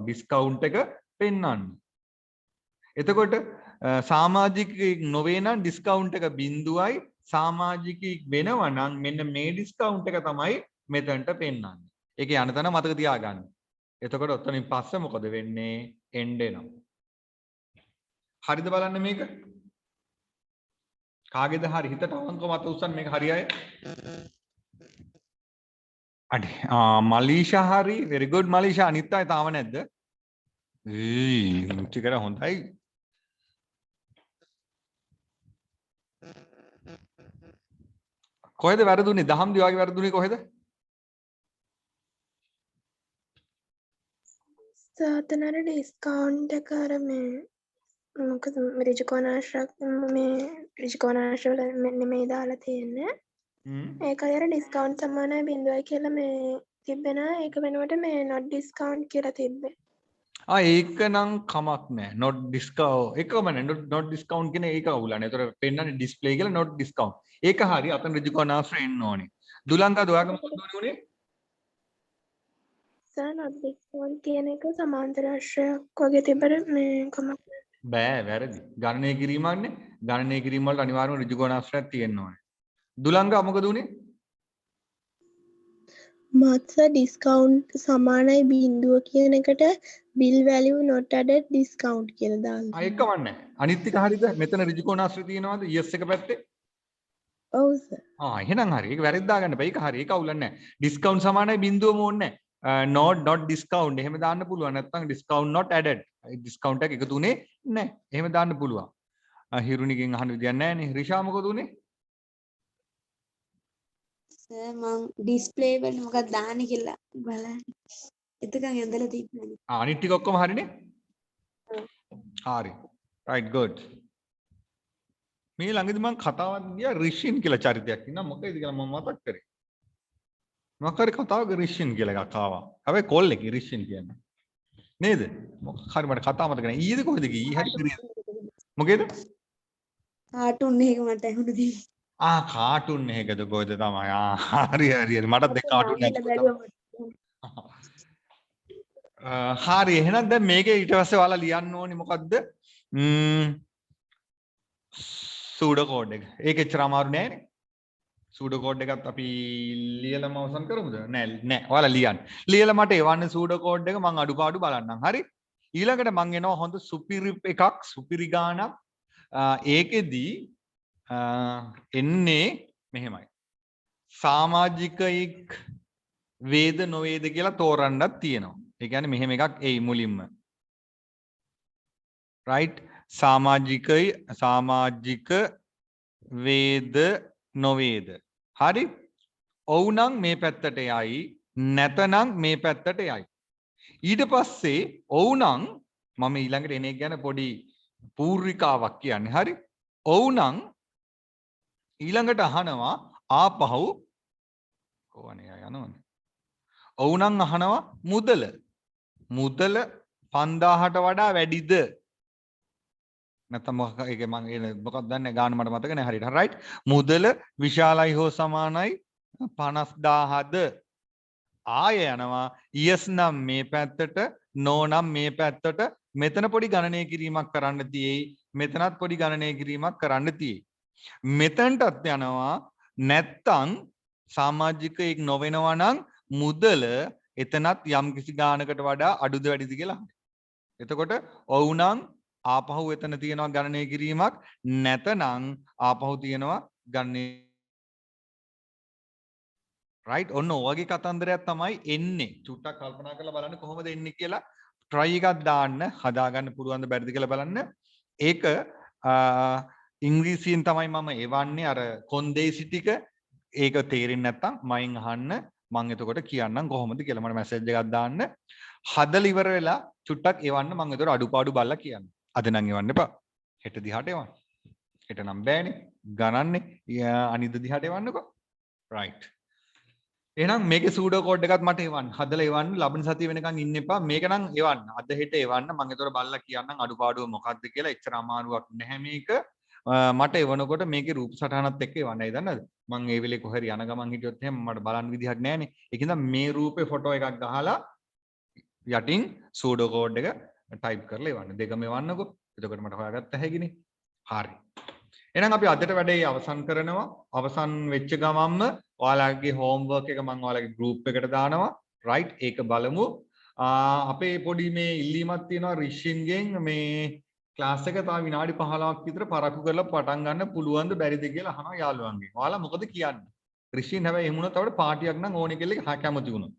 discount එක පෙන්වන්න. එතකොට සමාජිකයෙක් නොවේ නම් ඩිස්කවුන්ට් එක 0යි. සමාජිකයෙක් වෙනවා නම් මෙන්න මේ ඩිස්කවුන්ට් එක තමයි මෙතනට පෙන්වන්නේ. ඒක යන තැන මතක තියාගන්න. එතකොට ඔතනින් පස්සේ මොකද වෙන්නේ? එන්ඩ් එනවා. හරිද බලන්න මේක? කාගේද හරි? හිතට අවංකව මත උස්සන්න මේක හරියයි. අඩේ මලීෂා හරි. very good මලීෂා. අනිත් අය තාම නැද්ද? ටිකර හොඳයි. කොහෙද වැරදුනේ? දහම් දිවාගේ වැරදුනේ කොහෙද? සාතනර ඩිස්කවුන්ට් එක අර මේ මොකද ඍජුකෝණාශ්‍රයක් මේ ඍජුකෝණාශ්‍රවල මෙන්න මේ දාලා තියෙන්නේ. ඒක අර ඩිස්කවුන්ට් සමානයි 0යි කියලා මේ තිබෙනවා. ඒක වෙනුවට මේ not discount කියලා තිබ්බේ. ඒක නම් කමක් නැහැ. not discount එකම නේ not discount කියන ඒක අවුලන්නේ. ඒතර පෙන්නන්නේ display කියලා not discount. ඒක හරි. අතන ඍජුකෝණාශ්‍රය එන්න ඕනේ. දුලංගා ඔයාගේ මොකද උනේ? සර් not discount කියන එක සමාන්තර ආශ්‍රයක් වගේ තිබ්බට මේ කමක් බෑ වැරදි. ගණනය කිරීමක්නේ. ගණනය කිරීම වලට අනිවාර්යයෙන්ම ඍජුකෝණාශ්‍රයක් තියෙන්න ඕනේ. දුලංගා මොකද උනේ? මත්ස ඩිස්කවුන්ට් සමානයි 0 කියන එකට bill value not added discount කියලා දාලා. ඒක කවන්නේ. අනිත් එක හරියද? මෙතන ඍජුකෝණාශ්‍රය තියෙනවද? yes එක පැත්තේ? ඔව් සර්. එහෙනම් හරි. ඒක වැරද්දා ගන්න බෑ. ඒක හරි. ඒක අවුලක් නැහැ. ඩිස්කවුන්ට් සමානයි 0ම ඕනේ නැහැ. not discount එහෙම දාන්න පුළුවන්. නැත්නම් discount not added. discount එක එකතු උනේ නැහැ. එහෙම දාන්න පුළුවන්. හිරුණිගෙන් අහන්න විදියක් නැහැ නේ. රිෂා මොකද උනේ? සර් මං ඩිස්ප්ලේ වල මොකක්ද දාන්නේ කියලා බලන්න. එතකන් ඇඳලා තිබ්බනේ. අනිත් ටික ඔක්කොම හරිනේ? හරි. right good. මේ ළඟදී මම කතාවක් ගියා රිෂින් කියලා චරිතයක් ඉන්නා. මොකේද කියලා මම මතක් කරේ. මොකක් හරි කතාවක රිෂින් කියලා එකක් ආවා. හැබැයි කෝල් එකේ රිෂින් කියන්නේ. නේද? මොකක් හරි මට කතාව මතක නැහැ. ඊයේද කොහෙද ගියේ? හරි පිරියද? මොකේද? කාටුන් එක මට ඇහුණු දෙයක්. කාටුන් එකද කොහෙද තමයි. හරි මටත් දෙක කාටුන් එකක්. හරි එහෙනම් දැන් මේකේ ඊට පස්සේ ඔයාලා ලියන්න ඕනේ මොකද්ද? සූඩෝ කෝඩ් එක. ඒක එච්චර අමාරු නෑනේ. සූඩෝ කෝඩ් එකත් අපි ලියලම අවසන් කරමුද? නෑ. ඔයාලා ලියන්න. ලියලා මට එවන්න සූඩෝ කෝඩ් එක මම අඩුපාඩු බලන්නම්. හරි? ඊළඟට මම එනවා හොඳ සුපිරි එකක්, සුපිරි ගානක්. ඒකෙදී එන්නේ මෙහෙමයි. සමාජිකයෙක් වේද නොවේද කියලා තෝරන්නත් තියෙනවා. ඒ කියන්නේ මෙහෙම එකක් එයි මුලින්ම. right? සමාජික වේද නොවේද. හරි? ඔව් නම් මේ පැත්තට යයි, නැතනම් මේ පැත්තට යයි. ඊට පස්සේ ඔව් නම් මම ඊළඟට එන එක ගැන පොඩි පූර්විකාවක් කියන්නේ. හරි. ඔව් නම් ඊළඟට අහනවා ආපහු කොහොනේ යනවනේ. ඔව් නම් අහනවා මුදල. මුදල 5000ට වඩා වැඩිද? නැත්නම් මොකක්ද දන්නේ ගාන මට මතක නැහැ හරියට. රයිට්. මුදල විශාලයි හෝ සමානයි 50000ද? ආය යනවා yes නම් මේ පැත්තට no නම් මේ පැත්තට මෙතන පොඩි ගණනය කිරීමක් කරන්න තියෙයි. මෙතනත් පොඩි ගණනය කිරීමක් කරන්න තියෙයි. මෙතනටත් යනවා නැත්තම් සමාජිකයෙක් නොවෙනවා නම් මුදල එතනත් යම් කිසි ගානකට වඩා අඩුද වැඩිද කියලා. එතකොට ඔව් නම් ආපහු එතන තියෙනවා ගණනය කිරීමක් නැතනම් ආපහු තියෙනවා ගණනය රයිට් ඔන්න ඔයගේ කතන්දරයක් තමයි එන්නේ චුට්ටක් කල්පනා කරලා බලන්න කොහොමද එන්නේ කියලා try එකක් දාන්න හදාගන්න පුළුවන් ද බැරිද කියලා බලන්න ඒක ඉංග්‍රීසියෙන් තමයි මම එවන්නේ අර කොන්දේසි ටික ඒක තේරෙන්නේ නැත්නම් මයින් අහන්න මම එතකොට කියන්නම් කොහොමද කියලා මට මැසේජ් එකක් දාන්න හදලා ඉවර වෙලා චුට්ටක් එවන්න මම එතකොට අඩුපාඩු බලලා කියන්න අද නම් එවන්න එපා හෙට දිහාට එවන්න හෙට නම් බෑනේ ගණන්නේ අනිද්ද දිහාට එවන්නකෝ right එහෙනම් මේකේ සූඩෝ කෝඩ් එකත් මට එවන්න හදලා එවන්න ලබන සතිය වෙනකන් ඉන්න එපා මේක නම් එවන්න අද හෙට එවන්න මම එතකොට බලලා කියන්නම් අඩුපාඩුව මොකක්ද කියලා එච්චර අමාරුවක් නැහැ මේක මට එවනකොට මේකේ රූප සටහනත් එක්ක එවන්නයි දන්නවද මම ඒ වෙලේ කොහරි යන ගමන් හිටියොත් එහෙනම් මට බලන්න විදිහක් නැහැනේ ඒකින්ද මේ රූපේ ෆොටෝ එකක් ගහලා යටින් සූඩෝ කෝඩ් එක ටයිප් කරලා එවන්න දෙකම එවන්නකෝ එතකොට මට හොයාගත්ත හැකිනේ හරි එහෙනම් අපි අදට වැඩේ අවසන් කරනවා අවසන් වෙච්ච ගමන්ම ඔයාලගේ හෝම්වර්ක් එක මම ඔයාලගේ ගෲප් එකට දානවා රයිට් ඒක බලමු අපේ පොඩි මේ ඉල්ලීමක් තියෙනවා රිෂින්ගෙන් මේ ක්ලාස් එක තව විනාඩි 15ක් විතර පරක්කු කරලා පටන් ගන්න පුළුවන්ද බැරිද කියලා අහනවා යාළුවන්ගෙන්. ඔයාලා මොකද කියන්නේ? රිෂින් හැබැයි එහෙම වුණොත් අපිට පාටියක් නම් ඕනේ කියලා කැමති වුණා.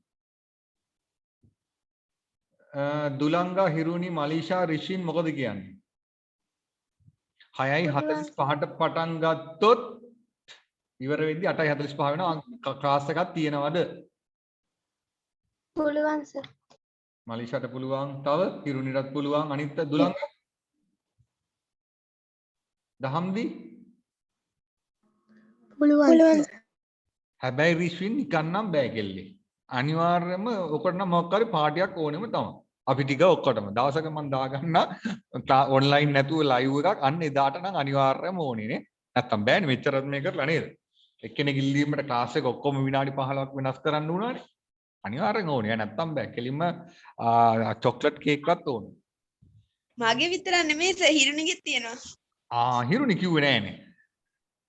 දුලංගා හිරුනි මලීෂා රිෂින් මොකද කියන්නේ? 6:45ට පටන් ගත්තොත් ඉවර වෙද්දි 8:45 වෙනවා ක්ලාස් එකක් තියෙනවද? පුළුවන් සර්. මලීෂාට පුළුවන් තව හිරුනිටත් පුළුවන් අනිත් දුලංගා දහම්දි පුළුවන් හැබැයි රිෂ්වින් නිකන් නම් බෑ කෙල්ලේ අනිවාර්යයෙන්ම ඔකට නම් මොකක් හරි පාටියක් ඕනෙම තමයි අපි ටික ඔක්කොටම දවසක මම දාගන්න ඔන්ලයින් නැතුව ලයිව් එකක් අන්න එදාට නම් අනිවාර්යයෙන්ම ඕනේ නේ නැත්තම් බෑනේ මෙච්චරත් මේ කරලා නේද එක්කෙනෙක් ඉල්ලීමට ක්ලාස් එක ඔක්කොම විනාඩි 15ක් වෙනස් කරන්න උනානේ අනිවාර්යෙන් ඕනේ නැත්තම් බෑ කෙලින්ම චොක්ලට් කේක් එකක් ඕනේ මගේ විතර නෙමෙයි සර් හිරුනිගෙත් තියෙනවා හිරුනි කිව්වේ නෑනේ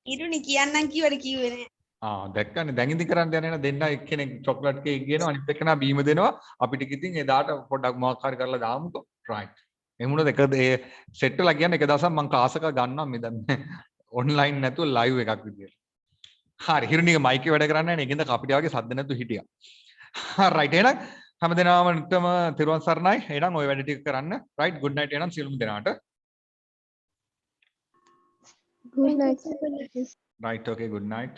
හිරුනි කියන්නම් කිව්වට කිව්වේ නෑ දැක්කනේ දැන් ඉතින් කරන් යන දෙන්න එක්කෙනෙක් චොක්ලට් කේක් ගේනවා අනිත් එක්කෙනා බීම දෙනවා අපිට ඉතින් එදාට පොඩ්ඩක් මොකක් හරි කරලා දාමුකෝ රයිට් එමුණද එක ඒ සෙට් වෙලා කියන්නේ එක දවසක් මම ක්ලාස් එකක් ගන්නම් මේ දැන් ඔන්ලයින් නැතුව ලයිව් එකක් විදියට හරි හිරුනිගේ මයික් එක වැඩ කරන්නේ නැහැ නේ ඒකින්ද අපිට වගේ සද්ද නැතුව හිටියා රයිට් එහෙනම් හැමදෙනාමටම තිරුවන් සරණයි එහෙනම් ওই වැඩ ටික කරන්න රයිට් ගුඩ් නයිට් එහෙනම් සියලුම දෙනාට Good night. right okay good night